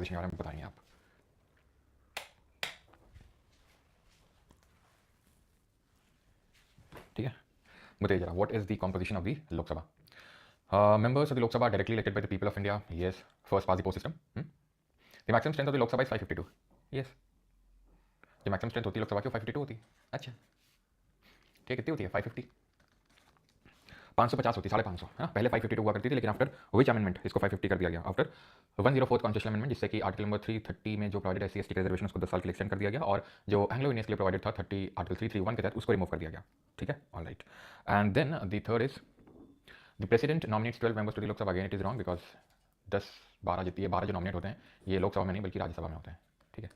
Composition के बारे में बताएंगे आप। ठीक है, बताइए जरा, what is the composition of the Lok Sabha? Members of the Lok Sabha are directly elected by the people of India. Yes. First past the post system. The maximum strength of the Lok Sabha is 552. Yes. जो maximum strength होती है लोकसभा की 552 होती है। अच्छा ठीक है, कितनी होती है? 550, 550 होती है, 550 है ना। पहले 552 हुआ करती थी, लेकिन आफ्टर विच अमेंडमेंट इसको 550 कर दिया गया? आफ्टर 104th कॉन्स्टिट्यूशन अमेंडमेंट, जिससे कि आर्टिकल नंबर 330 में जो प्रोवाइडेड SC ST के रिजर्वेशन उसको 10 साल के लिए एक्सटेंड कर दिया गया, और जो एंग्लो इंडियंस के लिए प्रोवाइडेड था 30 आर्टिकल 331 के तहत उसको रिमूव कर दिया गया। ठीक है, all right. And then the third is the president nominates 12 members to the Lok Sabha. Again it is wrong, because 10-12 जितनी है, 12 जो नॉमिनेट होते हैं ये लोकसभा में नहीं बल्कि राज्यसभा में होते हैं। ठीक है,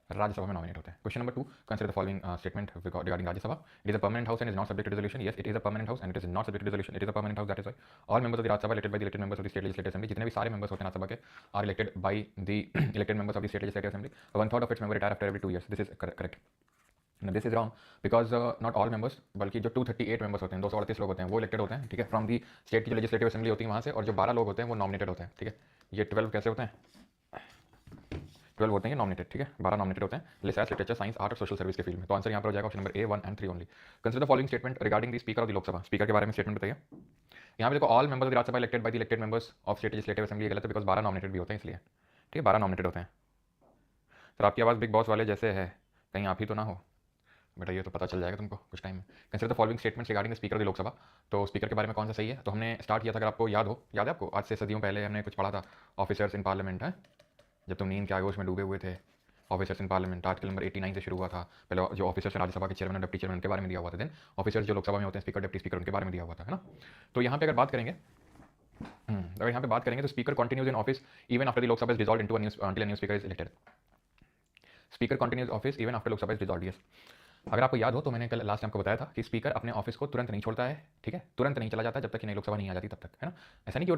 राज्यसभा में नॉमिनेट होते हैं। Question number 2, consider the following statement regarding Rajya Sabha. It is a permanent house and is not subject to resolution. Yes, it is a permanent house and it is not subject to resolution. It is a permanent house, that is why all members of the Rajya Sabha elected by the elected members of the state legislative assembly. जितने भी सारे members होते हैं राज्यसभा के are elected by the elected members of the state legislative assembly. 1/3 of its member retire after every 2 years। This is correct. This is wrong, because not all members, बल्कि जो 238 members होते हैं, 238 लोग होते हैं, वो इलेक्टेड होते हैं। ठीक है, फ्रॉम दी स्टेट की जो लेजिस्लेटिव असेंबली होती है वहाँ से, और जो 12 लोग होते हैं वो नॉमिनेटेड होते हैं। ठीक है, ये 12 कैसे होते हैं? 12 होते हैं नॉमिनेटेड। ठीक है, 12 नॉमिनेटेड होते हैं लिटरेचर, लिटरेचर, साइंस, आर्ट और सोशल सर्विस के फील्ड में। तो आंसर यहाँ पर हो जाएगा option number A 1 and 3 only. Consider the following statement regarding the speaker of the Lok Sabha. Speaker के बारे में स्टेटमेंट बताइए। यहाँ पे देखो, all members of the Rajya Sabha elected by the elected members of state legislative assembly, ये गलत है, बिकॉज 12 नॉमिनेटेड भी होते हैं इसलिए। ठीक है, 12 नॉमिनेटेड होते हैं। सर आपकी आवाज़ बिग बॉस वाले जैसे है, कहीं आप ही तो ना हो बेटा? ये तो पता चल जाएगा तुमको कुछ टाइम में। Consider the following statements regarding the speaker of the Lok Sabha. तो स्पीकर के बारे में कौन सा सही है? तो हमने स्टार्ट किया था, अगर आपको याद हो, याद है आपको? आज से सदियों पहले हमने कुछ पढ़ा था, ऑफिसर्स इन पार्लियामेंट है, जब तुम नींद के आगोश में डूबे हुए थे। Officers in parliament article number 89 से शुरू हुआ था। पहले जो ऑफिसर्स राज्यसभा के चेयरमैन और डिप्टी चेयरमैन के बारे में दिया हुआ था। देन ऑफिसर्स जो लोकसभा में होते हैं, स्पीकर, डिप्टी स्पीकर, उनके बारे में दिया हुआ था, है ना। तो यहाँ पे अगर बात करेंगे, अगर यहाँ पे बात करेंगे तो speaker continues in office even after the Lok Sabha is dissolved into until a new speaker is elected. Speaker continues office even after Lok Sabha is dissolved. Yes, अगर आपको याद हो तो मैंने कल लास्ट टाइम को बताया था कि स्पीकर अपने ऑफिस को तुरंत नहीं छोड़ता है। ठीक है, तुरंत नहीं चला जाता जब तक कि नई लोकसभा नहीं आ जाती तब तक, है ना। ऐसा नहीं कि वो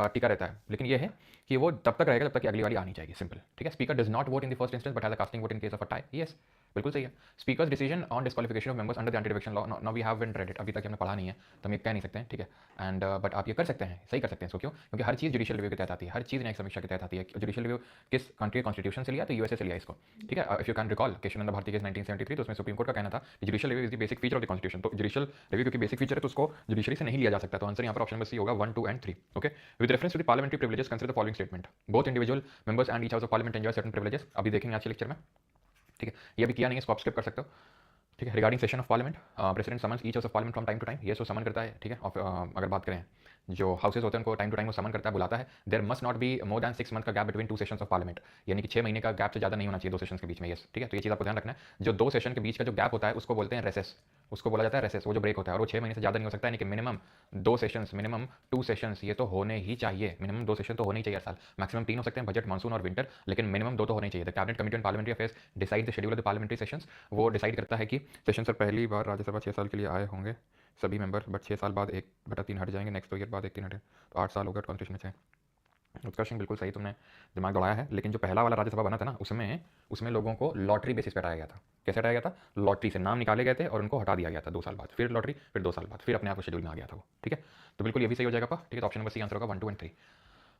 टिका रहता है, लेकिन ये है कि वो तब तक रहेगा जब तक कि अगली वाली आनी चाहिए। सिंपल। ठीक है, speaker does not vote in the first instance but has a casting vote in case of a tie. Yes, बिल्कुल सही है। Speaker's decision on disqualification of members under the anti defection law, no we haven't read it, अभी तक हमने पढ़ा नहीं है तो हम ये कह नहीं सकते हैं। ठीक है, एंड बट आप ये कर सकते हैं, सही कर सकते हैं इसको। क्यों? क्योंकि हर चीज़ जुडिशियल रिव्यू के तहत आती है, हर चीज़ न्यायिक समीक्षा के तहत आती है। जुडिशियल रिव्यू किस कंट्री कॉन्स्टिट्यूशन से लिया? तो यूएसए से लिया इसको। ठीक है, if you can recall Kesavananda Bharati case 1973, तो उसमें सुप्रीम कोर्ट का कहना था कि judicial review is the basic feature of the constitution. तो जुडिशियल रिव्यू क्योंकि बेसिक फीचर है तो उसको जुडिशरी से नहीं लिया जा सकता। तो आंसर यहाँ पर ऑप्शन नंबर सी होगा 1, 2 and 3। Okay, with reference to the parliamentary privileges consider the following statement. Both individual members and each house of parliament enjoy certain privileges. अभी देखेंगे आज के लेक्चर में। ठीक है, ये अभी किया नहीं है, इसको आप स्किप कर सकते हो। ठीक है, regarding session of parliament, president summons each house of parliament from time to time. ये सो समन करता है। ठीक है, अगर बात करें जो हाउसेज होते हैं उनको टाइम टू टाइम वो समन करता है, बुलाता है। There must not be more than 6 month का gap between 2 sessions of parliament, यानी कि 6 महीने का गैप से ज़्यादा नहीं होना चाहिए 2 सेशंस के बीच में। यस, ठीक है, तो ये चीज़ आपको ध्यान रखना है। जो 2 सेशन के बीच का जो गैप होता है उसको बोलते हैं रेसेस, उसको बोला जाता है रेसेस, वो जो ब्रेक होता है, और वो 6 महीने से ज़्यादा नहीं हो सकता, यानी कि मिनिमम 2 सेशंस, मिनिमम 2 सेशंस ये तो होने ही चाहिए। मिनिमम 2 सेशन तो होने ही चाहिए हर साल। मैक्सिमम 3 हो सकते हैं, बजट, मानसून और विंटर, लेकिन मिनिमम 2 तो होने ही चाहिए। The cabinet committee on parliamentary affairs decide the schedule of the parliamentary sessions. वो डिसाइड करता है कि सेशन सर पहली बार राज्यसभा 6 साल के लिए आए होंगे सभी मेंबर, बट 6 साल बाद 1/3 हट जाएंगे, नेक्स्ट 2 ईयर बाद 1/3 हटे, तो 8 साल हो गए कॉन्स्टिट्यूशन में से। उत्कर्षण बिल्कुल सही, तुमने दिमाग दौड़ाया है। लेकिन जो पहला वाला राज्यसभा बना था ना, उसमें लोगों को लॉटरी बेसिस पे हटाया गया था। कैसे हटाया गया था? लॉटरी से नाम निकाले गए थे और उनको हटा दिया गया था 2 साल बाद, फिर लॉटरी, फिर 2 साल बाद, फिर अपने आप को शेड्यूल में आ गया था वो। ठीक है, तो बिल्कुल ये भी सही हो जाएगा आपका। ठीक है, तो ऑप्शन नंबर सी आंसर होगा 1, 2 and 3।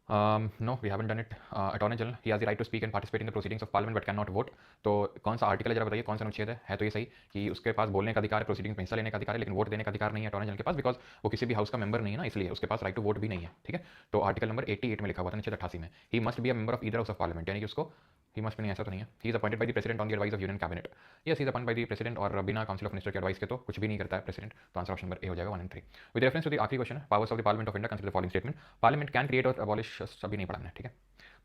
No we haven't done it. Attorney general he has the right to speak and participate in the proceedings of parliament but can not vote. तो कौन सा आर्टिकल है जरा बताइए, कौन सा अनुच्छेद है? तो ये सही कि उसके पास बोलने का अधिकार है, प्रोसीडिंग में हिस्सा लेने का अधिकार है, लेकिन वोट देने का अधिकार नहीं है अटॉर्नी जनरल के पास, बिकॉज वो किसी भी हाउस का मेंबर नहीं है ना, इसलिए उसके पास राइट टू वोट भी नहीं है। ठीक है, तो आर्टिकल नंबर 88 में लिखा हुआ था, अनुच्छेद 88 में, he must be a member of either house of parliament, यानी कि उसको ही मस्ट नहीं, ऐसा तो नहीं है। He is appointed by the president on the advice of union cabinet. Yes, he is appointed by the president, और बिना काउंसिल ऑफ मिनिस्टर के एडवाइस के तो कुछ भी नहीं करता है प्रेसिडेंट। तो आंसर ऑप्शन नंबर ए हो जाएगा 1 and 3। With reference to the आखिरी क्वेश्चन है, powers of the parliament of India consider the following statement. Parliament can create और अबॉलिश, सभी नहीं पढ़ना है। ठीक है,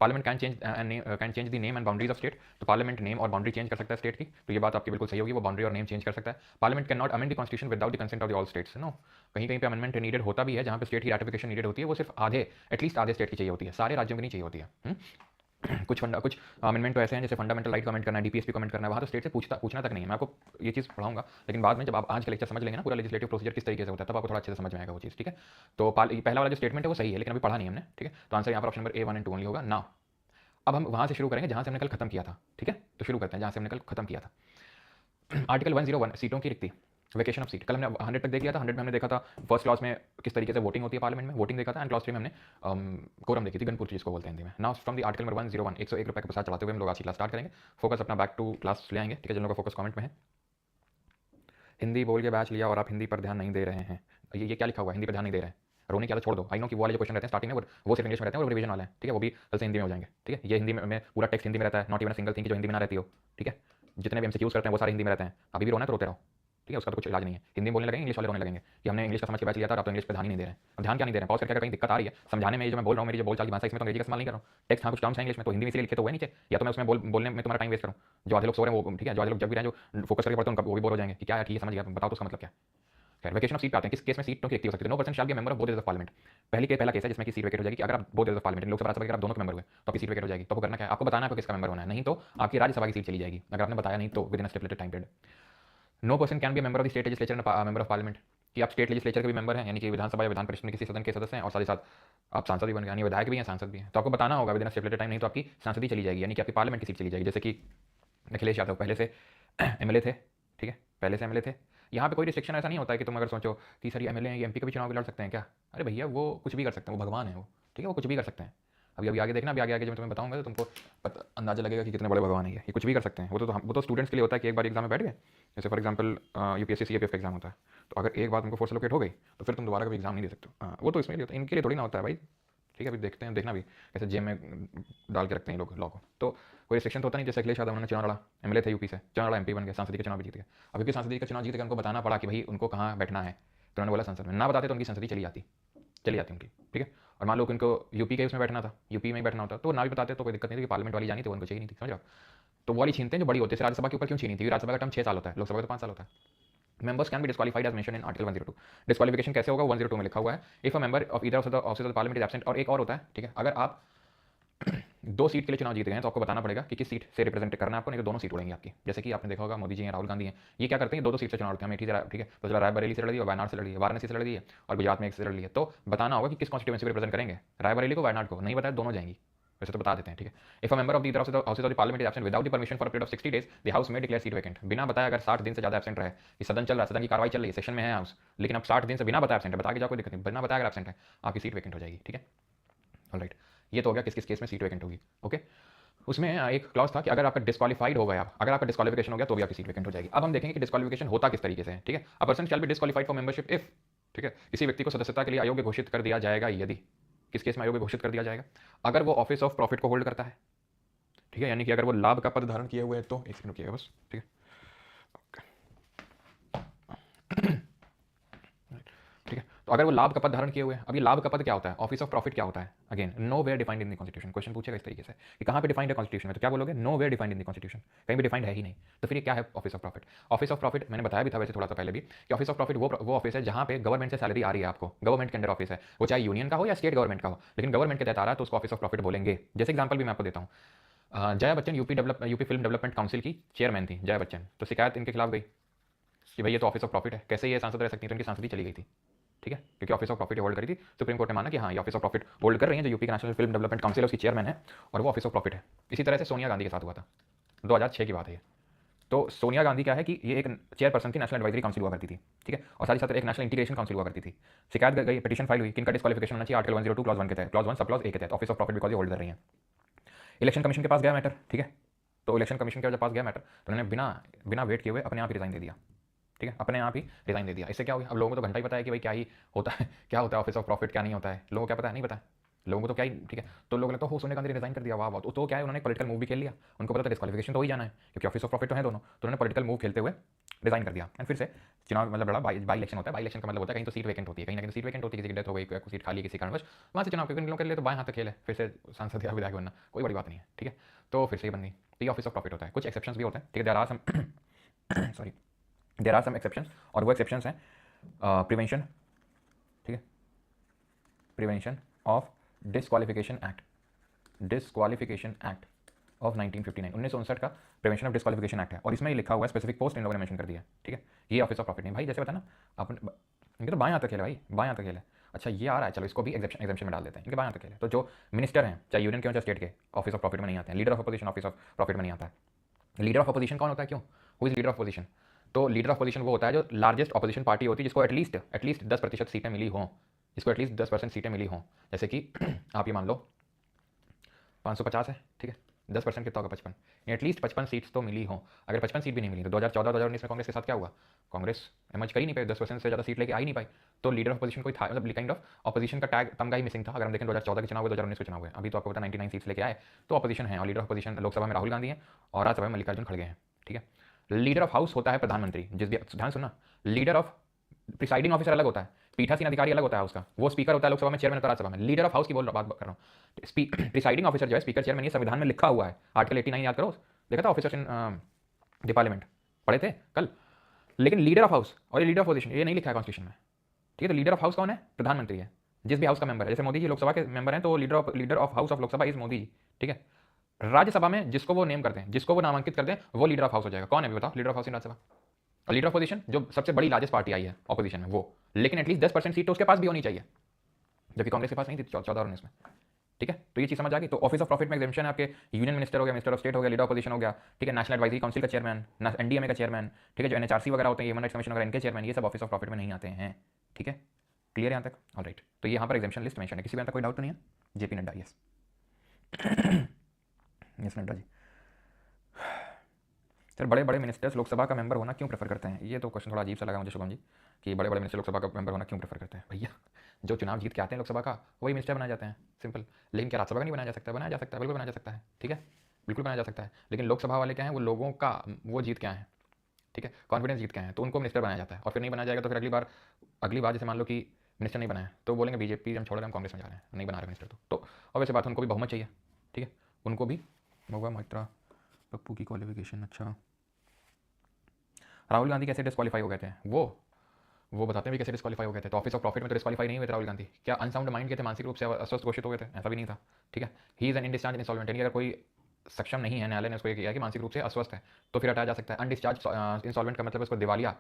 parliament can change the name and boundaries of state. तो पार्लियामेंट नेम और बाउंड्री चेंज कर सकता है स्टेट की, तो ये बात आपकी बिल्कुल सही होगी, वो बाउंड्री और नेम चेंज कर सकता है। Parliament can not amend the constitution without the consent of the all states. No, कहीं कहीं पे अमेंडमेंट नीडेड होता भी है, जहाँ पे स्टेट की रैटिफिकेशन नीडेड होती है, वो सिर्फ आधे, एटलीस्ट आधे स्टेट की चाहिए होती है, सारे राज्यों की नहीं चाहिए होती है। कुछ अमेंडमेंट तो ऐसे हैं जैसे फंडामेंटल राइट कमेंट करना है, डीपीएसपी कमेंट करना है, वहाँ तो स्टेट से पूछना तक नहीं है। मैं आपको ये चीज़ पढ़ाऊंगा, लेकिन बाद में जब आप आज का लेक्चर समझ लेंगे ना, पूरा लेजिस्लेटिव प्रोसीजर किस तरीके से होता है, तब आपको थोड़ा अच्छे से समझ में आएगा वो चीज़। ठीक है, तो पहला वाला जो स्टेटमेंट है वो सही है, लेकिन अभी पढ़ा नहीं हमने। ठीक है, तो आंसर यहाँ पर option number A 1 and 2 only होगा ना। अब हम वहाँ से शुरू करेंगे जहाँ से हमने कल खत्म किया था। ठीक है, तो शुरू करते हैं जहाँ से हमने कल खत्म किया था। आर्टिकल 101 सीटों की रिक्ति। वेकेशन ऑफ सीट, कल हमने 100 तक देख लिया था। 100 में हमने देखा था फर्स्ट क्लास में किस तरीके से वोटिंग होती है पार्लियामेंट में, वोटिंग देखा था। एंड क्लास 3 में हमने कोरम देखी थी, गनपुर जिसको बोलते हैं हिंदी में। Now from the article number 101, 101 रुपये के प्रसाद चलाते हुए हम लोग आज की क्लास स्टार्ट करेंगे। फोकस अपना बैक टू क्लास ले आएंगे, ठीक है। जिन लोगों का फोकस कमेंट में है, हिंदी बोल के बैच लिया और आप हिंदी पर ध्यान नहीं दे रहे हैं, ये क्या लिखा हुआ है, हिंदी पर ध्यान नहीं दे रहे हैं, रोने क्या, तो छोड़ दो। आई नो कि वो वाले जो क्वेश्चन रहते हैं स्टार्टिंग में वो सिर्फ इंग्लिश में रहते हैं, वो रिवीजन वाले हैं, ठीक है। वो भी कल से हिंदी में हो जाएंगे, ठीक है। ये हिंदी में पूरा टेक्स्ट हिंदी में रहता है, नॉट इवन सिंगल थिंग जो हिंदी में ना रहती हो, ठीक है। जितने भी एमसीक्यूज करते हैं वो सारे हिंदी में रहते हैं। अभी भी रोना है तो रोते रहो, ठीक है। उसका तो कुछ इलाज नहीं है। हिंदी में बोलने लगेंगे, इंग्लिश वाले रोने लगेंगे कि हमने इंग्लिश का समझ के बैच लिया था, आप तो इंग्लिश पे ध्यान ही नहीं दे रहे हैं। अब ध्यान क्या नहीं दे रहे हैं, पॉज करके अगर कहीं दिक्कत आ रही है समझाने में, ये जो मैं बोल रहा हूँ मेरी जो बोलचाल की भाषा, इसमें तो अंग्रेजी का इस्तेमाल नहीं कर रहा हूँ। टेक्स्ट हाँ कुछ टर्म्स है इंग्लिश में, तो हिंदी में इसलिए लिखे तो हुए नीचे, या तो मैं उसमें बोलने में तुम्हारा टाइम वेस्ट करूँ। जो आधे लोग सो रहे हैं वो, ठीक है, जो आधे लोग जब भी रहे जो फोकस करके पढ़ते हैं उनका वो भी बोर हो जाएंगे कि क्या है, ठीक है समझ गया, बताओ तो उसका मतलब क्या है। खैर, वेकेशन ऑफ सीट पे आते हैं। किस केस में सीटों की रिक्ति हो सकती है। No person shall be member of both of parliament. पहला केस है जिसमें कि सीट वेकेट हो जाएगी कि अगर आप both of parliament, Lok Sabha Rajya Sabha के आप दोनों के मेंबर हुए तो आपकी सीट वेकेट हो जाएगी। तो आपको करना क्या है, आपको बताना है आपको किसका मेंबर होना है, नहीं तो आपकी राज्यसभा की सीट चली जाएगी। अगर आपने बताया नहीं तो within stipulated time period. No person can be member of the state legislature and member of parliament, कि आप स्टेट लेजिस्लेचर के भी मेंबर हैं, यानी कि विधानसभा या विधान परिषद में किसी सदन के सदस्य हैं, और साथ ही साथ आप सांसद भी बन गए, यानी विधायक भी हैं सांसद भी हैं। तो आपको बताना होगा विद इन स्टिपुलेटेड टाइम, नहीं तो आपकी सांसद ही चली जाएगी, यानी कि आपकी पार्लियामेंट की सीट चली जाएगी। जैसे कि अखिलेश यादव पहले से एमएलए थे, ठीक है, पहले से एमएलए थे। यहाँ पे कोई रिस्ट्रिक्शन ऐसा नहीं होता है कि तुम अगर सोचो कि सर ये एमएलए हैं, ये एमपी का भी चुनाव लड़ सकते हैं क्या, अरे भैया वो कुछ भी कर सकते हैं, वो भगवान है वो, ठीक है, वो कुछ भी कर सकते हैं। अभी अभी आगे देखना, अभी आगे आगे जब मैं तुम्हें बताऊंगा तो तुमको अंदाजा लगेगा कि कितने बड़े भगवान है ये कुछ भी कर सकते हैं। वो तो स्टूडेंट्स के लिए होता है कि एक बार एग्जाम में बैठ गए, जैसे फॉर एग्जाम्पल यूपीएससी सीएपीएफ का एग्जाम होता है, तो अगर एक बार तुमको फोर्स एलोकेट हो गई तो फिर तुम दोबारा कभी एग्जाम नहीं दे सकते हो। वो तो इसमें होता है, इनके लिए थोड़ी ना होता है भाई, ठीक है। अभी देखते हैं, देखना भी कैसे जेम में डाल के रखते हैं लोग लॉ को। तो कोई रिस्ट्रिक्शन तो होता नहीं। जैसे अखिलेश यादव उन्होंने चुनाव लड़ा, एमएलए थे यूपी से, चुनाव लड़ा, एमपी बन गए, सांसद का चुनाव भी जीत गए। अब क्योंकि सांसद का चुनाव जीत गए, उनको बताना पड़ा कि भाई उनको कहाँ बैठना है, तो उन्होंने बोला संसद में। ना बताते तो उनकी संसद चली जाती उनकी, ठीक है। और मान लो कि उनको यूपी के उसमें बैठना था, यूपी में ही बैठना होता, तो ना भी बताते तो कोई दिक्कत नहीं थी, पार्लियामेंट वाली जानी थी, उनको चाहिए नहीं थी, समझ रहे हो। तो वो वाली छीनते हैं जो बड़ी होती है। राज्यसभा के ऊपर क्यों छीनी थी, राज्यसभा का टर्म 6 साल होता है, लोकसभा का तो 5 साल होता है। Members can be disqualified as mentioned in Article 102. Disqualification कैसे होगा, 102 में लिखा हुआ है, if a member of either of the office of the parliament is absent. और एक और होता है, ठीक है, अगर आप 2 सीट के लिए चुनाव जीत गए हैं तो आपको बताना पड़ेगा कि किस सीट से रिप्रेजेंट करना है आपको, नहीं तो दोनों सीट उड़ेंगी आपकी। जैसे कि आपने देखा होगा मोदी जी हैं, राहुल गांधी हैं, ये क्या करते हैं, 2 सीट से चुनाव लड़ते हैं, अमेठी से, ठीक है, तो चला रायबरेली से लड़ दी और वायनाड से लड़ दी, वाराणसी से लड़ दी है, और गुजरात में एक से लड़ ली है। तो बताना होगा कि किस कॉन्स्टिट्यूएंसी को रिप्रेजेंट करेंगे, रायबरेली को, वायनाड को, नहीं बताया दोनों जाएंगी, वैसे तो बता देते हैं, ठीक है। If a member of the house of the parliament is absent without the permission for a period of 60 days, the house में डिक्लेयर सीट वैकेंट। बिना बताया अगर 60 दिन से ज्यादा एब्सेंट रहे, कि सदन चल रहा है, सदन की कार्रवाई चल रही है, सेशन में है हाउस, लेकिन अब 60 दिन से बिना बताया एब्सेंट है, बता के जाओ कोई दिक्कत नहीं, बिना बताया अगर एब्सेंट है आपकी सीट वैकेंट हो जाएगी, ठीक है। ऑलराइट, ये तो हो गया किस किस केस में सीट वैकेंट होगी, ओके। उसमें एक क्लॉज था कि अगर आपका डिस्क्वालीफाइड हो गया, अगर आपका डिस्क्वालिफिकेशन हो गया तो भी आपकी सीट वैकेंट हो जाएगी। अब हम देखेंगे कि डिस्क्वालिफिकेशन होता किस तरीके से है, ठीक है। A person shall B disqualified for membership if, ठीक है, किसी व्यक्ति को सदस्यता के लिए अयोग्य घोषित कर दिया जाएगा यदि, किस केस में अयोग्य घोषित कर दिया जाएगा, अगर वो ऑफिस ऑफ प्रॉफिट को होल्ड करता है, ठीक है, यानी कि अगर वो लाभ का पद धारण किए हुए है तो, एक सेकंड रुकिएगा बस, ठीक है, ठीक है। तो अगर वो लाभ का पद धारण किए हुए हैं, अब ये लाभ का पद क्या होता है, ऑफिस ऑफ प्रॉफिट क्या होता है, again nowhere defined in the constitution. Question पूछेगा इस तरीके से कि कहाँ पे डिफाइंड है कॉन्स्टिट्यूशन में, तो क्या बोलोगे, nowhere defined in the constitution, कहीं भी डिफाइंड है ही नहीं। तो फिर ये क्या है office of profit. Office of profit मैंने बताया भी था वैसे थोड़ा सा पहले भी, कि ऑफिस ऑफ प्रॉफिट वो ऑफिस है जहाँ पे गवर्नमेंट से सैलरी आ रही है आपको, गवर्नमेंट के अंडर ऑफिस है, वो चाहे यूनियन का हो या स्टेट गवर्नमेंट का हो, लेकिन गवर्नमेंट के तहत आ रहा है तो उसको ऑफिस ऑफ प्रॉफिट बोलेंगे। जैसे एग्जाम्पल भी मैं आपको देता हूँ, Jaya Bachchan UP film development council की चेयरमैन थी जया बच्चन, तो शिकायत इनके खिलाफ गई कि भाई ये तो ऑफिस ऑफ प्रॉफिट है, कैसे ये सांसद रह सकती है, तो इनकी सांसद ही चली गई थी, ठीक है, क्योंकि ऑफिस ऑफ प्रॉफिट होल्ड करी थी। सुप्रीम कोर्ट ने माना कि हाँ ये ऑफिस ऑफ प्रॉफिट होल्ड कर रही है, जो यूपी का नेशनल फिल्म डेवलपमेंट काउंसिल है उसकी चेयरमैन है और वो ऑफिस ऑफ प्रॉफिट है। इसी तरह से सोनिया गांधी के साथ हुआ था, 2006 की बात है ये। तो सोनिया गांधी क्या है कि ये एक चेयरपर्सन थी, नेशनल एडवाइजरी काउंसिल हुआ करती थी, ठीक है, और साथ ही साथ एक नेशनल इंटीग्रेशन काउंसिल हुआ करती थी। शिकायत गई, पिटीशन फाइल हुई, किनका डिस्क्वालिफिकेशन होना चाहिए, आर्टिकल 102 क्लॉज 1 के तहत, क्लॉज 1 सब क्लॉज 1 के तहत, ऑफिस ऑफ प्रॉफिट बिकॉज ये होल्ड कर रही है। इलेक्शन कमीशन के पास गया मैटर, ठीक है, तो इलेक्शन कमीशन के पास गया मैटर, तो उन्होंने बिना वेट किए हुए अपने आप ही रिजाइन दे दिया, ठीक है, अपने आप ही रिजाइन दे दिया। इससे क्या हो गया, अब लोगों को तो घंटा ही पता है कि भाई क्या ही होता है, क्या होता है ऑफिस ऑफ प्रॉफिट, क्या नहीं होता है, लोगों को क्या पता है, नहीं पता है लोगों को, तो क्या ही, ठीक है। तो लोग लगता है हो सोनिया गांधी रिजाइन कर दिया, वाह वाह, तो क्या है, उन्होंने पॉलिटिकल मूव भी खेल लिया, उनको पता था डिस्क्वालिफिकेशन तो हो ही जाना है क्योंकि ऑफिस ऑफ प्रॉफिट तो है दोनों, तो उन्होंने पॉलिटिकल मूव खेलते हुए रिजाइन कर दिया। एंड फिर से चुनाव मतलब बड़ा बाई इलेक्शन होता है, बाई इलेक्शन का मतलब होता है कहीं तो सीट वैकेंट होती है, कहीं ना कहीं सीट वैकेंट होती है, किसी की डेथ हो गई, सीट खाली किसी कारणवश, वहाँ से चुनाव के लिए तो बाएं हाथ तक खेल है, फिर से सांसद या विधायक बनना कोई बड़ी बात नहीं है, ठीक है। तो फिर से ये बन गई, तो ये ऑफिस ऑफ प्रॉफिट होता है। कुछ एक्सेप्शंस भी होते हैं, ठीक है, there are some sorry there are some exceptions, और वो एक्सेप्शंस हैं प्रिवेंशन, ठीक है, prevention of disqualification act of 1959, 1959 का प्रिवेंशन ऑफ डिस्क्वालिफिकेशन एक्ट है, और इसमें ये लिखा हुआ है स्पेसिफिक पोस्ट इन लोगों ने मेंशन कर दिया है, ठीक है। ये ऑफिस ऑफ प्रॉफिट नहीं भाई, जैसे बता ना अपन, इनके तो बाएं हाथ तक खेल है भाई, बाएं हाथ तक खेल है। अच्छा ये आ रहा है, चलो इसको भी एग्जेप्शन में डाल देते हैं, इनके बाएं हाथ तक खेल है। तो जो मिनिस्टर हैं चाहे यूनियन के हो चाहे स्टेट के, ऑफिस ऑफ प्रॉफिट में नहीं आते हैं। Leader of opposition office of profit में नहीं आता है। लीडर ऑफ अपोजिशन कौन होता है, क्यों, who is leader of opposition, तो लीडर ऑफ पोजीशन वो होता है जो लार्जेस्ट ऑपोजिशन पार्टी होती है, जिसको एटलीस्ट 10% सीटें मिली हों, जिसको एटलीस्ट 10% सीटें मिली हों। जैसे कि आप ये मान लो 550 है, ठीक है, 10% कितना होगा 55, एटलीस्ट 55 सीट्स तो मिली हों। अगर 55 सीट भी नहीं मिली तो 2014-2019 में कांग्रेस के साथ क्या हुआ, कांग्रेस एमर्ज कर ही नहीं पाई, 10% से ज़्यादा सीट लेके आ ही नहीं पाई। तो लीडर ऑफ पोजीशन कोई था, मतलब काइंड ऑफ ऑपोजिशन का टैग तमगा ही मिसिंग था। अगर हम देखें 2014 के चुनाव हुए, 2019 के चुनाव हुए, अभी तो आपको पता 99 सीट्स लेके आए, तो ऑपोजिशन है। और लीडर ऑफ पोजीशन लोकसभा में राहुल गांधी है और राज्यसभा में मल्लिकार्जुन खड़गे हैं, ठीक है। लीडर ऑफ हाउस होता है प्रधानमंत्री, जिस भी ध्यान सुनना, लीडर ऑफ प्रिसाइडिंग ऑफिसर अलग होता है, पीठासीन अधिकारी अलग होता है उसका, वो स्पीकर होता है लोकसभा में, चेयरमैन होता है राज्यसभा में। लीडर ऑफ हाउस की बात कर रहा हूँ। प्रिसाइडिंग ऑफिसर जो है स्पीकर चेयरमैन, ये संविधान में लिखा हुआ है, आर्टिकल 89 याद करो, देखा था ऑफिसर्स इन द पार्लियामेंट, पढ़े थे कल। लेकिन लीडर ऑफ हाउस और लीडर ऑफ पोजीशन ये नहीं लिखा है कॉन्स्टिट्यूशन में, ठीक है। तो लीडर ऑफ हाउस कौन है, प्रधानमंत्री है, जिस भी हाउस का मेंबर है। जैसे मोदी जी लोकसभा के मेंबर हैं, तो leader of house of Lok Sabha is Modi ji, ठीक है। राज्यसभा में जिसको वो नेम करते हैं, जिसको वो नामांकित करते हैं, वो लीडर ऑफ हाउस हो जाएगा। कौन है भी बताओ leader of house in Rajya Sabha? और लीडर ऑफ पोजीशन जो सबसे बड़ी लार्जेस्ट पार्टी आई है ऑपोजिशन में, वो, लेकिन एटलीस्ट 10% सीट तो उसके पास भी होनी चाहिए, जबकि कांग्रेस के पास नहीं थी 14-19 में, ठीक है। तो ये चीज समझ आ गई। तो ऑफिस ऑफ प्रॉफिट में एग्जेम्पशन है आपके, यूनियन मिनिस्टर हो गया, मिनिस्टर ऑफ स्टेट हो गया, लीडर ऑफ पोजीशन हो गया, ठीक है, नेशनल एडवाइजरी काउंसिल का चेयरमैन, एनडीएमए का चेयरमैन, ठीक है, जो एनएचआरसी वगैरह होते हैं, ह्यूमन राइट्स कमीशन वगैरह, इनके चेयरमैन, ये सब ऑफिस ऑफ प्रॉफिट में नहीं आते हैं, ठीक है। क्लियर यहाँ तक? ऑलराइट। तो यहाँ पर एग्जेम्पशन लिस्ट मेंशन है, किसी भी यहाँ तक कोई डाउट तो नहीं है? JP Nadda, yes yes Nadda ji. Sir बड़े बड़े मिनिस्टर्स लोकसभा का मेंबर होना क्यों प्रेफर करते हैं? ये तो क्वेश्चन थोड़ा अजीब सा लगा मुझे शुभम जी, कि बड़े बड़े मिनिस्टर लोकसभा का मेंबर होना क्यों प्रेफर करते हैं। भैया जो चुनाव जीत के आते हैं लोकसभा का, वही मिनिस्टर बनाए जाते हैं, सिंपल। लेकिन क्या राज्यसभा का नहीं बनाया जा सकता? बनाया जा सकता है, बिल्कुल बनाया जा सकता है, ठीक है, बिल्कुल बनाया जा सकता है। लेकिन लोकसभा वाले क्या है, वो लोगों का वो जीत के आए हैं, ठीक है, कॉन्फिडेंस जीत के आए हैं, तो उनको मिनिस्टर बनाया जाता है। और फिर नहीं बनाया जाएगा तो फिर अगली बार जैसे मान लो कि मिनिस्टर नहीं बनाया, तो बोलेंगे बीजेपी हम छोड़ रहे हैं, हम कांग्रेस में जा रहे हैं, नहीं बना रहे मिनिस्टर। तो और वैसे बात, उनको भी बहुमत चाहिए, ठीक है, उनको भी। महुआ मोइत्रा पप्पू की क्वालिफिकेशन, अच्छा। राहुल गांधी कैसे डिस्क्वालीफाई हो गए थे? वो बताते हैं भी कैसे डिस्क्वालीफाई हो गए थे। तो ऑफिस ऑफ प्रॉफिट में तो डिस्क्वालीफाई नहीं हुए थे राहुल गांधी। क्या अनसाउंड माइंड के थे, मानसिक रूप से अस्वस्थ घोषित हो गए थे? ऐसा भी नहीं था, ठीक है। ही इज एन इनडिस्चार्ज इंसॉल्वेंट, यानी अगर कोई सक्षम नहीं है, न्यायालय ने उसको ये किया कि मानसिक रूप से अस्वस्थ है, तो फिर हटाया जा सकता है। अनडिस्चार्ज इंसॉल्वेंट का मतलब उसको दिवालिया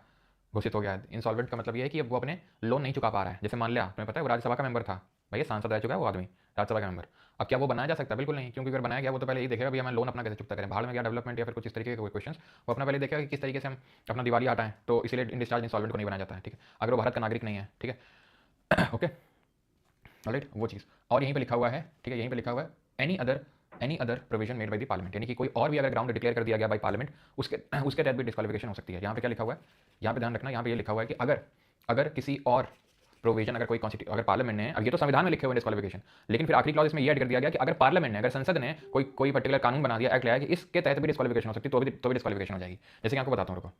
घोषित हो गया है। इंसॉल्वेंट का मतलब ये है कि अब वो अपने लोन नहीं चुका पा रहा है। जैसे मान लिया, तुम्हें पता है वो राज्यसभा का मेंबर था, भैया सांसद रह चुका है वो आदमी, राज्यसभा का मेंबर। अब क्या वो बनाया जा सकता है? बिल्कुल नहीं, क्योंकि अगर बनाया गया वो तो पहले ये देखेगा भैया मैं लोन अपना कैसे चुकता करें, बाहर में गया डेवलपमेंट या फिर कुछ इस तरीके के कोई क्वेश्चन, वो अपना पहले देखेगा कि किस तरीके से हम अपना दिवाली हटाएं। तो इसलिए डिस्चार्ज इंसॉल्वेंट को नहीं बनाया जाता है, ठीक है, अगर वो भारत का नागरिक नहीं है, ठीक है ओके ऑलराइट, वो चीज़। और यहीं पे लिखा हुआ है, ठीक है, यहीं पे लिखा हुआ है any other provision made by the parliament, यानी कि कोई और भी अगर ग्राउंड डिक्लेयर कर दिया गया बाय पार्लियामेंट, उसके तहत भी डिस्क्वालिफिकेशन हो सकती है। यहाँ पे क्या लिखा हुआ है, यहाँ पे ध्यान रखना, यहाँ पे ये लिखा हुआ है कि अगर किसी और प्रोविजन, अगर कोई अगर पार्लियामेंट ने, अब ये तो संविधान में लिखे हुए डिस्क्वालिफिकेशन, लेकिन फिर आखिरी क्लॉज इसमें ये ऐड कर दिया गया कि अगर पार्लियामेंट ने, अगर संसद ने कोई पर्टिकुलर कानून बना दिया, एक्ट लाया कि इसके तहत भी डिस्क्वालिफिकेशन हो सकती है, तो भी डिस्क्वालिफिकेशन हो जाएगी। जैसे कि आपको बताता हूँ, रुको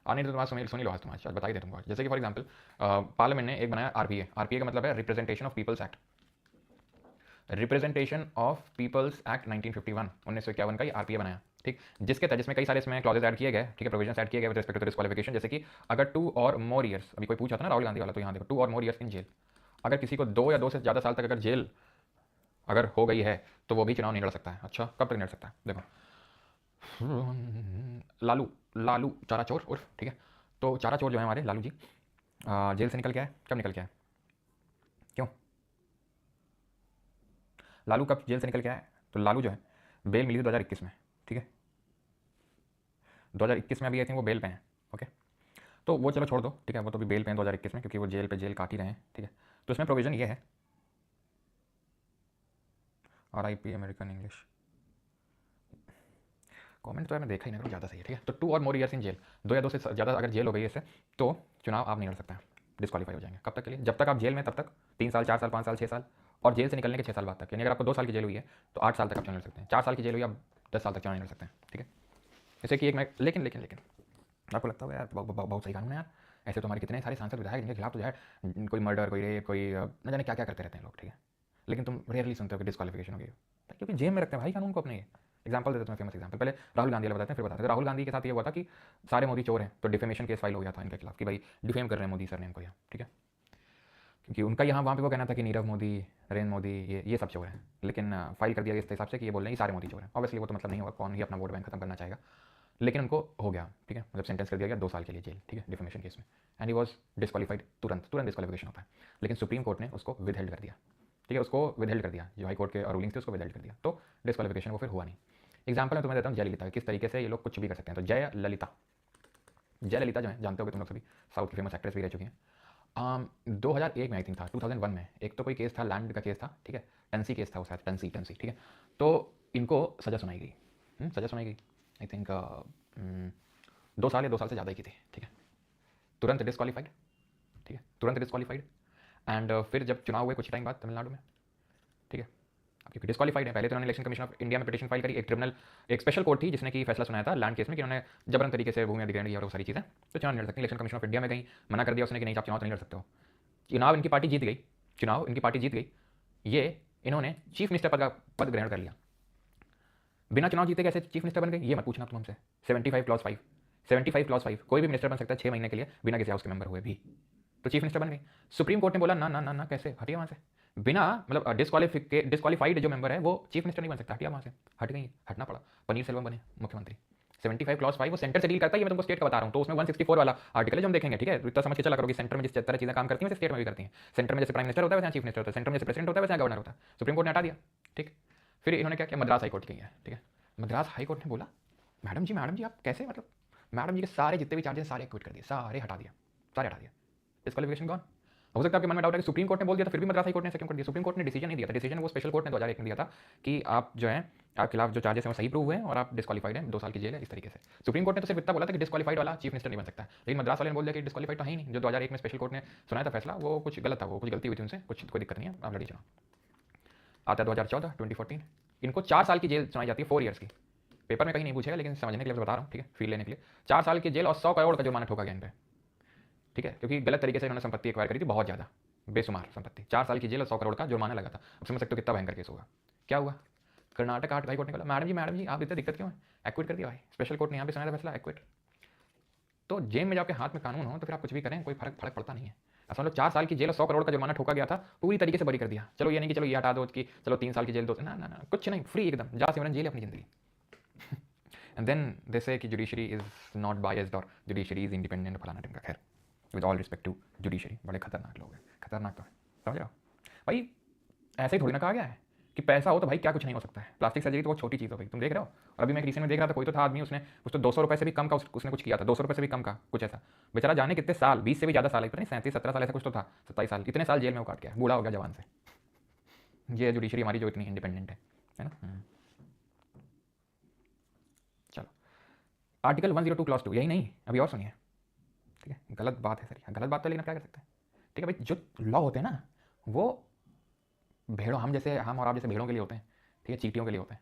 आने तो तुम्हारा सुनी लो, आज तुम्हारा बता ही देता हूँ। जैसे कि फॉर एग्जाम्पल पार्लियामेंट ने एक बनाया आरपीए का मतलब है representation of people's act, representation of people's act 1951, 1951 का ये आरपीए बनाया, ठीक, जिसमें कई सारे इसमें क्लॉजेस ऐड किए गए, ठीक है, प्रोविजंस ऐड किए गए विद रिस्पेक्ट टू डिस्क्वालिफिकेशन। जैसे कि अगर 2 और मोर ईयर्स, अभी कोई पूछा था ना राहुल गांधी वाला, तो यहाँ देखो 2 और मोर ईयर्स इन जेल, अगर किसी को 2 या 2 से ज़्यादा साल तक अगर जेल अगर हो गई है, तो वो भी चुनाव नहीं लड़ सकता है। अच्छा, कब तक नहीं लड़ सकता है? देखो लालू चारा चोर उर्फ, ठीक है, तो चारा चोर जो है हमारे लालू जी जेल से निकल के आए, कब निकल के आए, क्यों लालू कब जेल से निकल के आए? तो लालू जो है बेल मिली थी 2021 में, ठीक है, 2021 में अभी आई थिंक वो बेल पे हैं, ओके, तो वो चलो छोड़ दो, ठीक है, वो तो भी बेल पे हैं 2021 में, क्योंकि वो जेल काट ही रहे हैं, ठीक है। तो इसमें प्रोविजन ये है, RIP अमेरिकन इंग्लिश, कमेंट तो मैंने देखा ही नहीं, ज़्यादा सही है, ठीक है। तो 2 और मोर ईयर्स इन जेल, 2 या 2 से ज़्यादा अगर जेल हो गई है इससे, तो चुनाव आप नहीं लड़ सकते हैं, डिस्क्वालीफाई हो जाएंगे। कब तक के लिए? जब तक आप जेल में, तब तक 3 साल, 4 साल, 5 साल, 6 साल, और जेल से निकलने के 6 साल बाद तक, यानी अगर आपको 2 साल की जेल हुई है तो 8 साल तक आप चुनाव लड़ सकते हैं, 4 साल की जेल हुई आप 10 साल तक चुनाव नहीं लड़ सकते हैं, ठीक है। जैसे कि एक मैं लेकिन आपको लगता होगा यार बहुत सही कानून है यार, ऐसे तो हमारे कितने सारे सांसद विधायक जिनके खिलाफ तो जो है कोई मर्डर, कोई रेप, कोई न जाने क्या क्या करते रहते हैं लोग, ठीक है, लेकिन तुम रेयरली सुनते हो कि डिस्क्वालिफिकेशन हो गई, क्योंकि जेब में रखते हैं भाई कानून को अपने। ये एग्जाम्पल देते हैं, फेमस एग्जाम्पल, पहले राहुल गांधी वाला बताते हैं, फिर बताते हैं। राहुल गांधी के साथ ये हुआ था कि सारे मोदी चोर हैं, तो डिफेमेशन केस फाइल हो गया था इनके खिलाफ कि भाई डिफेम कर रहे हैं मोदी सर ने इनको यहाँ, ठीक है, क्योंकि उनका यहाँ वहाँ पे वो कहना था कि नीरव मोदी, नरेंद्र मोदी ये सब चोर हैं, लेकिन फाइल कर दिया इस हिसाब से कि ये बोल रहे हैं कि सारे मोदी चोर हैं। ऑब्वियसली वो तो मतलब नहीं होगा, कौन ही अपना वोट बैंक खत्म करना चाहेगा, लेकिन उनको हो गया, ठीक है, मतलब सेंटेंस कर दिया गया 2 साल के लिए जेल, ठीक है, डिफेमेशन केस में, एंड ही वॉज डिस्क्वालीफाइड, तुरंत डिस्क्वालिफिकेशन होता है। लेकिन सुप्रीम कोर्ट ने उसको विदहेल्ड कर दिया, ठीक है, उसको विदहेल्ड कर दिया, जो हाई कोर्ट के रूलिंग्स थे उसको विदहेल्ड कर दिया, तो डिस्क्वालिफिकेशन वो फिर हुआ नहीं। एग्जाम्पल मैं तुम्हें देता हूँ जयललिता, किस तरीके से ये लोग कुछ भी कर सकते हैं। तो जयललिता जयललिता जो है, जानते होगे तुम लोग सभी, साउथ की फेमस एक्ट्रेस भी रह चुकी हैं। 2001 में आई थिंक था, 2001 में एक तो कोई केस था, लैंड का केस था, ठीक है, टंसी केस था वो शायद, टंसी टंसी, ठीक है। तो इनको सज़ा सुनाई गई, सज़ा सुनाई गई, आई थिंक 2 साल या 2 साल से ज़्यादा की थी, ठीक है। तुरंत डिस्क्वालीफाइड, ठीक है, तुरंत डिस्क्वालीफाइड। एंड फिर जब चुनाव हुए कुछ टाइम बाद तमिलनाडु में, ठीक है, अब क्योंकि डिस्क्वालीफाइड है, पहले तो उन्होंने इलेक्शन कमीशन ऑफ इंडिया में पिटीशन फाइल करी, एक ट्रिब्यूनल, एक स्पेशल कोर्ट थी जिसने कि फैसला सुनाया था लैंड केस में कि उन्होंने जबरन तरीके से भूमि अधिग्रहण किया और वो सारी चीज़ें, तो चुनाव नहीं लड़ सकते। इलेक्शन कमीशन ऑफ इंडिया में गई, मना कर दिया उसने कि नहीं आप चुनाव तो नहीं लड़ सकते हो। चुनाव इनकी पार्टी जीत गई, चुनाव इनकी पार्टी जीत गई, ये इन्होंने चीफ मिनिस्टर पद ग्रहण कर लिया। बिना चुनाव जीते कैसे चीफ मिनिस्टर बन गए ये मत पूछना तुम हमसे। 75 क्लॉज 5 कोई भी मिनिस्टर बन सकता है 6 महीने के लिए बिना किसी हाउस के मेंबर हुए भी, तो चीफ मिनिस्टर बन गई। सुप्रीम कोर्ट ने बोला ना ना ना ना, कैसे, हटिए वहाँ से, बिना मतलब डिस्क्वालीफाइड जो मेंबर है वो चीफ मिनिस्टर नहीं बन सकता, हटिया वहाँ से, हट गई, हटना पड़ा, पनीर सेल्वम बने मुख्यमंत्री। 75 क्लॉज 5 वो सेंटर से डील करता है, ये मैं तुमको स्टेट का बता रहा हूँ, तो उसमें 164 वाला आर्टिकल है जो हम देखेंगे, ठीक है, तो इतना समझ के चला करोगे, सेंटर में जिस तरह चीज़ें काम करती हैं वैसे स्टेट में भी करती हैं। सेंटर में जैसे प्राइम मिनिस्टर होता है वैसे चीफ मिनिस्टर होता है, सेंटर में जैसे प्रेसिडेंट होता है वैसे गवर्नर होता है। सुप्रीम कोर्ट ने हटा दिया, ठीक। फिर इन्होंने क्या किया, मद्रास हाई कोर्ट की है, ठीक है, मद्रास हाई कोर्ट ने बोला मैडम जी आप कैसे, मतलब मैडम जी के सारे जितने भी चार्जेस सारे क्विट कर दिए, सारे हटा दिया, सारे हटा दिया, डिस्क्वालिफिकेशन गॉन। हो सकता है आपके मन में डाउट है कि सुप्रीम कोर्ट ने बोल दिया था फिर भी मद्रास हाई कोर्ट ने क्यों कर दिया। सुप्रीम कोर्ट ने डिसीजन नहीं दिया था, डिसीजन वो स्पेशल कोर्ट ने 2001 में दिया था कि आप जो है आप खिलाफ जो चार्जेस हैं वो सही प्रूव हुए हैं और आप डिस्क्वालीफाइड हैं, 2 साल की जेल है, इस तरीके से। सुप्रीम कोर्ट ने तो सिर्फ इतना बोला था कि डिस्क्वालीफाइड वाला चीफ मिनिस्टर नहीं बन सकता है, लेकिन मद्रास वाले ने बोल दिया कि डिस्क्वालीफाइड तो है ही नहीं। जो 2001 में स्पेशल कोर्ट ने सुनाया था फैसला वो कुछ गलत था, वो कुछ गलती हुई थी उनसे, कुछ कोई दिक्कत नहीं है, आप लड़ी चुनाव। आता है 2014 2014, इनको 4 साल की जेल सुनाई जाती है, 4 ईयर्स की। पेपर में कहीं नहीं पूछेगा लेकिन समझने के लिए बता रहा हूँ, ठीक है, फील लेने के लिए। 4 साल की जेल और 100 करोड़ का जुर्माना ठोका गया इन पर, ठीक है, क्योंकि गलत तरीके से इन्होंने संपत्ति एक्वायर करी थी, बहुत ज़्यादा बेशुमार संपत्ति। 4 साल की जेल और 100 करोड़ का जुर्माना लगा था। अब समझ सकते हो कितना भयंकर केस होगा। क्या हुआ, कर्नाटक हाई कोर्ट ने बोला मैडम जी आप इतनी दिक्कत क्यों है, एक्विट कर दिया भाई, स्पेशल कोर्ट ने यहाँ पे सुनाया था फैसला, एक्विट। तो जेब में जब आपके हाथ में कानून हो तो फिर आप कुछ भी करें, कोई फर्क पड़ता नहीं है। ऐसा मतलब 4 साल की जेल और 100 करोड़ का जुर्माना ठोका गया था, पूरी तरीके से बरी कर दिया। चलो ये नहीं कि चलो ये हटा दो कि चलो 3 साल की जेल दो, ना ना ना, कुछ नहीं, फ्री एकदम, जा सिमरन जेल अपनी जिंदगी। एंड देन दे से कि जुडिशरी इज नॉट बायस्ड और जुडिशरी इज इंडिपेंडेंट, फलाना टिमका। खैर with all respect to judiciary, बड़े खतरनाक लोग हैं, खतरनाक तो है, समझ रहे हो भाई। ऐसे ही थोड़ी ना कहा गया है कि पैसा हो तो भाई क्या कुछ नहीं हो सकता है। प्लास्टिक सर्जरी तो बहुत छोटी चीज़ हो भाई, तुम देख रहे हो। और अभी मैं रिसेंट में देख रहा था, कोई तो था आदमी, उसने कुछ तो 200 रुपये से भी कम का उसने कुछ किया था, 200 रुपये से भी कम का कुछ ऐसा। बेचारा जाने कितने साल, 20 से भी ज़्यादा साल, पता नहीं 37-17 साल ऐसा कुछ तो था, 27 साल, इतने साल जेल में वो काट गया, बूढ़ा हो गया जवान से। ये जुडिशरी हमारी जो इतनी इंडिपेंडेंट है ना। चलो आर्टिकल 102 क्लॉज 2, यही नहीं अभी और सुनिए, ठीक है, गलत बात है सर, गलत बात तो, लेकिन क्या कर सकते हैं, ठीक है भाई। जो लॉ होते हैं ना वो भेड़ों, हम और आप जैसे भेड़ों के लिए होते हैं, ठीक है, चींटियों के लिए होते हैं,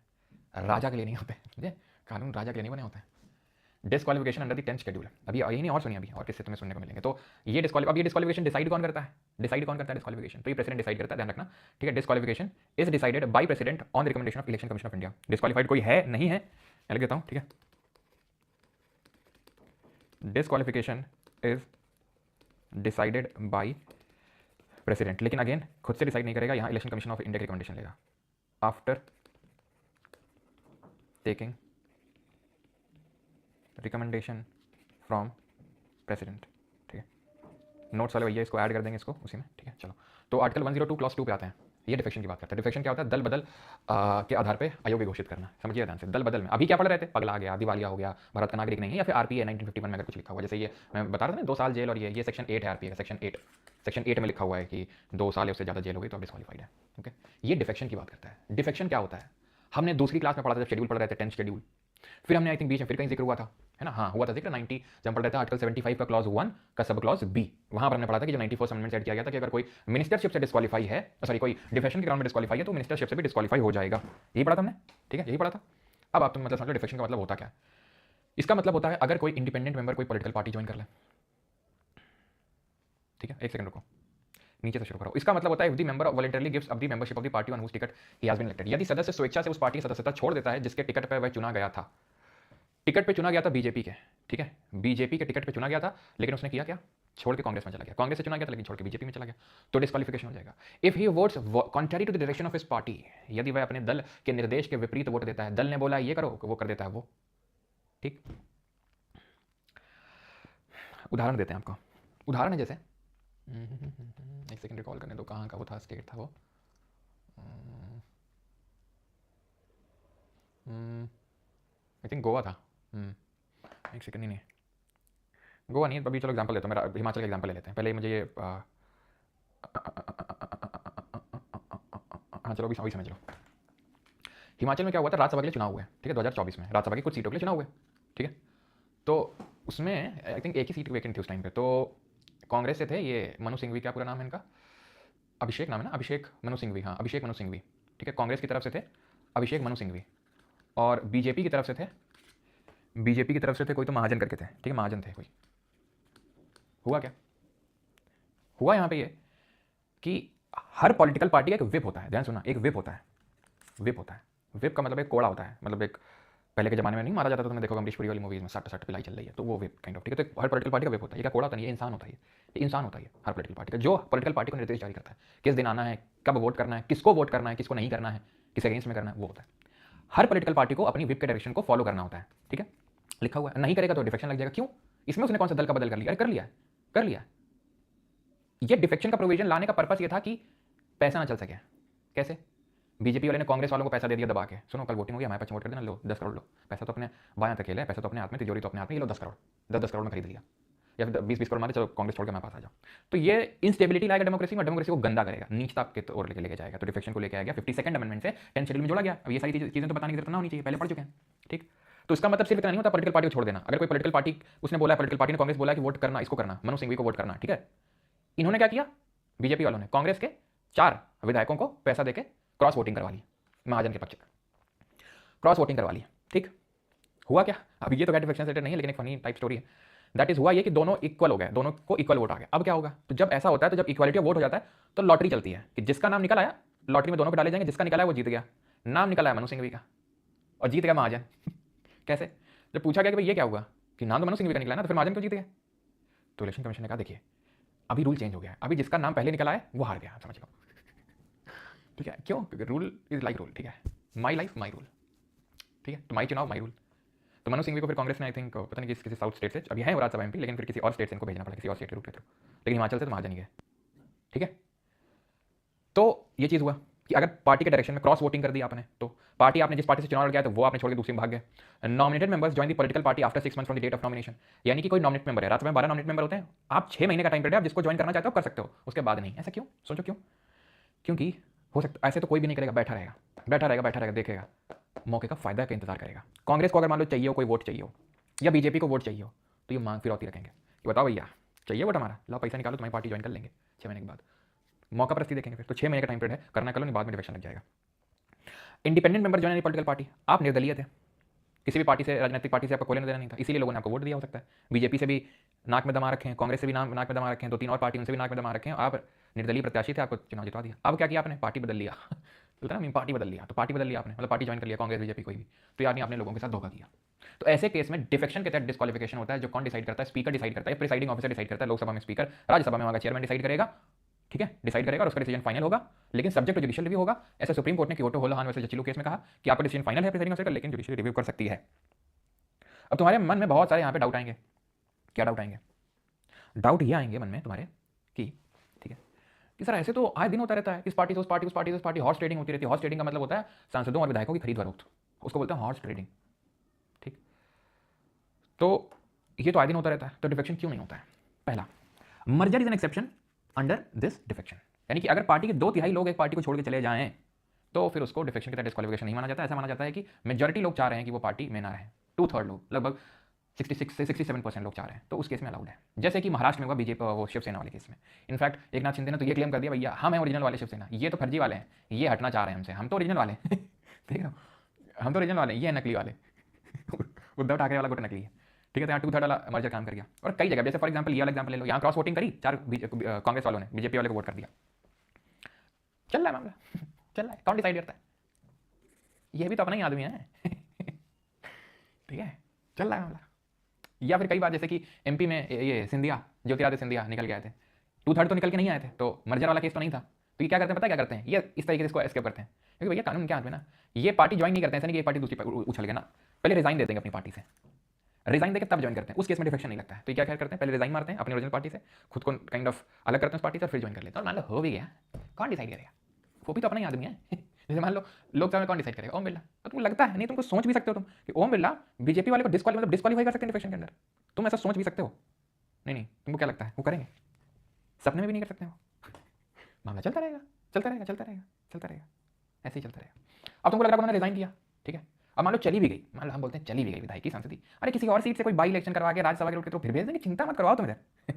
राजा के लिए नहीं होते, समझे। कानून राजा के लिए नहीं बने होते हैं। Disqualification under the 10th schedule, अभी यही नहीं और सुनिए अभी, और किससे तुम्हें सुनने को मिलेंगे। तो ये डिस्क्वालिफिकेशन डिसाइड कौन करता है, डिस्क्वालिफिकेशन तो ये प्रेसिडेंट डिसाइड करता है, ध्यान रखना, ठीक है। Disqualification is decided by president on recommendation of election commission of India. Disqualified कोई है नहीं है, मैं लिख देता हूँ, ठीक है। Disqualification is decided by president, लेकिन अगेन खुद से डिसाइड नहीं करेगा, यहाँ इलेक्शन कमीशन ऑफ इंडिया की रिकमेंडेशन लेगा after taking recommendation from president, ठीक है। नोट्स वाले भैया इसको ऐड कर देंगे इसको उसी में, ठीक है। चलो तो आर्टिकल 102 क्लॉज 2 पे आते हैं। ये डिफेक्शन की बात करता है। डिफेक्शन क्या होता है, दल बदल के आधार पे अयोग्य घोषित करना। समझिए ध्यान से, दल बदल में अभी क्या पढ़ रहे थे, पगला गया, दिवालिया हो गया, भारत का नागरिक नहीं है, या फिर आरपीए 1951 में अगर कुछ लिखा हुआ, जैसे ये मैं बता रहा था ना 2 साल जेल, और ये सेक्शन 8 है आरपीए का, सेक्शन 8 में लिखा हुआ है कि 2 साल या उससे ज़्यादा जेल हो गई तो आप डिस्क्वालीफाइड है, ओके। ये डिफेक्शन की बात करता है। डिफेक्शन क्या होता है, हमने दूसरी क्लास में पढ़ा था जब शेड्यूल पढ़ रहे थे, 10th शेड्यूल, फिर हमने आई थिंक बीच में फिर कहीं जिक्र हुआ था, है ना, हाँ हुआ था जिक्र 90 जब हम पढ़ रहे थे आर्टिकल 75 का क्लॉज 1 का सब क्लॉज बी, वहां पर हमने पढ़ा था कि जो 94 अमेंडमेंट ऐड किया गया था कि अगर कोई मिनिस्टरशिप से डिस्क्वालीफाई है, सॉरी कोई डिफेक्शन के ग्राउंड में डिस्क्वालीफाई है तो मिनिस्टरशिप से भी डिस्क्वालीफाई हो जाएगा। यही पढ़ा था हमने, ठीक है, यही पढ़ा था। अब आप तुम मतलब समझ लो डिफेक्शन का मतलब होता क्या है। इसका मतलब होता है अगर कोई इंडिपेंडेंट मेंबर कोई पॉलिटिकल पार्टी ज्वाइन कर ले, ठीक है, एक सेकंड रुको, नीचे से शुरू करो। इसका मतलब होता है if the member voluntarily gives up the membership of the party on whose ticket he has been elected, यदि सदस्य स्वेच्छा से उस पार्टी की सदस्यता छोड़ देता है जिसके टिकट पर वह चुना गया था। टिकट पे चुना गया था बीजेपी के, ठीक है, बीजेपी के टिकट पे चुना गया था, लेकिन उसने किया क्या, छोड़ के कांग्रेस में चला गया। कांग्रेस से चुना गया था लेकिन छोड़ के बीजेपी में चला गया, तो डिस्क्वालिफिकेशन हो जाएगा। If he votes contrary to the direction of his party, यदि वह अपने दल के निर्देश के विपरीत वोट देता है, दल ने बोला ये करो, वो कर देता है वो, ठीक। उदाहरण देते हैं आपको, उदाहरण है जैसे एक सेकंड रिकॉल करने दो, कहाँ का वो था, स्टेट था वो, आई थिंक गोवा था, एक सेकंड, नहीं गोवा नहीं, अभी चलो एग्जांपल देता हूँ, मेरा हिमाचल का एग्जांपल ले लेते हैं पहले। मुझे ये हाँ चलो अभी समझ लो। हिमाचल में क्या हुआ था, राज्यसभा के लिए चुनाव हुए, ठीक है, 2024 में राज्यसभा की कुछ सीटों के लिए चुनाव हुए, ठीक है। तो उसमें आई थिंक एक ही सीट वेकेंट थी उस टाइम पे। तो कांग्रेस से थे ये मनु सिंघवी, क्या पूरा नाम है इनका, अभिषेक नाम है ना, अभिषेक मनु सिंघवी, हाँ अभिषेक मनु सिंघवी, ठीक है। कांग्रेस की तरफ से थे अभिषेक मनु सिंघवी, और बीजेपी की तरफ से थे, बीजेपी की तरफ से थे कोई तो महाजन करके थे, ठीक है, महाजन थे कोई। हुआ क्या, हुआ यहाँ पे ये कि हर पॉलिटिकल पार्टी का एक विप होता है, ध्यान सुना, एक विप होता है, विप होता है। विप का मतलब एक कोड़ा होता है, मतलब एक पहले के जमाने में नहीं मारा जाता था, तुमने देखो अमरीश पुरी वाली मूवीज में सट सट पिलाई चल रही है, तो वो विप काइंड ऑफ, ठीक है। तो हर पॉलिटिकल पार्टी का विप होता है। ये क्या कोड़ा होता है, ये इंसान होता है, ये इंसान होता है हर पॉलिटिकल पार्टी का, जो पॉलिटिकल पार्टी को निर्देश जारी करता है, किस दिन आना है, कब वोट करना है, किसको वोट करना है, किसको नहीं करना है, किस अगेंस्ट में करना है, वो होता है। हर पॉलिटिकल पार्टी को अपनी विप के डायरेक्शन को फॉलो करना होता है, ठीक है, लिखा हुआ है। नहीं करेगा तो डिफेक्शन लग जाएगा। क्यों, इसमें उसने कौन सा दल का बदल कर लिया, अरे कर लिया, कर लिया। ये डिफेक्शन का प्रोविजन लाने का पर्पस ये था कि पैसा ना चल सके। कैसे, बीजेपी वाले ने कांग्रेस वालों को पैसा दे दिया दबा के, सुनो कल वोटिंग हो गया, हमारे पास वोट कर देना, लो 10 करोड़ लो, पैसा तो अपने बायां तक खेला है, पैसा तो अपने हाथ में, तिजोरी तो अपने हाथ में, ये लो 10 करोड़, 10 करोड़ में खरीद लिया, या फिर 20 करोड़ मारे, चलो कांग्रेस छोड़ के हमारे पास आ जाओ। तो ये इनस्टेबिलिटी लाएगा डेमोक्रेसी में, डेमोक्रेसी को गंदा करेगा, नीचता के ओर लेके जाएगा। तो डिफेक्शन को लेके आएगा 52nd अमेंडमेंट से 10 शेड्यूल में जोड़ा गया। अब ये सारी चीजें तो बताने की जरूरत ना होनी चाहिए, पहले पढ़ चुके हैं, ठीक। तो इसका मतलब सिर्फ इतना नहीं होता पॉलिटिकल पार्टी को छोड़ देना। अगर कोई पॉलिटिकल पार्टी, उसने बोला, पॉलिटिकल पार्टी ने, कांग्रेस बोला कि वोट करना, इसको करना, मनु सिंघवी को वोट करना, ठीक है, इन्होंने क्या किया, बीजेपी वालों ने कांग्रेस के 4 विधायकों को पैसा देके क्रॉस वोटिंग करवा ली, महाजन के पक्ष में क्रॉस वोटिंग करवा ली, ठीक। हुआ क्या, अब ये तो डिफेक्शन सेटेड नहीं है, लेकिन एक फनी टाइप स्टोरी है। दैट इज हुआ ये कि दोनों इक्वल हो गए, दोनों को इक्वल वोट आ गया। अब क्या होगा, तो जब ऐसा होता है, तो जब इक्वालिटी ऑफ वोट हो जाता है, तो लॉटरी चलती है कि जिसका नाम निकल आया, लॉटरी में दोनों पे डाले जाएंगे, जिसका निकला है वो जीत गया। नाम निकला है मनु सिंघवी का और जीत गया महाजन। कैसे, जब पूछा गया कि भाई ये क्या हुआ, कि नाम तो मनु सिंघवी का निकला ना, तो फिर महाजन क्यों जीत गए। तो इलेक्शन कमीशन ने कहा देखिए अभी रूल चेंज हो गया है, अभी जिसका नाम पहले निकला है वो हार गया, समझ लो, ठीक है। क्यों, क्योंकि रूल इज लाइक रूल, ठीक है, माई लाइफ माई रूल, ठीक है, तो माई चुनाव माई रूल। तो मनु सिंघवी को फिर कांग्रेस ने आई थिंक पता नहीं किसी साउथ स्टेट से, अभी है वो राज्यसभा एमपी, लेकिन फिर किसी और स्टेट से इनको भेजना पड़ा, किसी और स्टेट के रूट के थ्रू, लेकिन हिमाचल से तो महाजन ही है, ठीक है। तो ये चीज़ हुआ कि अगर पार्टी के डायरेक्शन में क्रॉस वोटिंग कर दी आपने, तो पार्टी, आपने जिस पार्टी से चुनाव लड़ गया तो वो आपने छोड़ के दूसरी में भाग गए। Nominated members join the political party after 6 months from the date of nomination, यानी कि कोई नॉमिनेट मेंबर है, राज्यसभा में 12 नॉमिनेट मेंबर होते हैं, आप 6 महीने का टाइम पीरियड है, आप जिसको ज्वाइन करना चाहते हो कर सकते हो, उसके बाद नहीं। ऐसा क्यों, सोचो क्यों, क्योंकि हो सकता ऐसे तो कोई भी नहीं करेगा, बैठा रहेगा, बैठा रहेगा, बैठा रहेगा, देखेगा, मौके का फायदा का इंतजार करेगा। कांग्रेस को अगर मान लो चाहिए हो, कोई वोट चाहिए हो, या बीजेपी को वोट चाहिए हो, तो ये मांग फिरौती रखेंगे कि बताओ भैया चाहिए वोट हमारा, लो पैसा निकालो, तुम्हारी पार्टी ज्वाइन कर लेंगे 6 महीने के बाद, मौका परस्ती देखेंगे। फिर तो 6 महीने का टाइम पीरियड है, करना कर लो, नहीं बाद में डिफेक्शन लग जाएगा। Independent member join political party, आप निर्दलीय थे, किसी भी पार्टी से, राजनीतिक पार्टी से आपको कोई लेना देना नहीं था, इसीलिए लोगों ने आपको वोट दिया हो सकता है। बीजेपी से भी नाक में दमा रखे हैं, कांग्रेस से भी नाक में दमा रखे हैं, 2-3 और पार्टी उनसे भी नाक में दमा रखे हैं, आप निर्दलीय प्रत्याशी थे, आपको चुनाव जितवा दिया। अब क्या किया आपने, पार्टी बदल लिया। तो ना पार्टी बदल लिया, तो पार्टी बदल लिया आपने, मतलब पार्टी ज्वाइन कर लिया, कांग्रेस बीजेपी कोई भी, तो यार नहीं, आपने लोगों के साथ धोखा किया। तो ऐसे केस में डिफेक्शन के तहत डिस्क्वालिफिकेशन होता है, जो कौन डिसाइड करता है, स्पीकर डिसाइड करता है, प्रिसाइडिंग ऑफिसर डिसाइड करता है, लोकसभा में स्पीकर, राज्यसभा में वहां का चेयरमैन डिसाइड करेगा, ठीक है, डिसाइड करेगा और उसका डिसीजन फाइनल होगा, लेकिन सब्जेक्ट टू जुडिशियल रिव्यू होगा। ऐसे सुप्रीम कोर्ट ने क्योटो होलोहान वर्सेस जचिलो केस में कहा कि आपका डिसीजन फाइनल है प्रिसाइडिंग ऑफिसर, लेकिन जुडिशियल रिव्यू कर सकती है। अब तुम्हारे मन में बहुत सारे यहाँ पे डाउट आएंगे, क्या डाउट आएंगे, डाउट ये आएंगे मन में तुम्हारे कि ठीक है कि सर ऐसे तो आए दिन होता रहता है, इस पार्टी से उस पार्टी, उस पार्टी से उस पार्टी, हॉर्स ट्रेडिंग होती रहती है। हॉर्स ट्रेडिंग का मतलब होता है सांसदों और विधायकों की खरीद फरोख्त, उसको बोलते हैं हॉर्स ट्रेडिंग, ठीक। तो ये तो आए दिन होता रहता है, तो डिफेक्शन क्यों नहीं होता है। पहला, merger is an exception under this defection, यानी कि अगर पार्टी के 2/3 लोग एक पार्टी को छोड़ के चले जाएं तो फिर उसको डिफेक्शन के तहत डिस्क्वालिफिकेशन नहीं माना जाता। ऐसा माना जाता है कि मेजॉरिटी लोग चाह रहे हैं कि वो पार्टी में ना रहे, 2/3 लोग, लगभग 66 से 67% लोग चाह रहे हैं, तो उस केस में अलाउड है। जैसे कि महाराष्ट्र में हुआ बीजेपी, वो शिवसेना वाले केस में। इनफैक्ट एकनाथ शिंदे ने तो ये क्लेम कर दिया, भैया हम हैं ओरिजिनल वाले शिवसेना, ये तो फर्जी वाले हैं, ये हटना चाह रहे हैं हमसे, हम तो ओरिजिनल वाले ठीक है, हम तो ओरिजिनल वाले, ये है नकली वाले। उद्धव ठाकरे वाला गुट नकली है, ठीक है। तो यहाँ 2/3 वाला मर्जर काम कर गया। और कई जगह, जैसे फॉर एग्जाम्पल ये वाला एग्जाम्पल ले लो, यहाँ क्रॉस वोटिंग करी, 4 कांग्रेस वालों ने बीजेपी वाले को वोट कर दिया, चल रहा है मामला, चल रहा है, कौन डिसाइड करता है, ये भी तो अपना ही आदमी है ठीक है, चल रहा है मामला। या फिर कई बार जैसे कि एमपी में ये सिंधिया, ज्योतिरादित्य सिंधिया निकल के आए थे, 2/3 तो निकल के नहीं आए थे, तो मर्जर वाला केस तो नहीं था, तो ये क्या करते हैं, पता है क्या करते हैं, ये इस तरीके से इसको एस्केप करते हैं, क्योंकि भैया कानून क्या हाथ में ना, ये पार्टी ज्वाइन नहीं करते हैं, ऐसा नहीं कि एक पार्टी दूसरी पर उछल गया ना, पहले रिजाइन देते हैं अपनी पार्टी से, रिजाइन देकर तब ज्वाइन करते हैं, उस केस में डिफेक्शन नहीं लगता है। तो क्या करते हैं, पहले रिजाइन मारते हैं अपनी ओरिजिनल पार्टी से, खुद को काइंड ऑफ अलग करते हैं उस पार्टी से, फिर ज्वाइन कर लेते हैं। मान लो हो भी गया, कौन डिसाइड करेगा, वो भी तो अपना ही आदमी है जैसे मान लो लोकसभा में कौन डिसाइड करेगा, ओम बिरला। तो तुमको लगता है, नहीं तुमको सोच भी सकते हो तुम कि ओम बिरला बीजेपी वाले को डिस्क्वालीफाई कर सकते हैं डिफेक्शन के अंदर, तुम ऐसा सोच भी सकते हो, नहीं नहीं, तुमको क्या लगता है वो करेंगे? सपने में भी नहीं कर सकते वो। मामला चलता रहेगा चलता रहेगा चलता रहेगा चलता रहेगा, ऐसे ही चलता रहेगा। अब तुमको लग रहा है उन्होंने रिजाइन किया, ठीक है, अब मान लो चली भी गई, मान लो हम बोलते हैं चली भी गई विधायक की सांसदी, अरे किसी और सीट से कोई बाई इलेक्शन करवा के राज्यसभा के उठ के तो फिर भेज देंगे, चिंता मत करवाओ तुम इधर।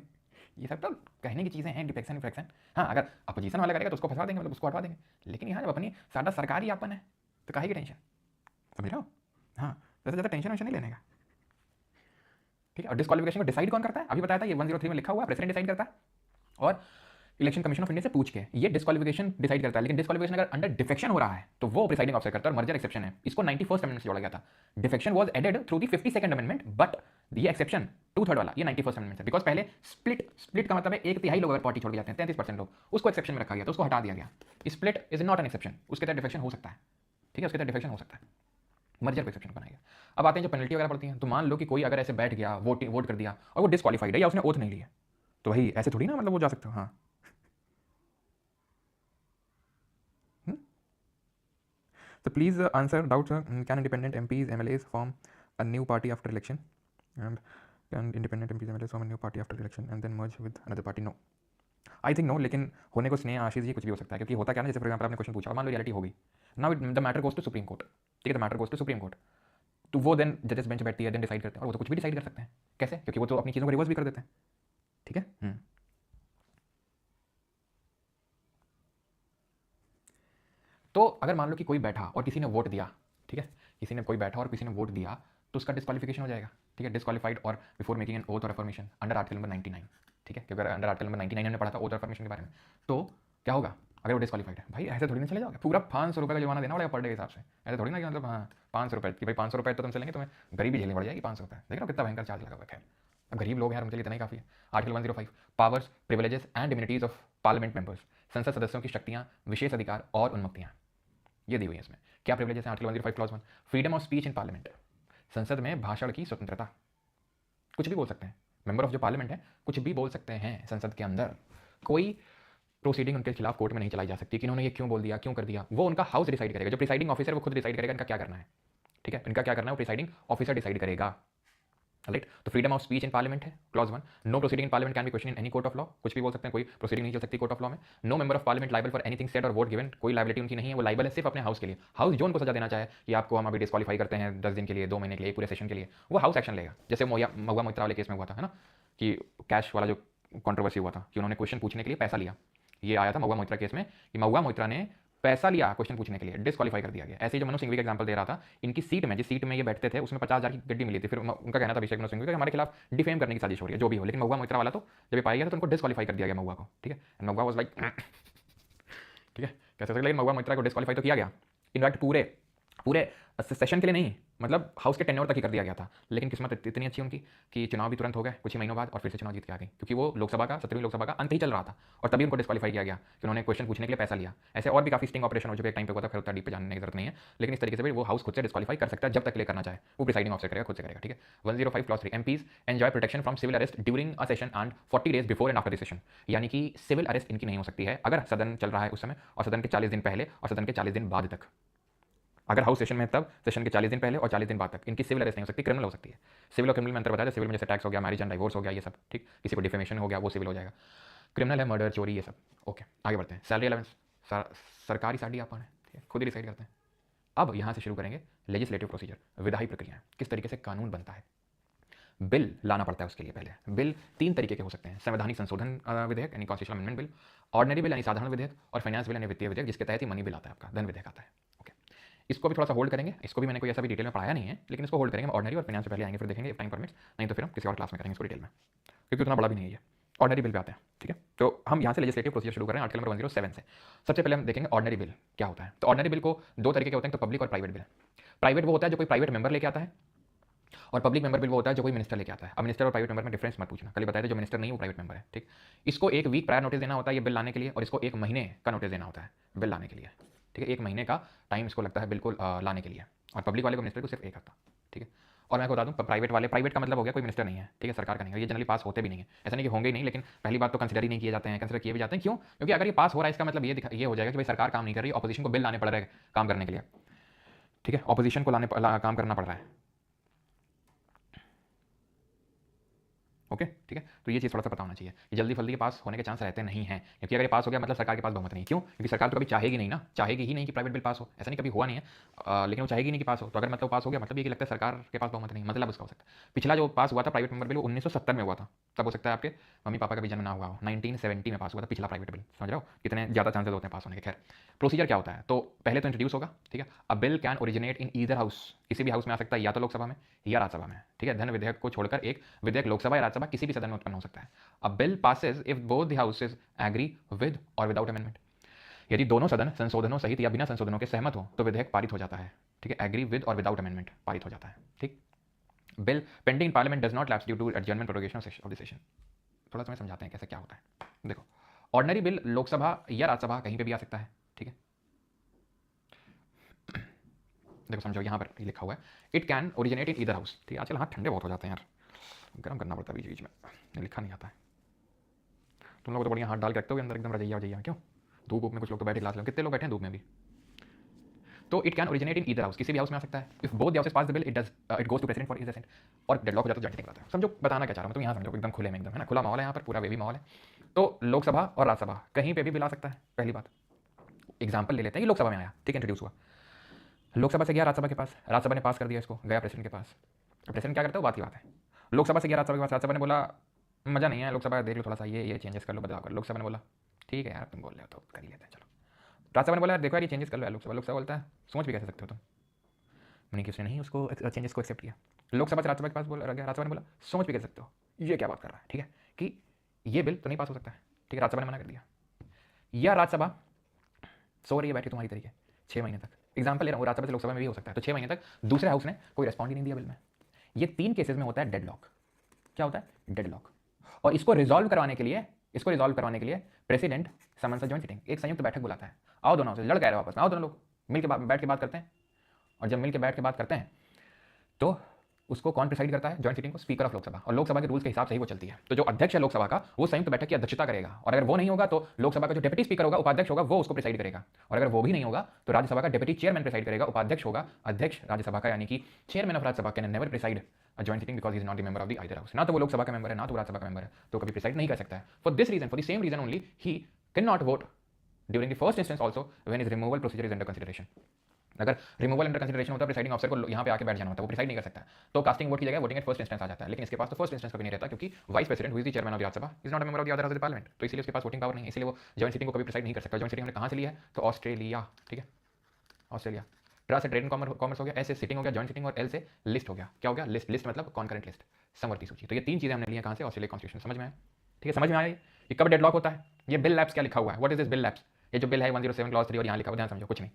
ये सब तो कहने की चीज़ें हैं, डिफेक्शन विफेक्शन। हाँ, अगर अपोजिशन वाला करेगा तो उसको फंसा देंगे, मतलब उसको हटवा देंगे, लेकिन यहाँ जब अपनी सादा सरकारी यापन है तो काहे की टेंशन, समझ रहे हो? हाँ, ज़्यादा ज़्यादा टेंशन वेंशन नहीं लेने का, ठीक है। और डिस्क्वालिफिकेशन को डिसाइड कौन करता है? अभी बताया था, ये 103 में लिखा हुआ है, प्रेसिडेंट डिसाइड करता है, और इलेक्शन कमीशन ऑफ इंडिया से पूछ के ये डिस्क्वालिफिकेशन डिसाइड करता है। लेकिन डिस्क्वालिफिकेशन अगर अंडर डिफेक्शन हो रहा है तो वो प्रिसाइडिंग ऑफिसर करता है, और मर्जर एक्सेप्शन है, इसको 91st अमेंडमेंट से जोड़ा गया था। Defection was added through the 52nd amendment, but ये एक्सेप्शन 2/3 वाला ये 91st अमेंडमेंट है, बिकॉज पहले स्प्लिट का मतलब है एक तिहाई लोग अगर पार्टी छोड़ के जाते हैं, 33% लोग, उसको एक्सेप्शन में रखा गया, तो उसको हटा दिया गया। Split is not an exception, उसके तहत डिफेक्शन हो सकता है, ठीक है, उसके तहत डिफेक्शन हो सकता है, मर्जर को एक्सेप्शन बनाएगा। अब आते हैं जो पेनल्टी वगैरह पड़ती है, तो मान लो कि कोई अगर ऐसे बैठ गया, वोट कर दिया और वो डिस्क्वालीफाइड है या उसने ओथ नहीं लिया, तो भाई ऐसे थोड़ी ना मतलब वो जा सकते हो। हाँ, so please answer doubts. Can independent MPs, MLAs form a new party after election? And can independent MPs, MLAs form a new party after election and then merge with another party? No. I think no, लेकिन होने को स्नेह आशीष जी कुछ भी हो सकता है, क्योंकि होता क्या ना, जैसे फॉर एग्जाम्पल आपने क्वेश्चन पूछा, मान लो रियलिटी होगी, now the matter goes to supreme court, ठीक है, the matter goes to supreme court, तो वो देन जजेस बेंच बैठती है, देन डिसाइड करते हैं, और वो तो कुछ भी डिसाइड कर सकते हैं। कैसे? क्योंकि वो तो अपनी चीज़ों को रिवर्स भी कर देते हैं, ठीक है। तो अगर मान लो कि कोई बैठा और किसी ने वोट दिया, ठीक है, किसी ने कोई बैठा और किसी ने वोट दिया, तो उसका डिस्क्वालिफिकेशन हो जाएगा, ठीक है, डिस्क्वालिफाइड और बिफोर मेकिंग एन ओथ और अफर्मेशन अंडर आर्टिकल नंबर 99, ठीक है, क्योंकि अगर अंडर आर्टिकल नंबर 99 हमने पढ़ा था ओथ और अफर्मेशन के बारे में, तो क्या होगा अगर वो डिस्क्वालिफाइड है? भाई ऐसे थोड़ी ना चले जाओगे, पूरा 500 रुपये का जुर्माना देना पड़ेगा पर डे के हिसाब से, ऐसे थोड़ी ना कि मतलब हाँ 500 रुपये कि भाई 500 रुपये तो तुम चलेंगे, तुम्हें गरीबी झेलनी पड़ जाएगी 500 रुपये, देख रहे हो कितना भयंकर चार्ज लगा हुआ है। खैर, अब गरीब लोग हैं यार, उनके लिए इतना ही काफ़ी है। Article 105 powers, privileges and immunities of parliament members, संसद सदस्यों की शक्तियाँ, विशेष अधिकार और उन्मुक्तियाँ, ये दी हुई है इसमें। क्या प्रिविलेजेस हैं? Article 105 clause 1, freedom of speech in parliament, संसद में भाषण की स्वतंत्रता, कुछ भी बोल सकते हैं, मेंबर ऑफ जो पार्लियामेंट है कुछ भी बोल सकते हैं संसद के अंदर, कोई प्रोसीडिंग उनके खिलाफ कोर्ट में नहीं चलाई जा सकती कि इन्होंने ये क्यों बोल दिया, क्यों कर दिया, वो उनका हाउस डिसाइड करेगा, जो प्रिसाइडिंग ऑफिसर वो खुद डिसाइड करेगा इनका क्या करना है, ठीक है, इनका क्या करना है वो प्रिसाइडिंग ऑफिसर डिसाइड करेगा, राइट। तो freedom of speech in parliament है clause 1, no proceeding in parliament can be question in any court of law, कुछ भी बोल सकते हैं, कोई प्रोसीडिंग नहीं चल सकती कोर्ट ऑफ लॉ में। No member of parliament liable for anything said और वोट गिवन, कोई लाइबिलिटी उनकी नहीं है, वो लाइबल है सिर्फ अपने हाउस के लिए। हाउस जो उनको सजा देना चाहे कि आपको हम अभी डिस्क्वालीफाई करते हैं 10 दिन के लिए, 2 महीने के लिए, पूरे सेशन के लिए, वो हाउस एक्शन लेगा। जैसे महुआ मोइत्रा वाले केस में हुआ था, है ना, कि कैश वाला जो कॉन्ट्रोवर्सी हुआ था कि उन्होंने क्वेश्चन पूछने के लिए पैसा लिया, ये आया था महुआ मोइत्रा केस में कि महुआ मोइत्रा ने पैसा लिया क्वेश्चन पूछने के लिए, डिस्क्वालीफाई कर दिया गया। ऐसे ही जो मनु सिंघवी का एग्जांपल दे रहा था, इनकी सीट में, जिस सीट में ये बैठते थे उसमें 50,000 की गड्डी मिली थी, फिर उनका कहना था अभिषेक मनु सिंघवी का हमारे खिलाफ डिफेम करने की साजिश हो रही है, जो भी हो, लेकिन महुआ मोइत्रा वाला तो जब ये पाया गया तो उनको डिस्क्वालीफाई कर दिया गया महुआ को, ठीक है। एंड महुआ वाज लाइक ठीक है, कैसे सकते, लेकिन महुआ मोइत्रा को डिस्क्वालीफाई तो किया गया, इनफैक्ट पूरे पूरे सेशन के लिए नहीं, मतलब हाउस के टेन्योर तक ही कर दिया गया था। लेकिन किस्मत इतनी अच्छी उनकी कि चुनाव भी तुरंत हो गए कुछ ही महीनों बाद, और फिर से चुनाव जीत के आ गई, क्योंकि वो लोकसभा का 17वीं लोकसभा का अंत ही चल रहा था, और तभी उनको डिस्क्वालीफाई किया गया कि उन्होंने क्वेश्चन पूछने के लिए पैसा लिया। ऐसे और भी काफी स्टिंग ऑपरेशन हो चुके, एक टाइम पे हुआ था, फिर उतना डीप पे जानने की जरूरत नहीं है, लेकिन इस तरीके से भी वो हाउस खुद से डिस्क्वालीफाई कर सकता है, जब तक क्लियर करना चाहे वो प्रिसाइडिंग ऑफिसर करेगा, खुद से करेगा, ठीक है। 105 clause 3 MPs enjoy protection from civil arrest during a session and 40 days before and after the session, यानी कि सिविल अरेस्ट इनकी नहीं हो सकती है अगर सदन चल रहा है उस समय, और सदन के 40 दिन पहले और सदन के 40 दिन बाद तक। अगर हाउस सेशन में तब सेशन के 40 दिन पहले और 40 दिन बाद तक इनकी सिविल अरेस्ट नहीं हो सकती, क्रिमिनल हो सकती है। सिविल और क्रिमिनल में अंतर बताया, सिविल में जैसे टैक्स हो गया, मैरिज एंड डिवोर्स हो गया, ये सब ठीक, किसी को डिफेमेशन हो गया वो सिविल हो जाएगा, क्रिमिनल है मर्डर, चोरी, ये सब। ओके, आगे बढ़ते हैं। सैलरी अलाउंस सरकारी साड़ी आपन है, ठीक है, खुद ही डिसाइड करते हैं। अब यहाँ से शुरू करेंगे लेजिस्लेटिव प्रोसीजर, विधायी प्रक्रिया, किस तरीके से कानून बनता है। बिल लाना पड़ता है उसके लिए पहले। बिल 3 तरीके के हो सकते हैं, संवैधानिक संशोधन विधेयक यानी constitutional amendment bill, ordinary bill यानी साधारण विधेयक, और फाइनेंस बिल यानी वित्तीय विधेयक, जिसके तहत ही मनी बिल आता है, आपका धन विधेयक आता है। ओके, इसको भी थोड़ा सा होल्ड करेंगे, इसको भी मैंने कोई ऐसा भी डिटेल में पढ़ाया नहीं है, लेकिन इसको होल्ड करेंगे। ऑर्डिनरी और फाइनेंस से पहले आएंगे, फिर देखेंगे टाइम परमिट्स, नहीं तो फिर हम किसी और क्लास में करेंगे इसको डिटेल में, क्योंकि उतना बड़ा भी नहीं है ये। ऑर्डिनरी बिल पे आते हैं, ठीक है। तो हम यहाँ से लेजिस्लेटिव प्रोसीजर शुरू कर रहे हैं, आर्टिकल नंबर 107 से। सबसे पहले हम देखेंगे ऑर्डिनरी बिल क्या होता है। तो ऑर्डिनरी बिल को 2 तरीके के होते हैं, तो पब्लिक और प्राइवेट बिल। प्राइवेट वो होता है जो कोई प्राइवेट मेंबर लेके आता है, और पब्लिक मेंबर बिल वो होता है जो कोई मिनिस्टर लेके आता है। अब मिनिस्टर और प्राइवेट मेंबर में डिफरेंस मत पूछना, कल बताया था जो मिनिस्टर नहीं वो प्राइवेट मेंबर है, ठीक। इसको 1 वीक प्रायर नोटिस देना होता है ये बिल लाने के लिए, और इसको 1 महीने का नोटिस देना होता है बिल लाने के लिए, ठीक है। 1 महीने का टाइम इसको लगता है बिल को लाने के लिए, और पब्लिक वाले को मिनिस्टर को सिर्फ 1 हफ्ता, ठीक है। और मैं बता दूं प्राइवेट वाले, प्राइवेट का मतलब हो गया कोई मिनिस्टर नहीं है, ठीक है, सरकार का नहीं है, ये जनरली पास होते भी नहीं है, ऐसा नहीं कि होंगे ही नहीं, लेकिन पहली बात तो कंसिडर ही नहीं किए जाते हैं, कंसिडर किए भी जाते हैं। क्यों? क्योंकि अगर ये पास हो रहा है इसका मतलब ये हो जाएगा कि भाई सरकार काम नहीं कर रही, ऑपोजिशन को बिल लाने पड़ रहा है काम करने के लिए, ठीक है, ऑपोजिशन को काम करना पड़ रहा है। ओके, ठीक है। तो ये चीज़ थोड़ा सा पता होना चाहिए कि जल्दी फल्दी के पास होने के चांस रहते नहीं हैं, क्योंकि अगर ये पास हो गया मतलब सरकार के पास बहुमत नहीं। क्यों? क्योंकि सरकार तो कभी चाहेगी नहीं ना, चाहेगी ही नहीं कि प्राइवेट बिल पास हो, ऐसा नहीं कभी हुआ नहीं है। लेकिन वो चाहेगी नहीं कि पास हो, तो अगर मतलब पास हो गया मतलब ये कि लगता है सरकार के पास बहुमत नहीं, मतलब उसका हो सकता है। पिछला जो पास हुआ था प्राइवेट मेंबर बिल वो 1970 में हुआ था, तब हो सकता है आपके मम्मी पापा का भी जन्म ना हुआ हो। 1970 में पास हुआ था पिछला प्राइवेट बिल, समझ रहे हो कितने ज़्यादा चांसेस होते हैं पास होने के। खैर, प्रोसीजर क्या होता है, तो पहले तो इंट्रोड्यूस होगा, ठीक है। A bill can originate in either house, किसी भी हाउस में आ सकता है, या तो लोकसभा में या राज्यसभा में, ठीक है। धन विधेयक को छोड़कर एक विधेयक लोकसभा या राज्यसभा किसी भी सदन में उत्पन्न हो सकता है। A bill passes if both the houses agree with और विदाउट अमेंडमेंट, यदि दोनों सदन संशोधनों सहित या बिना संशोधनों के सहमत हो तो विधेयक पारित हो जाता है, ठीक है। एग्री विद और विदाउट अमेंडमेंट पारित हो जाता है, ठीक। Bill pending in parliament does not lapse due to adjournment prorogation of the session. थोड़ा सा मैं समझाते हैं कैसे क्या होता है। देखो, ऑर्डिनरी बिल लोकसभा या राज्यसभा कहीं पे भी आ सकता है, ठीक है। देखो समझो, यहाँ पर लिखा हुआ है it can originate in either house, ठीक है। आजकल हाथ ठंडे बहुत हो जाते हैं यार, गर्म करना पड़ता है बीच बीच में, लिखा नहीं आता है। तुम लोग तो बढ़िया हाथ डाल के रखते हो अंदर एकदम रजैया वजैया, क्यों? धूप में कुछ लोग तो बैठे क्लास में, कितने लोग बैठे हैं धूप में भी। तो it can originate in either house, किसी भी हाउस में आ सकता है। If both the houses pass the bill it goes to president for his assent, और डेडलॉक हो जाता है तो जॉइंट सिटिंग कराता है। समझो बताना क्या चाह रहा हूं, तुम यहाँ समझो एकदम खुले में, एकदम है ना, खुला माहौल है यहाँ पर, पूरा वेवी माहौल है। तो लोकसभा और राज्यसभा कहीं पे भी बिल आ सकता है। पहली बात, एग्जाम्पल ले लेते हैं कि लोकसभा में आया, ठीक है, इंट्रोड्यूस हुआ, लोकसभा से गया राज्यसभा के पास, राज्यसभा ने पास कर दिया इसको, गया प्रेसिडेंट के पास। प्रेसिडेंट क्या करता है वो बात की बात है। लोकसभा से गया राज्यसभा के पास, राज्यसभा ने बोला मजा नहीं है, लोकसभा देख लो थोड़ा सा ये चेंजेस कर लो, बदलाव कर लो। लोकसभा ने बोला ठीक है यार तुम बोल रहे हो तो कर ही लेते हैं, चलो। राज्यसभा ने बोला देखो यार ये चेंजेस कर लो। लोकसभा बोलता है सोच भी कैसे सकते हो तुम, मैंने कि उसने नहीं उसको चेंजेस को एक्सेप्ट किया। लोकसभा से राज्यसभा के पास बोल गया, राज्यसभा ने बोला सोच भी कैसे सकते हो, ये क्या बात कर रहा है, ठीक है, कि ये बिल तो नहीं पास हो सकता है, ठीक है। राज्यसभा ने मना कर दिया, या राज्यसभा सो रही है बैठी तुम्हारी तरीके 6 महीने तक, एग्जाम्पल ले रहा हूँ, राज्यसभा से लोकसभा में भी हो सकता है, तो 6 महीने तक दूसरे हाउस ने कोई रेस्पॉन्ड ही नहीं दिया बिल में। ये 3 केसेस में होता है डेडलॉक। क्या होता है? डेडलॉक। और इसको रिजॉल्व करवाने के लिए president summons a joint sitting, एक संयुक्त बैठक बुलाता है। आओ दोनों से लड़ कह रहे हो आपस में, आओ दोनों लोग मिल के बैठ के बात करते हैं। और जब मिल के बैठ के बात करते हैं तो उसको कौन प्रिसाइड करता है जॉइंट सिटिंग को? Speaker of Lok Sabha. और लोकसभा के रूल्स के हिसाब से ही वो चलती है। तो जो अध्यक्ष है लोकसभा का वो संयुक्त बैठक की अध्यक्षता करेगा, और अगर वो नहीं होगा तो लोकसभा का जो डेप्यूटी स्पीकर होगा, उपाध्यक्ष होगा, वो उसको प्रिसाइड करेगा। और अगर वो भी नहीं होगा तो राज्यसभा का डेप्यूटी चेयरमैन प्रिसाइड करेगा, उपाध्यक्ष होगा अध्यक्ष राज्यसभा का, यानी कि chairman of Rajya Sabha can never preside a joint sitting because he is not the member of the either house. ना तो वो लोकसभा का मेंबर है ना तो राज्यसभा का मेंबर है, तो कभी प्रिसाइड नहीं कर सकता है। For this reason, for the same reason only, he can not vote during the first instance also when his removal procedure is under consideration. अगर रिमूवल अंडर कंसिडरेशन होता है, प्रिसाइडिंग ऑफिसर को यहाँ पे आके बैठ जाना होता है, वो प्रिसाइड नहीं कर सकता, तो कास्टिंग वोट की जगह वोटिंग एट फर्स्ट इंस्टेंस आ जाता है। लेकिन इसके पास तो फर्स्ट इंस्टेंस कभी नहीं रहता, क्योंकि vice president who is the chairman of Rajya Sabha is not a member of the other house of parliament, तो इसलिए उसके पास वोटिंग पावर नहीं है, इसलिए वो जॉइंट सिटिंग को कभी प्रिसाइड नहीं कर सकता। जॉइंट सिटिंग हमने कहाँ से लिया है? तो ऑस्ट्रेलिया, ठीक है, ऑस्ट्रेलिया। ट्रा से ट्रेड एंड कॉमर्स हो गया, एस से सिटिंग हो गया जॉइंट सिटिंग, और एल से लिस्ट हो गया। क्या हो गया? लिस्ट। लिस्ट मतलब कॉन्करेंट लिस्ट, समवर्ती सूची। तो ये 3 चीजें हमने ली हैं कहाँ से? Australia constitution. समझ में आया? ठीक है, समझ में आया ये कब डेडलॉक होता है? ये बिल लैप्स क्या लिखा हुआ है? What is this bill lapse? ये जो बिल है 107 क्लॉज 3 और यहाँ लिखा हुआ, ध्यान समझो, कुछ नहीं।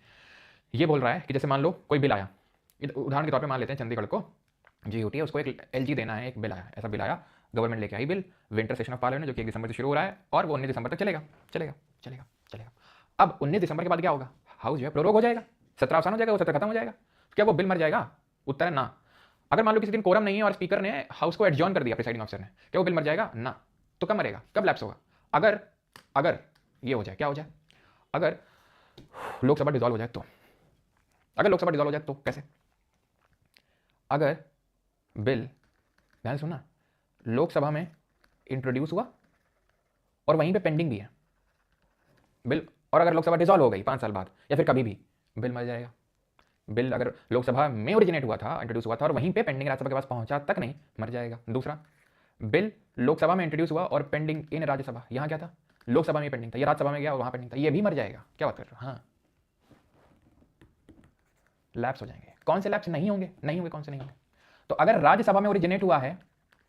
ये बोल रहा है कि जैसे मान लो कोई बिल आया, उदाहरण के तौर पे मान लेते हैं चंडीगढ़ को जीयूटी है, उसको एक एलजी देना है, एक बिल आया, ऐसा बिल आया, गवर्नमेंट लेके आई bill, winter session of parliament जो कि 1 दिसंबर से शुरू हो रहा है और वो 19 दिसंबर तक चलेगा चलेगा चलेगा चलेगा। अब 19 दिसंबर के बाद क्या होगा? हाउस जो है प्रोरोग हो जाएगा, 17 अवसान हो जाएगा, वो सत्र खत्म हो जाएगा। क्या वो बिल मर जाएगा? उत्तर है ना। अगर मान लो किसी दिन कोरम नहीं है और स्पीकर ने हाउस को एडजॉर्न कर दिया, प्रिसाइडिंग ऑफिसर ने, क्या वो बिल मर जाएगा? ना। तो कब मरेगा? कब लैप्स होगा? अगर अगर ये हो जाए, क्या हो जाए? अगर लोकसभा डिसॉल्व हो जाए तो। अगर लोकसभा डिसॉल्व हो जाए तो कैसे? अगर बिल, ध्यान सुनना, लोकसभा में इंट्रोड्यूस हुआ और वहीं पे पेंडिंग भी है बिल, और अगर लोकसभा डिसॉल्व हो गई 5 साल बाद या फिर कभी भी, बिल मर जाएगा। बिल अगर लोकसभा में ओरिजिनेट हुआ था, इंट्रोड्यूस हुआ था और वहीं पे पेंडिंग राज्यसभा के पास पहुंचा तक नहीं, मर जाएगा। दूसरा, बिल लोकसभा में इंट्रोड्यूस हुआ और पेंडिंग इन राज्यसभा, यहां क्या था? लोकसभा में पेंडिंग था, ये राज्यसभा में गया और वहां पेंडिंग था, ये भी मर जाएगा। क्या बात कर रहे हो? हाँ, लैप्स हो जाएंगे। कौन से लैप्स नहीं होंगे? नहीं होंगे, कौन से नहीं होंगे? तो अगर राज्यसभा में ओरिजिनेट हुआ है,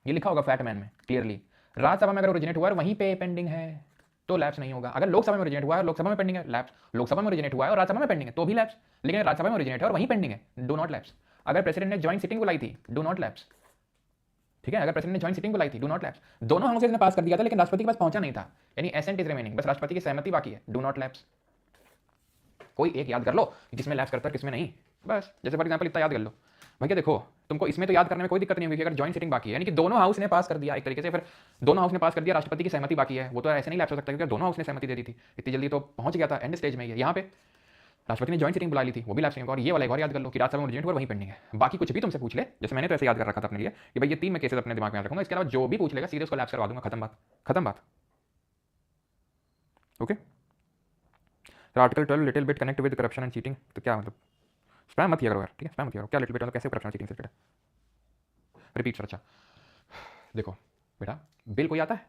ये लिखा होगा फैटमैन में क्लियरली, राज्यसभा में अगर ओरिजिनेट हुआ है वहीं पे पेंडिंग है तो लैप्स नहीं होगा। अगर लोकसभा में ओरिजिनेट हुआ है और लोकसभा में पेंडिंग है, लैप्स। लोकसभा में ओरिजिनेट हुआ है और राज्यसभा में पेंडिंग है तो भी लैप्स। लेकिन राज्यसभा में ओरिजिनेट है और वहीं पेंडिंग है, डू नॉट लैप्स। अगर प्रेसिडेंट ने ज्वाइंट सिटिंग बुलाई थी, डू नॉट लैप्स, ठीक है। अगर प्रेसिडेंट ने ज्वाइंट सिटिंग बुलाई थी, डू नॉट लैप्स। दोनों हाउसेज ने पास कर दिया था लेकिन राष्ट्रपति के पास पहुंचा नहीं था, यानी एसेंट इज रिमेनिंग, बस राष्ट्रपति की सहमति बाकी है, डू नॉट लैप्स। कोई एक याद कर लो किसमें लैप्स करता है किसमें नहीं, बस। जैसे फॉर एग्जांपल इतना याद कर लो भैया, देखो तुमको इसमें तो याद करने में कोई दिक्कत नहीं होगी अगर जॉइंट सिटिंग बाकी है, यानी कि दोनों हाउस ने पास कर दिया एक तरीके से, फिर दोनों हाउस ने पास कर दिया, राष्ट्रपति की सहमति बाकी है, वो तो ऐसे नहीं लैप्स हो सकता क्योंकि दोनों हाउस ने सहमति दे दी थी, इतनी जल्दी तो पहुंच गया था, एंड स्टेज में ही है यहाँ पे। राष्ट्रपति ने जॉइंट सिटिंग बुला ली थी, वो भी लैप्स नहीं होगा। और ये वाला एक और याद कर लो कि राज्यसभा में ओरिजिनेट हुआ वहीं पेंडिंग है। बाकी कुछ भी तुमसे पूछ ले, जैसे मैंने तो ऐसे याद कर रखा था अपने लिए कि भाई ये 3 मैं केसेस अपने दिमाग में याद रखूंगा, इसके अलावा जो भी पूछ लेगा सीधे उसको लैप्स करवा दूंगा, खत्म बात, खत्म बात। Okay, article 12 little bit connect with corruption and cheating, तो क्या मतलब स्पैम मत किया करो यार, ठीक है, स्पैम मत किया करो। क्या लिटिल बिट मतलब कैसे करप्शन चीटिंग से रिलेटेड रिपीट सर? अच्छा देखो बेटा, बिल कोई आता है,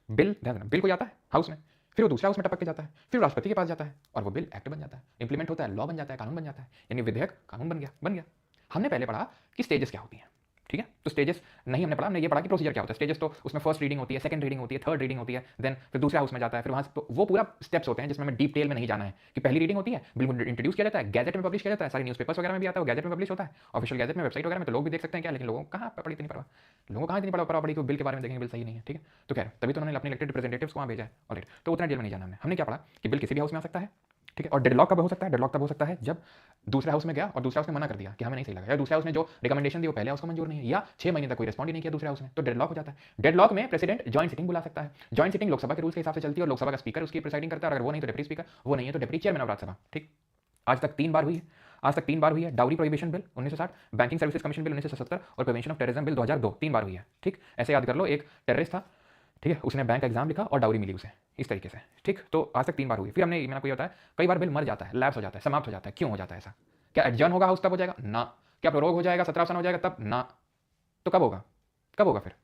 बिल ध्यान देना, बिल कोई आता है हाउस में, फिर वो दूसरे हाउस में टपक के जाता है, फिर राष्ट्रपति के पास जाता है और वो बिल एक्ट बन जाता है, इंप्लीमेंट होता है, लॉ बन जाता है, कानून बन जाता है, यानी विधेयक कानून बन गया। हमने पहले पढ़ा कि स्टेजेस क्या होती हैं, ठीक है, तो स्टेजेस नहीं हमने पढ़ा, हमने ये पढ़ा कि प्रोसीजर क्या होता है। स्टेजेस तो उसमें फर्स्ट रीडिंग होती है, सेकंड रीडिंग होती है, थर्ड रीडिंग होती है, देन फिर दूसरे हाउस में जाता है, फिर वहां तो वो पूरा स्टेप्स होते हैं जिसमें हमें डीप टेल में नहीं जाना है। कि पहली रीडिंग होती है, बिल इंट्रोड्यूस किया जाता है, गैजेट में पब्लिश किया जाता है, सारी न्यूज़पेपर्स वगैरह में भी आता है, गैजेट में पब्लिश होता है, ऑफिशियल गैजेट में, वेबसाइट वगैरह में तो लोग भी देख सकते हैं क्या, लेकिन लोगों को कहाँ पड़ी इतनी परवाह, लोगों को कहाँ इतनी परवाह पड़ी कि बिल के बारे में देखेंगे, बिल सही नहीं है, ठीक है। तो खैर तभी तो उन्होंने अपने इलेक्टेड रिप्रेजेंटेटिव्स को वहाँ भेजा है, ऑलराइट, तो उतना डिटेल में नहीं जाना हमने क्या पढ़ा कि बिल किसी भी हाउस में आ सकता है, ठीक है। और डेडलॉक कब हो सकता है? डेडलॉक तब हो सकता है जब दूसरे हाउस में गया और दूसरे हाउस ने मना कर दिया कि हमें नहीं सही लगा, या दूसरे हाउस ने जो रिकमेंडेशन दी वो पहले हाउस को मंजूर नहीं है, या 6 महीने तक कोई रिस्पॉन्ड ही नहीं किया दूसरे हाउस ने, तो डेडलॉक हो जाता है। डेडलॉक में प्रेसिडेंट जॉइंट सिटिंग बुला सकता है। जॉइंट सिटिंग लोकसभा के रूल्स के हिसाब से चलती है और लोकसभा का स्पीकर उसकी प्रिसाइडिंग करता है, और अगर वो नहीं तो डिप्टी स्पीकर, वो नहीं है तो डिप्टी चेयरमैन ऑफ राज्यसभा, ठीक। आज तक 3 बार हुई है, आज तक 3 बार हुई है। Dowry prohibition bill 1960, banking services commission bill 1977 और प्रिवेंशन ऑफ टेररिज्म बिल 2002, 3 बार हुई है, ठीक। ऐसे याद कर लो, एक टेररिस्ट था, ठीक है, उसने बैंक एग्जाम लिखा और डाउरी मिली उसे, इस तरीके से, ठीक। तो आज तक 3 बार हुई। फिर मैंने आपको ये बताया कई बार बिल मर जाता है, लैप्स हो जाता है, समाप्त हो जाता है। क्यों हो जाता है ऐसा? क्या एडजर्न होगा हाउस तब हो जाएगा? ना। क्या प्रोरोग हो जाएगा 17 साल हो जाएगा तब? ना। तो कब होगा? कब होगा फिर?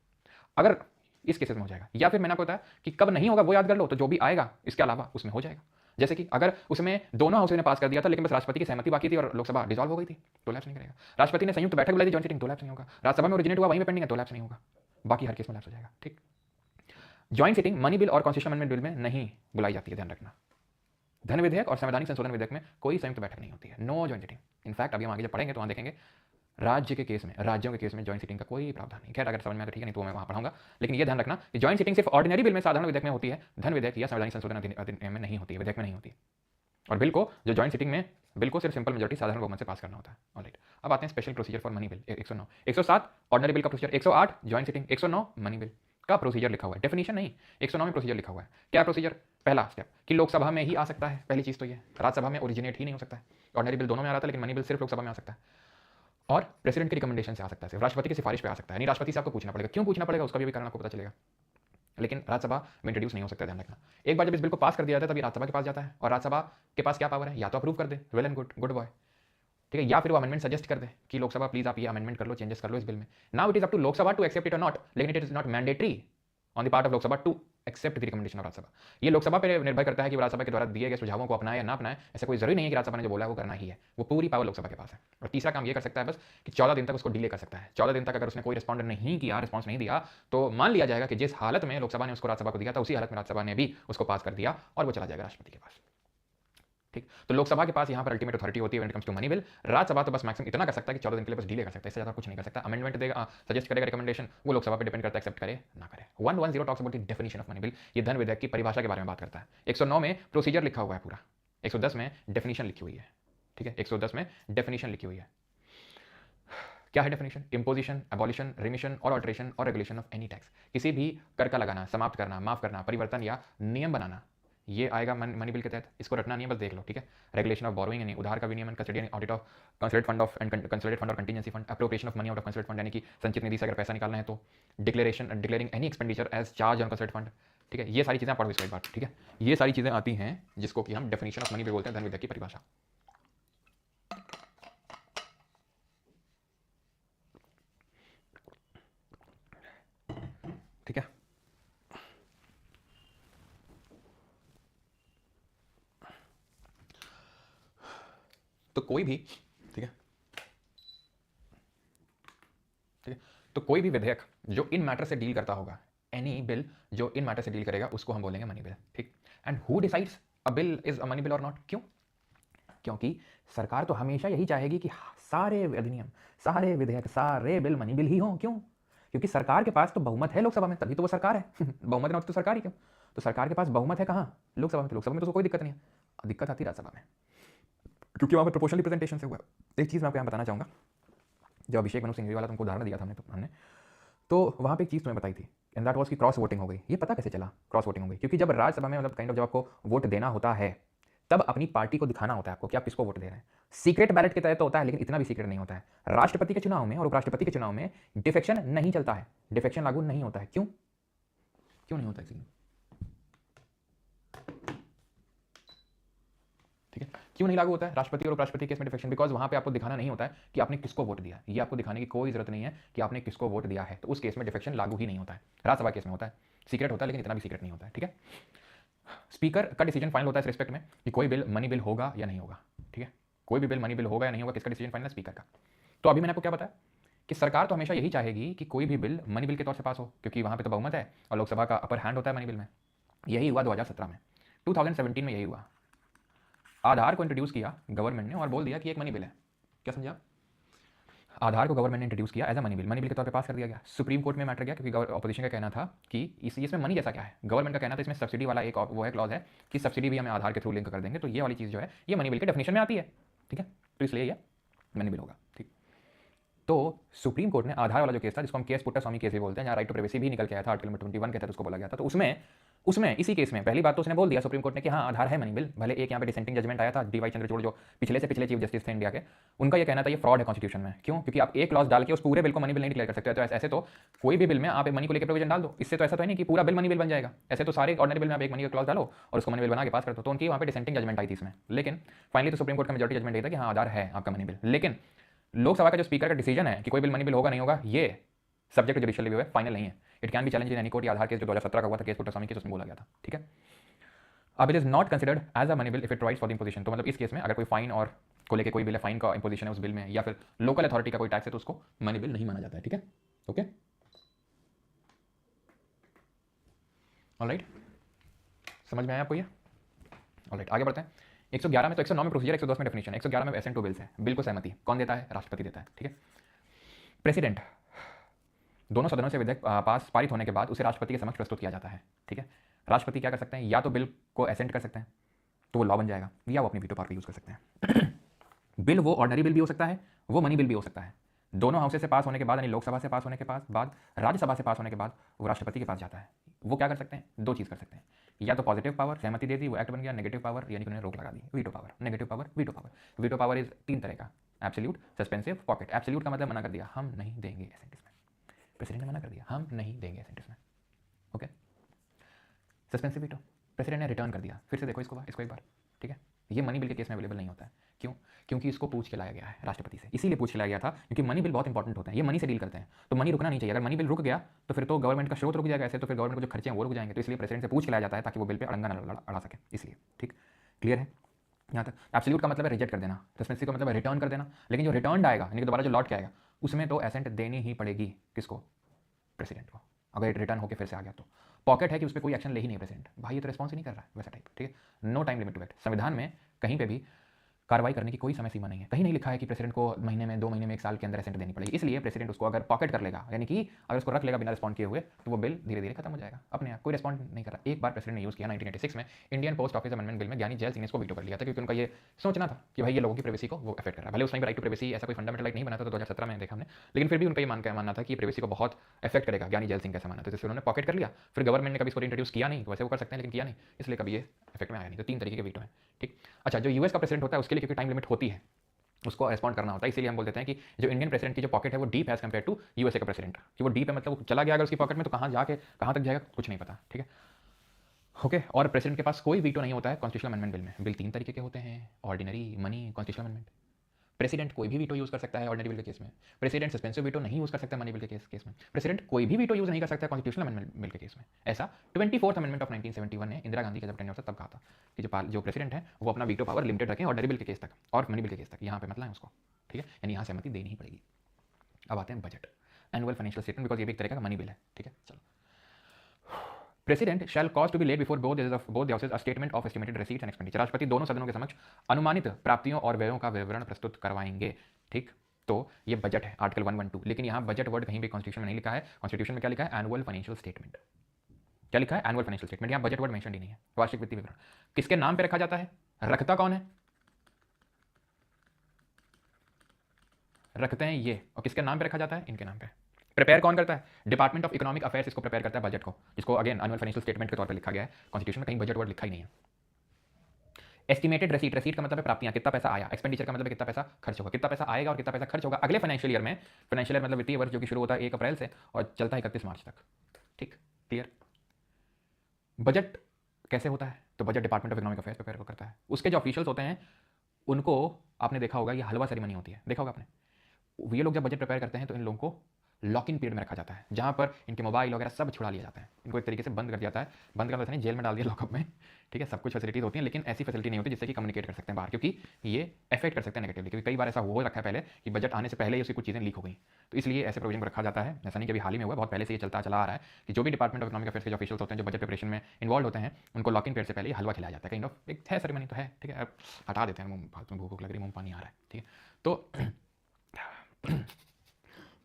अगर इस केसेस में हो जाएगा, या फिर मैंने आपको बताया कि कब नहीं होगा वो याद कर लो, तो जो भी आएगा इसके अलावा उसमें हो जाएगा। जैसे कि अगर उसमें दोनों हाउस ने पास कर दिया था लेकिन बस राष्ट्रपति की सहमति बाकी थी और लोकसभा डिसॉल्व हो गई थी, तो लैप्स नहीं करेगा। राष्ट्रपति ने संयुक्त बैठक बुलाई थी, जॉइंट सिटिंग, तो लैप्स नहीं होगा। राज्यसभा में ओरिजिनेट हुआ वहीं पे पेंडिंग है, तो लैप्स नहीं होगा। बाकी हर केस में लैप्स हो जाएगा, ठीक। जॉइंट सिटिंग मनी बिल और कॉन्स्टिट्यूशन अमेंडमेंट बिल में नहीं बुलाई जाती है, ध्यान रखना। धन विधेयक और संवैधानिक संशोधन विधेयक में कोई संयुक्त बैठक नहीं होती है, नो जॉइंट सिटिंग। इनफैक्ट अभी हम आगे जब पढ़ेंगे तो वहां देखेंगे राज्य के केस में, राज्यों के केस में जॉइंट सिटिंग का कोई प्रावधान नहीं। खैर अगर समझ में आए तो ठीक है, नहीं तो मैं वहां पढ़ाऊंगा। लेकिन ये ध्यान रखना कि जॉइंट सिटिंग सिर्फ ऑर्डिनरी बिल में, साधारण विधेयक में होती है, धन विधेयक या संवैधानिक संशोधन अधिनियम में नहीं होती है, विधेयक में नहीं होती। और बिल को जो जॉइंट सिटिंग में बिल को सिर्फ सिंपल मेजोरिटी साधारण बहुमत से पास करना होता है, ऑलराइट। अब आते हैं special procedure for money bill 109, 107 ordinary bill का procedure, 108 joint sitting, 109 money bill का प्रोसीजर लिखा हुआ है, डेफिनेशन नहीं, 109 में प्रोसीजर लिखा हुआ है। क्या प्रोसीजर? पहला स्टेप कि लोकसभा में ही आ सकता है, पहली चीज तो ये, राज्यसभा में ओरिजिनेट ही नहीं हो सकता है। ऑर्डिनरी बिल दोनों में आ रहा था लेकिन मनी बिल सिर्फ लोकसभा में आ सकता है, और प्रेसिडेंट की रिकमेंडेशन से आ सकता है, सिर्फ राष्ट्रपति की सिफारिश पे आ सकता है। नहीं, राष्ट्रपति से आपको पूछना पड़ेगा। क्यों पूछना पड़ेगा उसका भी कारण आपको पता चलेगा, लेकिन राज्यसभा में इंट्रोड्यूस नहीं हो सकता, ध्यान रखना। एक बार जब इस बिल को पास कर दिया जाता है तभी राज्यसभा के पास जाता है, और राज्यसभा के पास क्या पावर है? या तो अप्रूव कर दे, well and good, good bye, ठीक है, या फिर वो अमेंडमेंट सजेस्ट कर दे कि लोकसभा प्लीज आप ये अमेंडमेंट कर लो, चेंजेस कर लो इस बिल में। Now it is up to Lok Sabha to accept it और नॉट, लेकिन it is not mandatory on the part of Lok Sabha to accept the recommendation of Rajya Sabha. ये लोकसभा पर निर्भर करता है कि राज्यसभा के द्वारा दिए गए सुझावों को अपनाए या ना अपनाए। ऐसा कोई जरूरी नहीं है कि राज्यसभा ने जो बोला है वो करना ही है, वो पूरी पावर लोकसभा के पास है। और तीसरा काम ये कर सकता है बस कि 14 दिन तक उसको डिले कर सकता है। 14 दिन तक अगर उसने कोई रिस्पॉन्ड नहीं किया, रिस्पॉन्स नहीं दिया, तो मान लिया जाएगा कि जिस हालत में लोकसभा ने उसको राज्यसभा को दिया था उसी हालत में राज्यसभा ने भी उसको पास कर दिया और वो चला जाएगा राष्ट्रपति के पास, ठीक। तो लोकसभा के पास यहाँ पर अल्टीमेट अथॉरिटी होती है when it comes to money bill. Rajya Sabha तो बस मैक्सिमम इतना कर सकता है कि 14 दिन के लिए बस डिले कर सकता है, इससे ज़्यादा कुछ नहीं कर सकता। अमेंडमेंट देगा, सजेस्ट करेगा, रिकमेंडेशन वो लोकसभा पे डिपेंड करता है, एक्सेप्ट करे ना करे। 110 talks about the definition of money bill, ये धन विधेयक की परिभाषा के बारे में बात करता है। 109 में प्रोसीजर लिखा हुआ है पूरा, 110 में डेफिनेशन लिखी हुई है, ठीक है, 110 में डेफिनेशन लिखी हुई है। क्या है डेफिनेशन? इम्पोजिशन, एबॉलिशन, रिमिशन और ऑल्टरेशन और रेगुलेशन ऑफ एनी टैक्स, किसी भी कर का लगाना, समाप्त करना, माफ करना, परिवर्तन या नियम बनाना, ये आएगा मनी बिल के तहत। इसको रटना नहीं है, बस देख लो, ठीक है। रेगुलेशन ऑफ बोरोइंग यानी उधार का विनियमन, custody audit of consolidated fund of and consolidated fund और contingency fund, appropriation of money out of consolidated fund यानी कि संचित निधि से अगर पैसा निकालना है तो, declaring any expenditure as charge on consolidated fund, ठीक है। ये सारी चीज़ें पढ़ो इसको एक बार, ठीक है। ये सारी चीज़ें आती हैं जिसको कि हम डेफिनेशन ऑफ मनी बिल बोलते हैं, धन विधेयक की परिभाषा, ठीक है। तो कोई भी, ठीक है, ठीक है, तो कोई भी विधेयक जो इन मैटर से डील करता होगा, एनी बिल जो इन मैटर से डील करेगा उसको हम बोलेंगे मनी बिल, ठीक। And who decides a bill is a money bill और नॉट? क्यों? क्योंकि सरकार तो हमेशा यही चाहेगी कि सारे अधिनियम, सारे विधेयक, सारे बिल मनी बिल ही हों। क्यों? क्योंकि सरकार के पास तो बहुमत है लोकसभा में, तभी तो वो सरकार है। बहुमत ना तो सरकार ही क्यों? तो सरकार के पास बहुमत है कहाँ? लोकसभा में। तो लोकसभा में तो कोई दिक्कत नहीं है, दिक्कत आती है राज्यसभा में, क्योंकि वहाँ पर प्रोपोर्शनल रिप्रेजेंटेशन से हुआ। एक चीज़ मैं आपको यहाँ बताना चाहूँगा, जो अभिषेक मनु सिंघवी वाला तुमको उदाहरण दिया था हमने तो वहाँ पे एक चीज़ तुम्हें बताई थी, एंड दैट वाज की क्रॉस वोटिंग हो गई। ये पता कैसे चला क्रॉस वोटिंग हो गई? क्योंकि जब राज्यसभा में मतलब काइंड ऑफ जब आपको वोट देना होता है तब अपनी पार्टी को दिखाना होता है आपको कि आप किसको वोट दे रहे हैं। सीक्रेट बैलेट के तहत तो होता है, लेकिन इतना भी सीक्रेट नहीं होता है। राष्ट्रपति के चुनाव में और उपराष्ट्रपति के चुनाव में डिफेक्शन नहीं चलता है, डिफेक्शन लागू नहीं होता है। क्यों क्यों नहीं होता है? ठीक है, क्यों नहीं लागू होता है राष्ट्रपति और उपराष्ट्रपति केस में डिफेक्शन? बिकॉज वहां पे आपको दिखाना नहीं होता है कि आपने किसको वोट दिया, ये आपको दिखाने की कोई जरूरत नहीं है कि आपने किसको वोट दिया है, तो उस केस में डिफेक्शन लागू ही नहीं होता है। राज्यसभा केस में होता है, सीक्रेट होता है, लेकिन इतना भी सीक्रेट नहीं होता है। ठीक है, स्पीकर का डिसीजन फाइनल होता है इस रिस्पेक्ट में कि कोई बिल मनी बिल होगा या नहीं होगा। ठीक है, कोई भी बिल मनी बिल होगा या नहीं होगा, किसका डिसीजन फाइनल है? स्पीकर का। तो अभी मैंने आपको क्या बताया कि सरकार तो हमेशा यही चाहेगी कि कोई भी बिल मनी बिल के तौर से पास हो, क्योंकि वहां पे तो बहुमत है और लोकसभा का अपर हैंड होता है मनी बिल में। यही हुआ 2017 में, 2017 में यही हुआ। आधार को इंट्रोड्यूस किया गवर्नमेंट ने और बोल दिया कि एक मनी बिल है। क्या समझा? आधार को गवर्नमेंट ने इंट्रोड्यूस किया एज अ मनी बिल के तौर पे पास कर दिया गया। सुप्रीम कोर्ट में मैटर गया, क्योंकि ऑपोजिशन का कहना था कि इसमें मनी जैसा क्या है। गवर्नमेंट का कहना था इसमें सब्सिडी वाला एक वो है क्लॉज है कि सब्सिडी भी हमें आधार के थ्रू लिंक कर देंगे, तो ये वाली चीज़ जो है ये मनी बिल के डेफिनेशन में आती है। ठीक है, तो इसलिए ये मनी बिल होगा। ठीक, तो सुप्रीम कोर्ट ने आधार वाला जो केस था, जिसको हम केस पुट्टास्वामी केस भी बोलते हैं, जहाँ राइट टू प्राइवेसी भी निकल के आया था, आर्टिकल 21 के तहत उसको बोला गया था, तो उसमें इसी केस में पहली बात तो उसने बोल दिया सुप्रीम कोर्ट ने कि हाँ आधार है मनी बिल। भले एक यहाँ पे डिसेंटिंग जजमेंट आया था डीवाई चंद्रचूड़, जो पिछले से पिछले चीफ जस्टिस थे इंडिया के, उनका ये कहना था ये फ्रॉड है कॉन्स्टिट्यूशन में। क्यों? क्योंकि आप एक क्लॉज डाल के उस पूरे बिल को मनी बिल नहीं डिक्लेयर कर सकते। तो ऐसे तो कोई भी बिल में आप एक मनी को लेकर प्रोविजन डाल दो, इससे तो ऐसा तो है नहीं कि पूरा बिल मनी बिल बन जाएगा। ऐसे तो सारे ऑर्डिनरी बिल में आप एक मनी का क्लॉज डालो और उसको मनी बिल बना के पास कर दो। तो उनकी वहाँ पे डिसेंटिंग जजमेंट आई थी इसमें, लेकिन फाइनली तो सुप्रीम कोर्ट का मेजॉरिटी जजमेंट ये था कि हाँ आधार है आपका मनी बिल। लेकिन लोकसभा का जो स्पीकर का डिसीजन है कि कोई बिल मनी बिल होगा नहीं होगा, ये सब्जेक्ट जुडिशियल रिव्यू है, फाइनल नहीं है। It can be challenge in any court. Aadhaar case जो 2017 का हुआ था, केस पुट्टास्वामी केस, उसमें बोला गया था। ठीक है, अब it is not considered as a money bill if it provides for the imposition. तो मतलब इस केस में अगर कोई फाइन और को लेकर कोई बिल है, फाइन का इंपोजिशन है उस बिल में, या फिर लोकल अथॉरिटी का कोई टैक्स है, तो उसको मनी बिल नहीं माना जाता है। ठीक है, ओके, ऑलराइट, समझ में आया आपको ये? ऑलराइट, आगे बढ़ते हैं। 111 में तो 109 में प्रोसीजर, 110 में डेफिनेशन, 111 में एसेंट टू बिल्स है। बिल को सहमति कौन देता है? राष्ट्रपति देता है। ठीक है, प्रेसिडेंट, दोनों सदनों से विधेयक पारित होने के बाद उसे राष्ट्रपति के समक्ष प्रस्तुत किया जाता है। ठीक है, राष्ट्रपति क्या कर सकते हैं? या तो बिल को एसेंट कर सकते हैं तो वो लॉ बन जाएगा, या वो अपनी वीटो पावर यूज कर सकते हैं। बिल वो ऑर्डिनरी बिल भी हो सकता है, वो मनी बिल भी हो सकता है। दोनों हाउसेस से पास होने के बाद, यानी लोकसभा से पास होने के बाद राज्यसभा से पास होने के बाद वो राष्ट्रपति के पास जाता है। वो क्या कर सकते हैं? दो चीज़ कर सकते हैं, या तो पॉजिटिव पावर सहमति दे दी, वो एक्ट बन गया। नेगेटिव पावर यानी कि उन्होंने रोक लगा दी, veto power. Negative power, veto power. Veto power is 3 तरह का, एब्सोल्यूट, सस्पेंसिव, पॉकेट। एब्सोल्यूट का मतलब मना कर दिया, हम नहीं देंगे एसेंट इसमें। प्रेसिडेंट ने मना कर दिया, हम नहीं देंगे एसेंट इसमें। ओके, सस्पेंसिव वीटो, प्रेसिडेंट ने रिटर्न कर दिया, फिर से देखो इसको एक बार। ठीक है, ये मनी बिल के केस में अवेलेबल नहीं होता है। क्यों? क्योंकि इसको पूछ के लाया गया है राष्ट्रपति से, इसीलिए पूछ के लाया गया था क्योंकि मनी बिल बहुत इंपॉर्टेंट होते हैं, ये मनी से डील करते हैं, तो मनी रुकना नहीं चाहिए। अगर मनी बिल रुक गया तो फिर तो गवर्नमेंट का स्रोत रुक जाएगा, ऐसे तो फिर गवर्नमेंट को जो खर्चे हैं वो रुक जाएंगे। तो इसलिए प्रेसिडेंट से पूछ के लाया जाता है ताकि वो बिल पे अड़ंगा न अड़ा सके, इसलिए। ठीक, क्लियर है यहाँ तक? एब्सोल्यूट का मतलब है रिजेक्ट कर देना, सस्पेंसिव का मतलब है रिटर्न कर देना। लेकिन जो रिटर्न आएगा यानी कि दोबारा जो लौट के आएगा, उसमें तो एसेंट देनी ही पड़ेगी। किसको? प्रेसिडेंट को, अगर रिटर्न होकर फिर से आ गया तो। पॉकेट है कि उस पर कोई एक्शन ले ही नहीं प्रेसिडेंट, भाई ये तो रिस्पॉन्स ही नहीं कर रहा है, वैसा टाइप। ठीक है, no time limit to act. संविधान में कहीं पे भी कार्रवाई करने की कोई समय सीमा नहीं है, कहीं नहीं लिखा है कि प्रेसिडेंट को महीने में, 2 महीने में, 1 साल के अंदर एसेंट देनी पड़ेगी। इसलिए प्रेसिडेंट उसको अगर पॉकेट कर लेगा, यानी कि अगर उसको रख लेगा बिना रिस्पॉन्ड किए हुए, तो वो बिल धीरे धीरे खत्म हो जाएगा अपने आप। कोई रिस्पॉन्ड नहीं कर रहा। एक बार प्रेसिडेंट ने यूज़ किया 1986 में Indian post office amendment bill में, ज्ञानी जैल सिंह ने इसको वीटो कर लिया था, क्योंकि उनका ये सोचना था कि भाई ये लोगों की प्राइवेसी को वो अफेक्ट कर रहा है। भले उस टाइम राइट टू प्राइवेसी ऐसा कोई फंडामेंटल राइट नहीं बना था, तो 2017 में देखा हमने, लेकिन फिर भी उनका ये मानना था कि प्राइवेसी को बहुत अफेक्ट करेगा। ज्ञानी जैल सिंह कैसा माना था, जिससे उन्होंने पॉकेट कर लिया। फिर गवर्नमेंट ने कभी इसको इंट्रोड्यूस किया नहीं, वैसे वो कर सकते हैं लेकिन किया नहीं, इसलिए कभी ये इफेक्ट में आया नहीं। तो 3 तरीके के वीटो हैं। ठीक, अच्छा, जो यूएस का प्रेसिडेंट होता है उसके लिए क्योंकि टाइम लिमिट होती है, उसको रिस्पॉन्ड करना होता है, इसीलिए हम बोल देते हैं कि जो इंडियन प्रेसिडेंट की जो पॉकेट है वो deep as compare to USA का प्रेसिडेंट, कि वो डीप है मतलब वो चला गया अगर उसकी पॉकेट में तो कहाँ जाके कहाँ तक जाएगा कुछ नहीं पता। ठीक है, ओके। और प्रेसिडेंट के पास कोई वीटो नहीं होता है कॉन्स्टिट्यूशनल अमेंडमेंट बिल में। बिल 3 तरीके के होते हैं, ordinary, money, constitutional amendment. President कोई भी वीटो यूज कर सकता है ऑर्डिनरी बिल के केस में। प्रेसिडेंट सस्पेंसिव वीटो नहीं यूज कर सकता मनी बिल के केस में। प्रेसिडेंट कोई भी वीटो यूज नहीं कर सकता कॉन्स्टिट्यूशनल अमेंडमेंट बिल के केस में। ऐसा 24th अमेंडमेंट ऑफ 1971 ने इंदिरा गांधी का जब टेन्योर था तब कहा था कि जो प्रेसिडेंट है वो अपना वीटो पावर लिमिटेड रखें ऑर्डिनरी बिल के केस तक और मनी बिल के केस तक। यहाँ पे मतलब है उसको, ठीक है, यानी यहाँ सहमति देनी ही पड़ेगी। अब आते हैं budget, annual financial statement, because ये भी एक तरह का मनी बिल है। ठीक है, चलो। President shall cause to be laid before both the houses a statement of estimated receipts and expenditure. राष्ट्रपति दोनों सदनों के समक्ष अनुमानित प्राप्तियों और व्ययों का विवरण प्रस्तुत करवाएंगे। ठीक, तो ये बजट है, आर्टिकल 112। लेकिन यहाँ बजट वर्ड कहीं भी कॉन्स्टिट्यूशन में नहीं लिखा है। कॉन्स्टिट्यूशन में क्या लिखा है? Annual financial statement. क्या लिखा है? Annual financial statement. यहाँ बजट वर्ड मेंशन ही नहीं है। वार्षिक वित्तीय विवरण किसके नाम पे रखा जाता है? रखता कौन है? रखते हैं ये, और किसके नाम पे रखा जाता है? इनके नाम पे। प्रिपेयर कौन करता है? डिपार्टमेंट ऑफ इकोनॉमिक अफेयर्स इसको प्रिपेयर करता है बजट को, जिसको अगेन एनुअल फाइनेंशियल स्टेटमेंट के तौर पे लिखा गया है। कॉन्स्टिट्यूशन में कहीं बजट वर्ड लिखा ही नहीं है। एस्टिमेटेड रेसीट, रेसीट का मतलब है प्राप्तियां, कितना पैसा आया। एक्सपेंडिचर का मतलब है कितना पैसा खर्च होगा, कितना पैसा आएगा और कितना पैसा खर्च होगा अगले फाइनेंशियल ईयर में। फाइनेंशियल ईयर मतलब वित्तीय वर्ष जो कि शुरू होता है 1 अप्रैल से और चलता है 31 मार्च तक। ठीक, क्लियर। बजट कैसे होता है, तो budget department of economic affairs prepare करता है। उसके जो ऑफिशियल्स होते हैं उनको आपने देखा होगा, ये हलवा सेरेमनी होती है, देखा होगा आपने। ये लोग जब बजट प्रिपेयर करते हैं तो इन लोगों को लॉक इन पीरियड में रखा जाता है, जहाँ पर इनके मोबाइल वगैरह सब छुड़ा लिया जाता है, इनको एक तरीके से बंद कर दिया जाता है। बंद करना नहीं, जेल में डाल दिया, लॉकअप में। ठीक है, सब कुछ फैसिलिटीज होती हैं, लेकिन ऐसी फैसिलिटी नहीं होती जिससे कि कम्युनिकेट कर सकते हैं बाहर, क्योंकि ये अफेक्ट कर सकते हैं नेगेटिवली। क्योंकि कई बार ऐसा हो रखा है पहले कि बजट आने से पहले ही उसकी कुछ चीज़ें लीक हो गई, तो इसलिए ऐसे प्रोविजन को रखा जाता है। ऐसा नहीं कि अभी हाल ही में हुआ, बहुत पहले से ये चलता चला आ रहा है कि जो भी डिपार्टमेंट ऑफ इकोनॉमिक अफेयर्स के जो ऑफिशियल्स होते हैं, जो बजट प्रिपरेशन में इन्वॉल्व होते हैं, उनको लॉक इन पीरियड से पहले ही हलवा खिलाया जाता है। काइंड ऑफ एक है सेरेमनी तो है, ठीक है, अब हटा देते हैं, फालतू में भूख लग रही, मुंह पानी आ रहा है। ठीक है, तो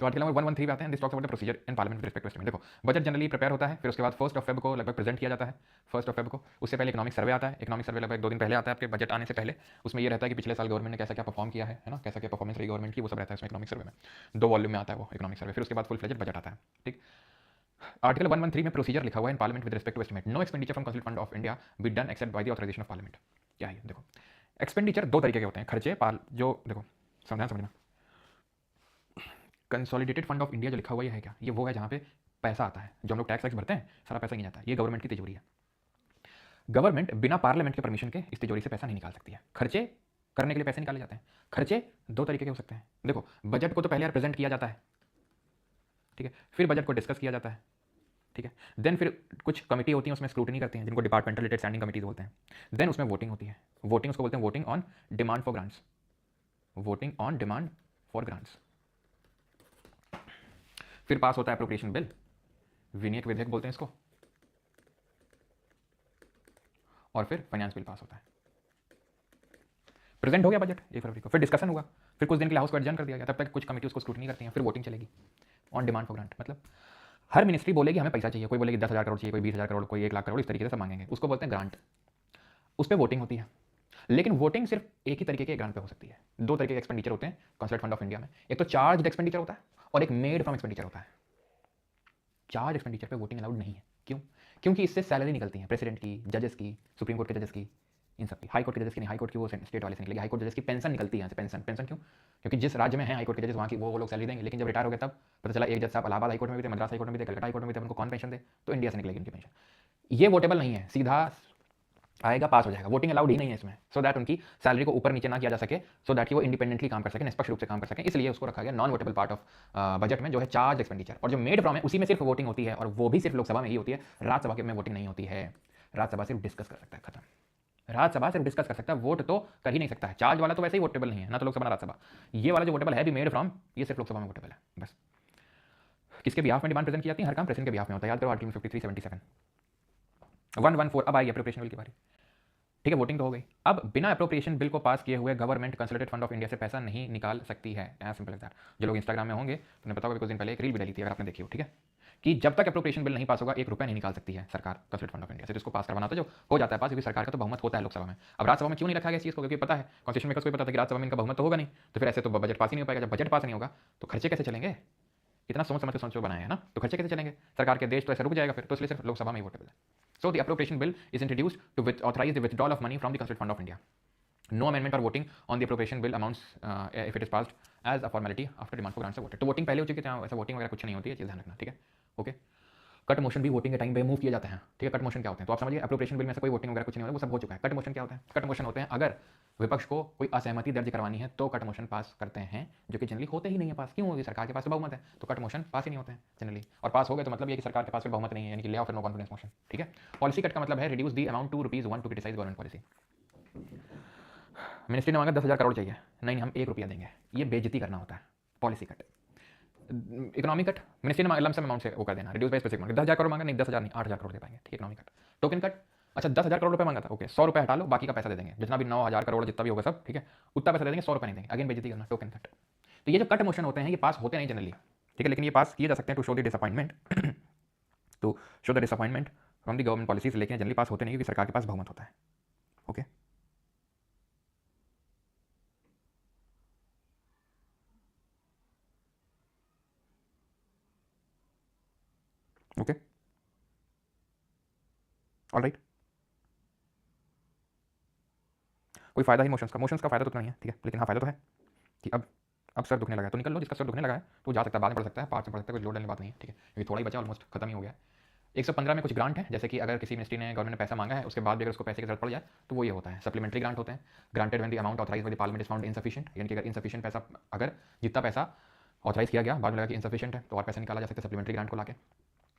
आर्टिकल नंबर 113 पे आते हैं। This talks about the procedure in parliament with respect to estimate. देखो, बजट जनरली प्रिपेयर होता है, फिर उसके बाद 1 फेब को लगभग प्रेजेंट किया जाता है। 1 फेब को, उससे पहले इकोनॉमिक सर्वे आता है। इकोनॉमिक सर्वे लगभग 2 दिन पहले आता है आपके बजट आने से पहले। उसमें ये रहता है कि पिछले साल गवर्नमेंट ने कैसा क्या परफॉर्म किया है ना, कैसा क्या परफॉर्मेंस रही गवर्नमेंट की, वो सब रहता है उसमें इकोनॉमिक सर्वे में। 2 वॉल्यूम में आता है वो इकोनॉमिक सर्वे। फिर उसके बाद फुल फ्लेजेड बजट आता है। ठीक, आर्टिकल 113 में प्रोसीजर लिखा हुआ है in parliament with respect to estimate. No expenditure from consolidated fund of India be done except by the authorisation of parliament. क्या है देखो, एक्सपेंडिचर 2 तरीके के होते हैं, खर्चे जो देखो समझना। कंसोलिडेटेड फंड ऑफ इंडिया जो लिखा हुआ है क्या, ये वो है जहाँ पे पैसा आता है, जो हम लोग टैक्स भरते हैं, सारा पैसा नहीं जाता है, ये गवर्नमेंट की तिजोरी है। गवर्नमेंट बिना पार्लियामेंट के परमिशन के इस तिजोरी से पैसा नहीं निकाल सकती है। खर्चे करने के लिए पैसे निकाले जाते हैं। खर्चे 2 तरीके के हो सकते हैं। देखो, बजट को तो पहले प्रेजेंट किया जाता है, ठीक है, फिर बजट को डिस्कस किया जाता है, ठीक है, देन फिर कुछ कमेटी होती है उसमें स्क्रूटनी करती हैं, जिनको डिपार्टमेंटल रिलेटेड स्टैंडिंग कमिटीज बोलते हैं। देन उसमें वोटिंग होती है। वोटिंग उसको बोलते हैं voting on demand for grants. Voting on demand for grants. फिर पास होता है एप्रोप्रिएशन बिल, विनियोग विधेयक बोलते हैं इसको, और फिर फाइनेंस बिल पास होता है। प्रेजेंट हो गया बजट 1 फरवरी को, फिर डिस्कशन हुआ, फिर कुछ दिन के लिए हाउस को एडजर्न कर दिया गया, तब तक कुछ कमेटी उसको स्क्रूटनी करती हैं, फिर वोटिंग चलेगी ऑन डिमांड फॉर ग्रांट। मतलब हर मिनिस्ट्री बोलेगी हमें पैसा चाहिए, कोई बोलेगी 10,000 करोड़ चाहिए, कोई 20,000 करोड़, कोई 1 लाख करोड़, इस तरीके से सब मांगेंगे, उसको बोलते हैं ग्रांट। उस पर वोटिंग होती है, लेकिन वोटिंग सिर्फ एक ही तरीके के ग्रांट पे हो सकती है। 2 तरीके के एक्सपेंडिचर होते हैं कंसोलिडेटेड फंड ऑफ इंडिया में, एक तो चार्ज एक्सपेंडिचर होता है और एक मेड फ्रॉम एक्सपेंडिचर होता है। चार्ज एक्सपेंडिचर पे वोटिंग अलाउड नहीं है। क्यों? क्योंकि इससे सैलरी निकलती है प्रेसिडेंट की, जजेस की, सुप्रीम कोर्ट के जजेस की, इन सब की। हाई कोर्ट के जजेस की नहीं, हाई कोर्ट की वो स्टेट वाले से निकलेगी। हाई कोर्ट जजेस की पेंशन निकलती है यहाँ से। पेंशन क्यों? क्योंकि जिस राज्य में है हाई कोर्ट के जजेस, वहाँ की वो लोग सैलरी देंगे, लेकिन जब रिटायर हो गए तब पता चला एक जज साहब इलाहाबाद हाई कोर्ट में भी थे, मद्रास हाई कोर्ट में भी थे, कलकत्ता हाई कोर्ट में भी थे, उनको कौन पेंशन दे? तो इंडिया से निकलेगी उनकी पेंशन। ये वोटेबल नहीं है, सीधा आएगा, पास हो जाएगा। वोटिंग अलाउड ही नहीं है इसमें, सो दैट उनकी सैलरी को ऊपर नीचे ना किया जा सके, सो दैट कि वो इंडिपेंडेंटली काम कर सके, निष्पक्ष रूप से काम कर सके। इसलिए उसको रखा गया non votable part of budget में, जो है चार्ज एक्सपेंडिचर। और जो मेड फ्रॉम है उसी में सिर्फ वोटिंग होती है, और वो भी सिर्फ लोकसभा में ही होती है, राज्यसभा में वोटिंग नहीं होती है। राज्यसभा सिर्फ डिस्कस कर सकता है, खत्म। राज्यसभा सिर्फ डिस्कस कर सकता है, वोट तो कर ही नहीं सकता है। चार्ज वाला तो वैसे ही वोटेबल नहीं है, ना तो लोकसभा ना राज्यसभा। ये वाला जो वोटेबल है भी मेड फ्रॉम, ये सिर्फ लोकसभा में वोटेबल है बस। किसके बिहाफ में डिमांड प्रेजेंट की जाती है? हर काम प्रेसिडेंट के बिहाफ में होता है, याद करो आर्टिकल 53-77। 114 अब आई अप्रोप्रिएशन बिल की बारी। ठीक है, वोटिंग तो हो गई। अब बिना अप्रोप्रिएशन बिल को पास किए हुए government consolidated fund of India से पैसा नहीं निकाल सकती है। As simple as that. जो लोग इंस्टाग्राम में होंगे उन्हें पता होगा, कुछ दिन पहले एक रील भी डाली थी, अगर आपने देखी हो, ठीक है, कि जब तक अप्रोप्रिएशन बिल नहीं पास होगा 1 रुपया नहीं निकाल सकती है सरकार कंसोलिडेटेड फंड ऑफ इंडिया से। जिसको पास करवाना होता है, जो हो जाता है पास, क्योंकि सरकार का तो बहुमत होता है लोकसभा में। अब राज्यसभा में क्यों नहीं रखा गया इस चीज़ को? क्योंकि पता है, कॉन्स्टिट्यूशन मेकर्स को भी पता था कि राज्यसभा में इनका बहुमत तो होगा नहीं, तो फिर ऐसे तो बजट पास ही नहीं हो पाएगा। जब बजट पास नहीं होगा तो खर्चे कैसे चलेंगे? इतना सोच समझ के सोचो बनाया है ना, तो खर्चे कैसे चलेंगे? सरकार के देश तो ऐसे रुक जाएगा फिर, तो इसलिए सिर्फ लोकसभा में ही वोटेबल है। So the appropriation bill is introduced to authorise the withdrawal of money from the consolidated fund of India. No amendment or voting on the appropriation bill amounts if it is passed as a formality after demand for grants are voted। तो voting पहले हो चुकी है, ऐसा voting वगैरह कुछ नहीं होती है, चीज़ ध्यान रखना, ठीक है, ओके। कट मोशन भी वोटिंग के टाइम पे मूव किए जाते हैं, ठीक है। कट मोशन क्या होते हैं तो आप समझिए, अप्रोप्रिएशन बिल में से कोई वोटिंग वगैरह कुछ नहीं होता, वो सब हो चुका है। कट मोशन क्या होता है? कट मोशन होते हैं अगर विपक्ष को कोई असहमति दर्ज करवानी है तो कट मोशन पास करते हैं, जो कि जनरली होते ही नहीं है पास। क्यों? होगी सरकार के पास तो बहुमत है, तो कट मोशन पास ही नहीं होते हैं जनरली। और पास हो गए तो मतलब ये कि सरकार के पास फिर बहुमत नहीं है, यानी कि ले आओ फिर नो कॉन्फिडेंस मोशन, ठीक है। पॉलिसी कट का मतलब है reduce the amount to ₹1 to criticise government policy. Ministry ने मांगा 10,000 करोड़ चाहिए, नहीं हम 1 रुपया देंगे, ये बेइज्जती करना होता है, policy cut. Economic cut, ministry ने लमसम अमाउंट से वो कर देना, reduce by specific amount. 10,000 crore मांगा, नहीं 10,000 नहीं 8,000 करोड़ दे पाएंगे, ठीक है, इकोनॉमिक कट। टोकन कट, अच्छा 10,000 करोड़ रुपए मांगा था, ओके 100 रुपये हटा लो, बाकी का पैसा दे देंगे, जितना भी 9,000 करोड़ जितना भी होगा सब, ठीक है, उतना पैसा दे देंगे, 100 रुपये नहीं देंगे, अगेन बेइज्जती करना, टोकन कट। तो ये जो कट मोशन होते हैं ये पास होते नहीं जनरली, ठीक है, लेकिन ये पास किए जा सकते हैं to show the disappointment to show the disappointment from the government policies, लेकिन जनरली पास होते नहीं क्योंकि सरकार के पास बहुमत होता है, ओके। Okay, alright. कोई फायदा ही मोशंस का फायदा तो नहीं है, ठीक है, लेकिन हाँ फायदा तो है कि अब सर दुखने लगा है तो निकल लो, जिसका सर दुखने लगा है तो वो जा सकता है, बाद में पढ़ सकता है, पार्ट में पढ़ सकता है, कोई लोड लेने बात नहीं है, ठीक है, क्योंकि थोड़ा ही बचा, ऑलमोस्ट खत्म ही हो गया है। 115 में कुछ ग्रांट है, जैसे कि अगर किसी मिनिस्ट्री ने गवर्नमेंट ने पैसा मांगा है, उसके बाद भी अगर उसको पैसे की जरूरत पड़ जाए तो वो ये होता है सप्लीमेंट्री ग्रांट होते हैं। Granted when the amount authorised bye the parliament is found insufficient, यानी कि अगर इनसफिशिएंट पैसा, अगर जितना पैसा ऑथराइज किया गया बाद में लगा कि इनसफिशिएंट है तो और पैसा निकाला जा सकता है सप्लीमेंट्री ग्रांट को लाके।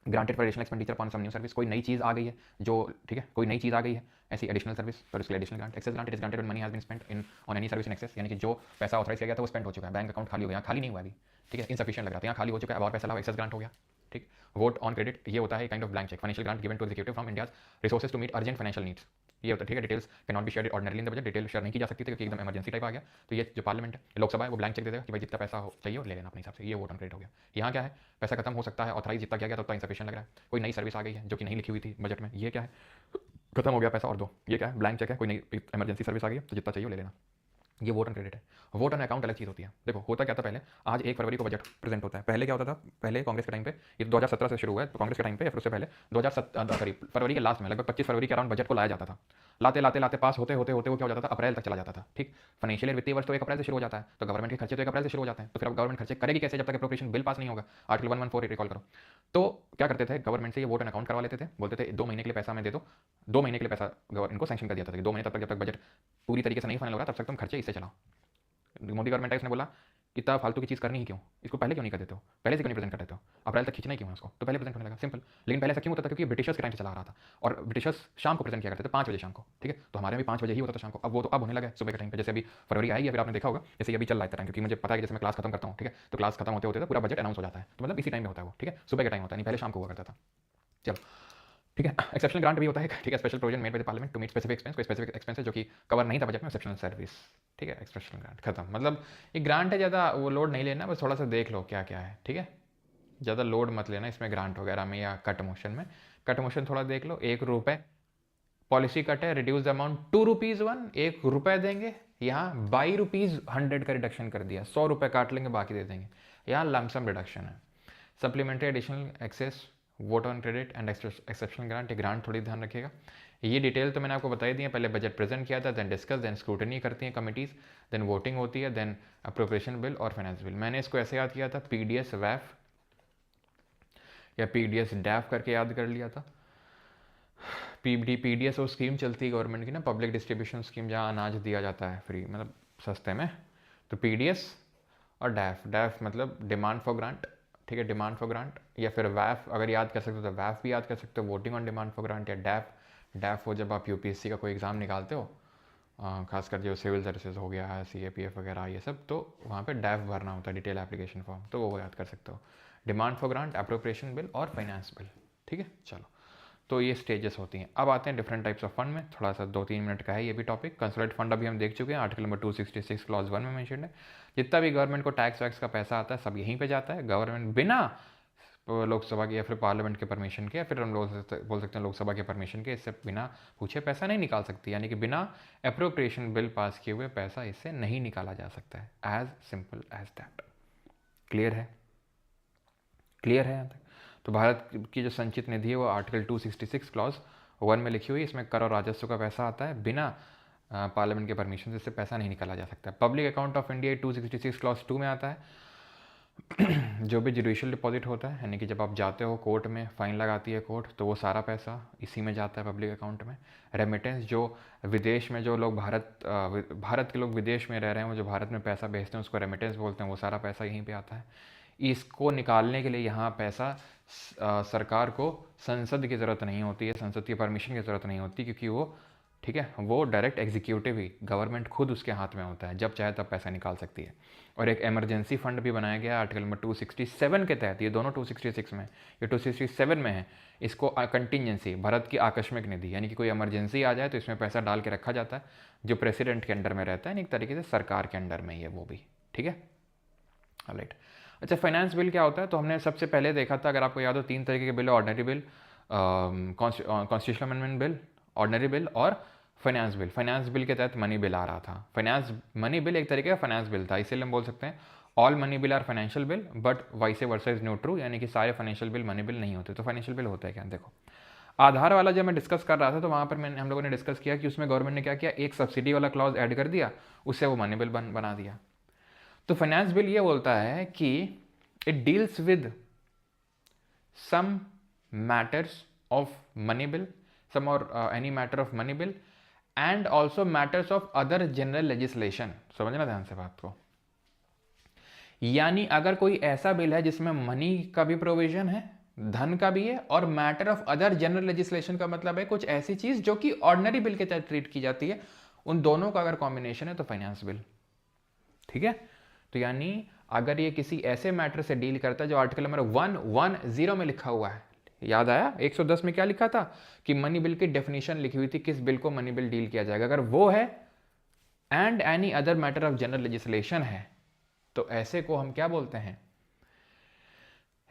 Granted for additional expenditure upon some new service, कोई नई चीज़ आ गई है जो, ठीक है, कोई नई चीज़ आ गई है ऐसी एडिशनल सर्विस, तो उसके लिए additional grant. Excess grant is granted when money has been spent in on any service in excess, यानी कि जो पैसा ऑथराइज किया गया था वो स्पेंड हो चुका है, बैंक अकाउंट खाली हो गया, खाली नहीं हुआ अभी, ठीक है, इनसफिशिएंट लग रहा था, यहाँ खाली हो चुका है, अब और पैसा लाओ, एक्सेस ग्रांट हो गया, ठीक। वोट ऑन क्रेडिट, ये होता है kind of blank cheque, financial grant given to executive from India's resources to meet urgent financial needs, ये होता है, ठीक है। Details can not be shared ordinarily in the budget, detail share नहीं की जा सकती थी क्योंकि एकदम इमरजेंसी टाइप आ गया, तो ये जो पार्लियामेंट है, लोकसभा है, वो ब्लैंक चेक दे देगा कि भाई जितना पैसा चाहिए ले लेना अपने हिसाब से, ये वोट ऑन क्रेडिट हो गया। यहाँ क्या है, पैसा खत्म हो सकता है, ऑथराइज जितना किया गया था उतना इंसफिशिएंट लग रहा है, कोई नई सर्विस आ गई है जो कि नहीं लिखी हुई थी बजट में, ये क्या है, खत्म हो गया पैसा और दो, ये क्या है, ब्लैंक चेक है, कोई नई इमरजेंसी सर्विस आ गई है तो जितना चाहिए ले लेना, ये वोट ऑन क्रेडिट है। वोट ऑन अकाउंट अलग चीज़ होती है। देखो होता क्या था पहले, आज 1 फरवरी को बजट प्रेजेंट होता है, पहले क्या होता था, पहले कांग्रेस के टाइम पे, ये 2017 से शुरू हुआ है तो कांग्रेस के टाइम पे या फिर उससे पहले 2007 करीब फरवरी के लास्ट में लगभग 25 फरवरी के अराउंड बजट को लाया जाता था, लाते लाते लाते पास होते होते होते वो क्या हो जाता था, अप्रैल तक चला जाता था, ठीक। फाइनेंशियल ईयर वित्तीय वर्ष तो 1 अप्रैल से शुरू हो जाता है, तो गवर्नमेंट के खर्चे तो 1 अप्रैल से शुरू हो जाते हैं, तो फिर अब गवर्नमेंट खर्चे करेगी कैसे जब तक एप्रोप्रिएशन बिल पास नहीं होगा, आर्टिकल 114 रिकॉल करो। तो क्या करते थे, गवर्नमेंट से ये वोट ऑन अकाउंट करवा लेते थे, बोलते थे 2 महीने के लिए पैसा हमें दे दो, 2 महीने के लिए पैसा इनको सैंक्शन कर दिया था कि 2 महीने तब तक जब तक बजट पूरी तरीके से नहीं फाइनल हो रहा तब तक तुम खर्चे इससे चलाओ। मोदी गवर्नमेंट है, उसने बोला इतना फालतू की चीज़ करनी ही क्यों, इसको पहले क्यों नहीं कर देते हो, पहले से क्यों नहीं प्रेजेंट कर देते हो, अप्रैल तक खींचना ही क्यों है उसको, तो पहले प्रेजेंट होने लगा, सिंपल। लेकिन पहले ऐसा क्यों होता था, क्योंकि ब्रिटिशर्स के टाइम से चला रहा था और ब्रिटिशर्स शाम को प्रेजेंट किया करते थे 5 बजे शाम को, ठीक है, तो हमारे भी 5 बजे ही होता था शाम को, अब वो तो अब होने लगा सुबह के टाइम पे, जैसे अभी फरवरी आई है, फिर आपने देखा होगा जैसे अभी चल रहा है टाइम, क्योंकि मुझे पता है कि जैसे मैं क्लास खत्म करता हूँ, ठीक है, तो क्लास खत्म होते होते पूरा बजट अनाउंस हो जाता है, तो मतलब इसी टाइम में होता है वो, ठीक है, सुबह के टाइम होता है, नहीं पहले शाम को हुआ करता था। चलो ठीक है, एक्सेप्शनल ग्रांट भी होता है, ठीक है, special provision made by the parliament to meet specific expense, कोई स्पेसिफिक एक्सपेंस है जो कि कवर नहीं था बजट में, एक्सेप्शनल सर्विस, ठीक है, एक्सेप्शनल ग्रांट खत्म। मतलब ये ग्रांट है, ज़्यादा वो लोड नहीं लेना, बस थोड़ा सा देख लो क्या क्या है, ठीक है, ज़्यादा लोड मत लेना इसमें ग्रांट वगैरह में या कट मोशन में, कट मोशन थोड़ा देख लो। 1 रुपये पॉलिसी कट है, रिड्यूस द अमाउंट 2 रुपीज़ 1, 1 रुपये देंगे, यहाँ 22 रुपीज़ 100 का रिडक्शन कर दिया, 100 रुपये काट लेंगे बाकी दे देंगे, यहाँ लमसम रिडक्शन है। Supplementary additional excess vote on credit and exceptional grant, ये ग्रांट थोड़ी ध्यान रखिएगा, ये डिटेल तो मैंने आपको बताई दी है, पहले बजट प्रेजेंट किया था, देन डिस्कस, देन स्क्रूटनी करती हैं कमिटीज़, देन वोटिंग होती है, देन अप्रोप्रिएशन बिल और फाइनेंस बिल। मैंने इसको ऐसे याद किया था, पीडीएस वैफ या पीडीएस डैफ करके याद कर लिया था। पीडीएस वो स्कीम चलती है गवर्नमेंट की ना, पब्लिक डिस्ट्रीब्यूशन स्कीम, जहाँ अनाज दिया जाता है फ्री, मतलब सस्ते में, तो पीडीएस और डैफ, डैफ मतलब डिमांड फॉर ग्रांट, ठीक है, डिमांड फॉर ग्रांट, या फिर वैफ अगर याद कर सकते हो तो वैफ भी याद कर सकते हो, voting on demand for grant, या डैफ, डैफ हो जब आप यूपीएससी का कोई एग्ज़ाम निकालते हो, खासकर जो सिविल सर्विसेज हो गया, सीएपीएफ वगैरह ये सब, तो वहाँ पे डैफ भरना होता है, डिटेल एप्लीकेशन फॉर्म, तो वो याद कर सकते हो। Demand for grant, appropriation bill और फाइनेंस बिल, ठीक है, चलो, तो ये स्टेजेस होती हैं। अब आते हैं डिफरेंट टाइप्स ऑफ फंड में, थोड़ा सा 2-3 मिनट का है ये भी टॉपिक। कंसोलिडेटेड फंड अभी हम देख चुके हैं, आर्टिकल नंबर 266 क्लॉज 1 में मेंशन है, जितना भी गवर्नमेंट को टैक्स वैक्स का पैसा आता है सब यहीं पे जाता है, गवर्नमेंट बिना लोकसभा के या फिर पार्लियामेंट के परमिशन के, या फिर हम लोग बोल सकते हैं लोकसभा के परमिशन के, इससे बिना पूछे पैसा नहीं निकाल सकती, यानी कि बिना अप्रोप्रिएशन बिल पास किए हुए पैसा इससे नहीं निकाला जा सकता है, as simple as that. Clear है, क्लियर है यहाँ तक? तो भारत की जो संचित निधि है वो आर्टिकल 266 क्लॉज 1 में लिखी हुई है, इसमें कर और राजस्व का पैसा आता है, बिना पार्लियामेंट के परमिशन से इससे पैसा नहीं निकाला जा सकता। Public account of India 266 clause 2 में आता है, जो भी जुडिशियल डिपॉजिट होता है, यानी कि जब आप जाते हो कोर्ट में, फाइन लगाती है कोर्ट, तो वो सारा पैसा इसी में जाता है पब्लिक अकाउंट में। रेमिटेंस, जो विदेश में जो लोग भारत के लोग विदेश में रह रहे हैं, वो जो भारत में पैसा भेजते हैं उसको रेमिटेंस बोलते हैं, वो सारा पैसा यहीं पे आता है। इसको निकालने के लिए यहाँ पैसा सरकार को संसद की ज़रूरत नहीं होती है, संसद की परमिशन की ज़रूरत नहीं होती, क्योंकि वो, ठीक है, वो डायरेक्ट एग्जीक्यूटिव ही, गवर्नमेंट खुद उसके हाथ में होता है, जब चाहे तब पैसा निकाल सकती है। और एक इमरजेंसी फंड भी बनाया गया आर्टिकल नंबर 267 के तहत, ये दोनों 266 में, ये 267 में है, इसको कंटिजेंसी, भारत की आकस्मिक निधि, यानी कि कोई इमरजेंसी आ जाए तो इसमें पैसा डाल के रखा जाता है, जो प्रेसिडेंट के अंडर में रहता है, एक तरीके से सरकार के अंडर में ही है वो भी, ठीक है, राइट। अच्छा, फाइनेंस बिल क्या होता है, तो हमने सबसे पहले देखा था, अगर आपको याद हो, 3 तरीके के बिल है, ordinary bill, constitutional amendment bill, ordinary bill और फाइनेंस बिल। फाइनेंस बिल के तहत मनी बिल आ रहा था, फाइनेंस मनी बिल एक तरीके का फाइनेंस बिल था, इसीलिए हम बोल सकते हैं all money bill are financial bill, but vice versa is no true, यानी कि सारे फाइनेंशियल बिल मनी बिल नहीं होते। तो फाइनेंशियल बिल होता है क्या, देखो, आधार वाला जब मैं डिस्कस कर रहा था तो वहाँ पर हम लोगों ने डिस्कस किया कि उसमें गवर्नमेंट ने क्या किया, एक सब्सिडी वाला क्लॉज ऐड कर दिया, उससे वो मनी बिल बना दिया। तो फाइनेंस बिल ये बोलता है कि it deals with some matters of money bill, some और any matter of money bill and also matters of other general legislation. समझना ध्यान से बात को। यानी अगर कोई ऐसा बिल है जिसमें मनी का भी प्रोविजन है, धन का भी है, और matter of other general legislation का मतलब है कुछ ऐसी चीज जो कि ऑर्डिनरी बिल के तहत ट्रीट की जाती है, उन दोनों का अगर कॉम्बिनेशन है तो फाइनेंस बिल। ठीक है, तो यानी अगर ये किसी ऐसे मैटर से डील करता है जो आर्टिकल नंबर 110 में लिखा हुआ है, याद आया 110 में क्या लिखा था कि मनी बिल की डेफिनेशन लिखी हुई थी, किस बिल को मनी बिल डील किया जाएगा, अगर वो है and any other matter of general legislation है, तो ऐसे को हम क्या बोलते हैं,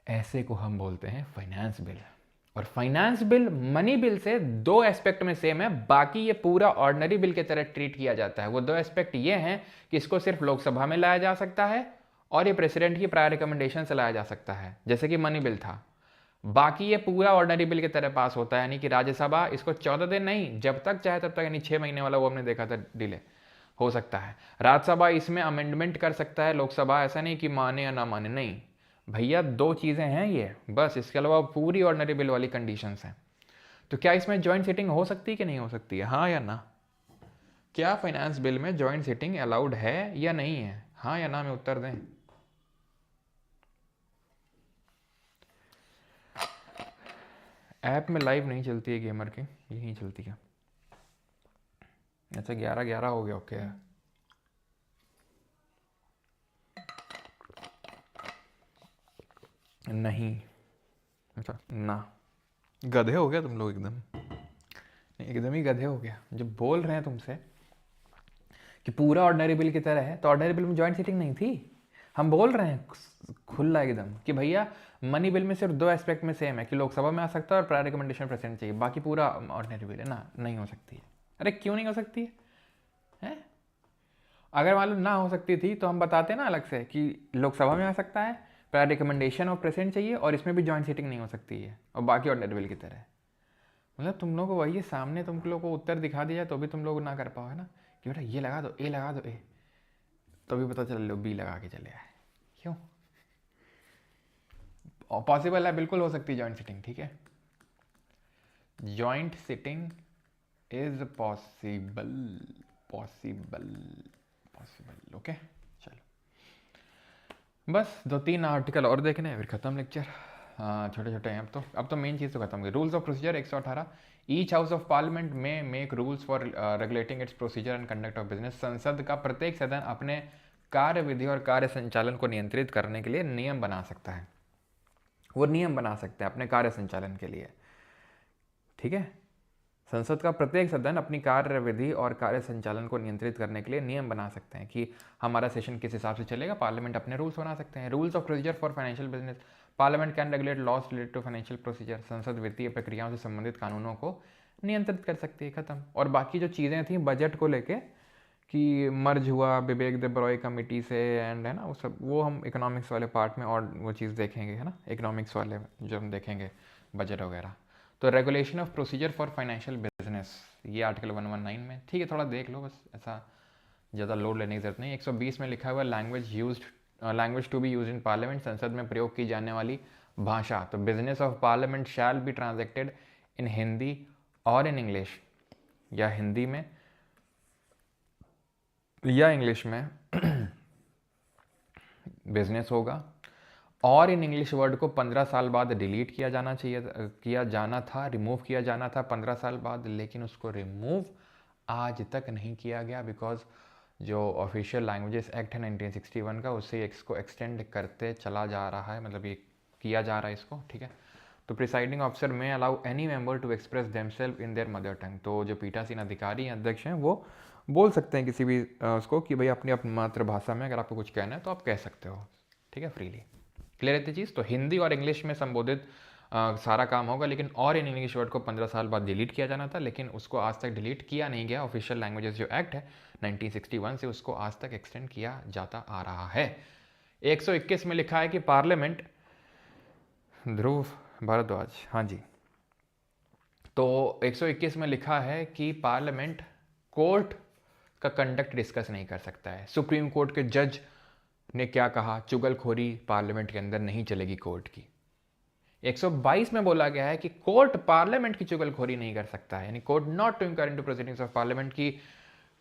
ऐसे को हम बोलते हैं फाइनेंस बिल। और फाइनेंस बिल मनी बिल से दो एस्पेक्ट में सेम है, बाकी ये पूरा ऑर्डिनरी बिल की तरह ट्रीट किया जाता है। वो दो एस्पेक्ट ये हैं कि इसको सिर्फ लोकसभा में लाया जा सकता है और ये प्रेसिडेंट की प्रायर रिकमेंडेशन से लाया जा सकता है, जैसे कि मनी बिल था। बाकी ये पूरा ऑर्डिनरी बिल की तरह पास होता है, यानी कि राज्यसभा इसको 14 दिन नहीं, जब तक चाहे तब तक, यानी 6 महीने वाला वो हमने देखा था डिले हो सकता है। राज्यसभा इसमें अमेंडमेंट कर सकता है, लोकसभा ऐसा नहीं कि माने या ना माने, नहीं भैया, दो चीज़ें हैं ये बस, इसके अलावा पूरी ऑर्डिनरी बिल वाली कंडीशंस हैं। तो क्या इसमें जॉइंट सिटिंग हो सकती है कि नहीं हो सकती है, हाँ या ना? क्या फाइनेंस बिल में जॉइंट सिटिंग अलाउड है या नहीं है, हाँ या ना में उत्तर दें। ऐप में लाइव नहीं चलती है गेमर की, यही चलती है। अच्छा 11 हो गया, ओके। नहीं, अच्छा ना, गधे हो गया तुम लोग एकदम, एकदम ही गधे हो गया। जब बोल रहे हैं तुमसे कि पूरा ऑर्डिनरी बिल की तरह है, तो ऑर्डिनरी बिल में जॉइंट सिटिंग नहीं थी। हम बोल रहे हैं खुला एकदम कि भैया मनी बिल में सिर्फ दो एस्पेक्ट में सेम है कि लोकसभा में आ सकता है और प्रायर रिकमेंडेशन प्रेसिडेंट चाहिए, बाकी पूरा ऑर्डिनरी बिल है ना, नहीं हो सकती है। अरे क्यों नहीं हो सकती है? अगर मालूम ना हो सकती थी तो हम बताते ना अलग से कि लोकसभा में आ सकता है, प्रायर रिकमेंडेशन और प्रेसिडेंट चाहिए, और इसमें भी जॉइंट सीटिंग नहीं हो सकती है, और बाकी ऑर्डिनरी बिल की तरह। मतलब तुम लोग को वही सामने तुम लोग को उत्तर दिखा दिया तो भी तुम लोग ना कर पाओ, है ना, कि बेटा ये लगा दो, ए लगा दो, ए, तो भी पता चल लो बी लगा के चले आए। क्यों? पॉसिबल है, बिल्कुल हो सकती है जॉइंट सिटिंग, ठीक है, joint sitting is possible, possible, possible, okay. चलो बस 2-3 आर्टिकल और देखने हैं, फिर खत्म लेक्चर। छोटे छोटे हैं अब तो मेन चीज़ तो खत्म हो गई। Rules of procedure 118, each house of parliament में make rules for regulating its procedure and conduct of business. संसद का प्रत्येक सदन अपने कार्य विधि और कार्य संचालन को नियंत्रित करने के लिए नियम बना सकता है, वो नियम बना सकते हैं अपने कार्य संचालन के लिए, ठीक है। संसद का प्रत्येक सदन अपनी कार्य विधि और कार्य संचालन को नियंत्रित करने के लिए नियम बना सकते हैं कि हमारा सेशन किस हिसाब से चलेगा, पार्लियामेंट अपने रूल्स बना सकते हैं। Rules of procedure for financial business, parliament can regulate laws related to financial procedure. संसद वित्तीय प्रक्रियाओं से संबंधित कानूनों को नियंत्रित कर सकती है, खत्म। और बाकी जो चीज़ें थी बजट को लेके कि मर्ज हुआ विवेक देब्रॉय कमेटी से एंड, है ना, वो सब वो हम इकोनॉमिक्स वाले पार्ट में और वो चीज़ देखेंगे, है ना, इकोनॉमिक्स वाले जो हम देखेंगे बजट वगैरह। तो regulation of procedure for financial business, ये आर्टिकल 119 में, ठीक है, थोड़ा देख लो बस, ऐसा ज़्यादा लोड लेने की जरूरत नहीं। 120 में लिखा हुआ है language to be use in parliament, संसद में प्रयोग की जाने वाली भाषा। तो business of parliament shall be transacted in Hindi और इन इंग्लिश, या हिंदी में या इंग्लिश में बिजनेस होगा। और इन इंग्लिश वर्ड को 15 साल बाद डिलीट किया जाना था, रिमूव किया जाना था 15 साल बाद, लेकिन उसको रिमूव आज तक नहीं किया गया, बिकॉज जो ऑफिशियल लैंग्वेजेस एक्ट है 1961 का, उससे इसको एक्सटेंड करते चला जा रहा है, मतलब ये किया जा रहा है इसको, ठीक है। तो presiding officer may allow any member to express themselves in their mother tongue. तो जो पीठासीन अधिकारी अध्यक्ष हैं वो बोल सकते हैं किसी भी उसको कि भाई अपनी मातृभाषा में अगर आपको कुछ कहना है तो आप कह सकते हो, ठीक है, फ्रीली। क्लियर रहती चीज़। तो हिंदी और इंग्लिश में संबोधित सारा काम होगा, लेकिन और इन इंग्लिश वर्ड को 15 साल बाद डिलीट किया जाना था, लेकिन उसको आज तक डिलीट किया नहीं गया। ऑफिशियल लैंग्वेजेस जो एक्ट है 1961 से, उसको आज तक एक्सटेंड किया जाता आ रहा है। 121 में लिखा है कि पार्लियामेंट, ध्रुव भारद्वाज, हाँ जी, तो 121 में लिखा है कि पार्लियामेंट कोर्ट का कंडक्ट डिस्कस नहीं कर सकता है। सुप्रीम कोर्ट के जज ने क्या कहा, चुगलखोरी पार्लियामेंट के अंदर नहीं चलेगी कोर्ट की। 122 में बोला गया है कि कोर्ट पार्लियामेंट की चुगलखोरी नहीं कर सकता है, यानी court not to inquire into proceedings of parliament की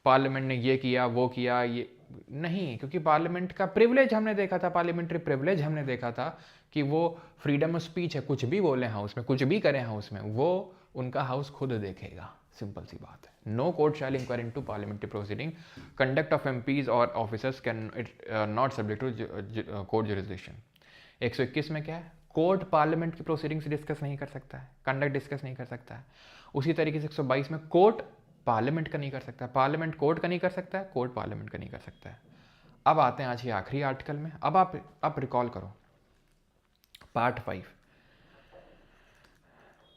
पार्लियामेंट ने ये किया वो किया, ये नहीं, क्योंकि पार्लियामेंट का प्रिविलेज हमने देखा था, पार्लियामेंट्री प्रिविलेज हमने देखा था कि वो फ्रीडम ऑफ स्पीच है, कुछ भी बोले हाउस में, कुछ भी करें हाउस में, वो उनका हाउस खुद देखेगा। सिंपल सी बात है। No court shall inquire into parliamentary proceeding, conduct of MPs और officers can not subject to court jurisdiction. 121 में क्या है, कोर्ट पार्लियामेंट की प्रोसीडिंग्स डिस्कस नहीं कर सकता है, कंडक्ट डिस्कस नहीं कर सकता है। उसी तरीके से 122 में कोर्ट पार्लियामेंट का नहीं कर सकता, पार्लियामेंट कोर्ट का नहीं कर सकता है, कोर्ट पार्लियामेंट का नहीं कर सकता है। अब आते हैं आज के आखिरी आर्टिकल में। अब आप रिकॉल करो पार्ट 5,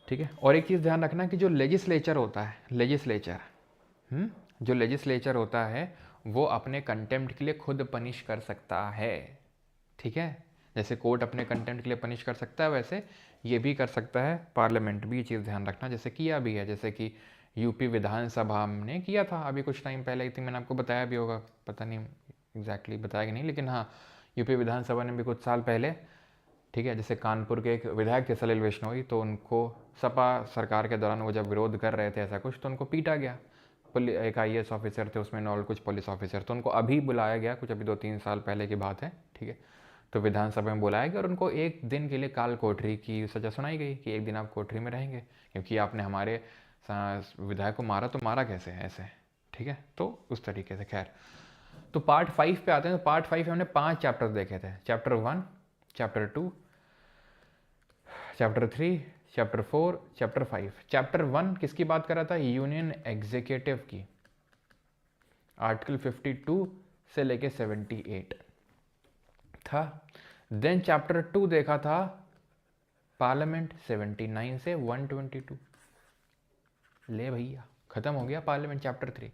ठीक है। और एक चीज़ ध्यान रखना कि जो लेजिस्लेचर होता है, जो लेजिस्लेचर होता है वो अपने कंटेम्प्ट के लिए खुद पनिश कर सकता है, ठीक है। जैसे कोर्ट अपने कंटेम्प्ट के लिए पनिश कर सकता है, वैसे ये भी कर सकता है पार्लियामेंट भी। ये चीज़ ध्यान रखना, जैसे किया भी है, जैसे कि यूपी विधानसभा ने किया था अभी कुछ टाइम पहले, आई थिंक मैंने आपको बताया भी होगा, पता नहीं एग्जैक्टली बताया कि नहीं, लेकिन हाँ, यूपी विधानसभा ने भी कुछ साल पहले, ठीक है, जैसे कानपुर के एक विधायक थे सलील बिश्नोई, तो उनको सपा सरकार के दौरान वो जब विरोध कर रहे थे ऐसा कुछ, तो उनको पीटा गया। एक IAS ऑफिसर थे उसमें और कुछ पुलिस ऑफिसर, तो उनको अभी बुलाया गया, कुछ अभी 2-3 साल पहले की बात है, ठीक है। तो विधानसभा में बुलाया गया और उनको 1 दिन के लिए काल कोठरी की सज़ा सुनाई गई कि 1 दिन आप कोठरी में रहेंगे, क्योंकि आपने हमारे विधायक को मारा, तो मारा कैसे ऐसे, ठीक है। तो उस तरीके से, खैर। तो पार्ट 5 पे आते हैं। तो पार्ट 5 में हमने 5 चैप्टर्स देखे थे, chapter 1, chapter 2, chapter 3, chapter 4, chapter 5। Chapter 1 किसकी बात कर रहा था, यूनियन एग्जीक्यूटिव की, आर्टिकल 52 से लेके 78 था। देन चैप्टर 2 देखा था पार्लियामेंट, 79 से 122। ले भैया, खत्म हो गया पार्लियामेंट चैप्टर 3।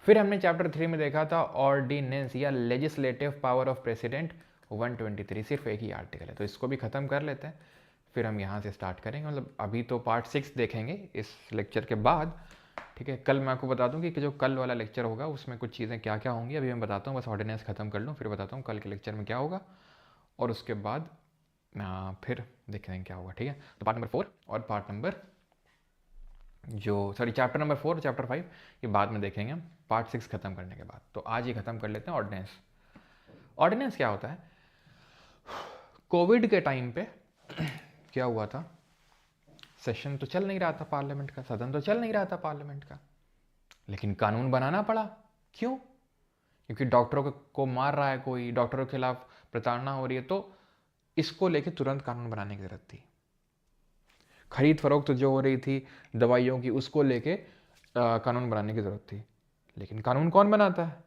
फिर हमने चैप्टर 3 में देखा था ऑर्डिनेंस या लेजिस्लेटिव पावर ऑफ प्रेसिडेंट, 123। सिर्फ एक ही आर्टिकल है, तो इसको भी खत्म कर लेते हैं, फिर हम यहाँ से स्टार्ट करेंगे। मतलब अभी तो पार्ट 6 देखेंगे इस लेक्चर के बाद, ठीक है। कल मैं आपको बता दूँ कि जो कल वाला लेक्चर होगा उसमें कुछ चीज़ें क्या क्या होंगी, अभी मैं बताता हूँ, बस ऑर्डिनेंस खत्म कर लूँ, फिर बताता हूँ कल के लेक्चर में क्या होगा, और उसके बाद फिर देखेंगे क्या होगा, ठीक है। तो पार्ट नंबर 4 और पार्ट नंबर चैप्टर नंबर 4 और चैप्टर 5 ये बाद में देखेंगे हम, पार्ट 6 खत्म करने के बाद। तो आज ये खत्म कर लेते हैं ऑर्डिनेंस। ऑर्डिनेंस क्या होता है, कोविड के टाइम पे क्या हुआ था, सेशन तो चल नहीं रहा था पार्लियामेंट का, सदन तो चल नहीं रहा था पार्लियामेंट का, लेकिन कानून बनाना पड़ा। क्यों? क्योंकि डॉक्टरों को मार रहा है कोई, डॉक्टरों के खिलाफ प्रताड़ना हो रही है, तो इसको लेके तुरंत कानून बनाने की जरूरत थी। खरीद फरोख्त जो हो रही थी दवाइयों की, उसको लेके कानून बनाने की जरूरत थी। लेकिन कानून कौन बनाता है,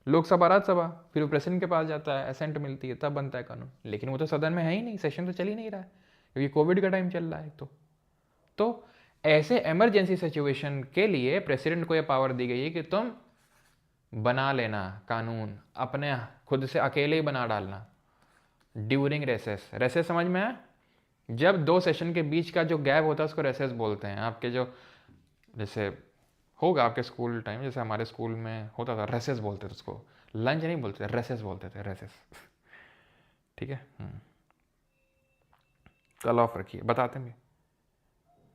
लोकसभा, राज्यसभा, फिर वो प्रेसिडेंट के पास जाता है, असेंट मिलती है, तब बनता है कानून। लेकिन वो तो सदन में है ही नहीं, सेशन तो चल ही नहीं रहा है, क्योंकि कोविड का टाइम चल रहा है। तो ऐसे इमरजेंसी सिचुएशन के लिए प्रेसिडेंट को यह पावर दी गई है कि तुम बना लेना कानून, अपने खुद से अकेले ही बना डालना ड्यूरिंग रेसेस। रेसेस समझ में है, जब 2 सेशन के बीच का जो गैप होता है उसको रेसेस बोलते हैं। आपके जो जैसे होगा आपके स्कूल टाइम, जैसे हमारे स्कूल में होता था, रेसेस बोलते थे उसको, लंच नहीं बोलते थे, रेसेस बोलते थे, रेसेस, ठीक है। कल ऑफ रखिए, बताते हैं।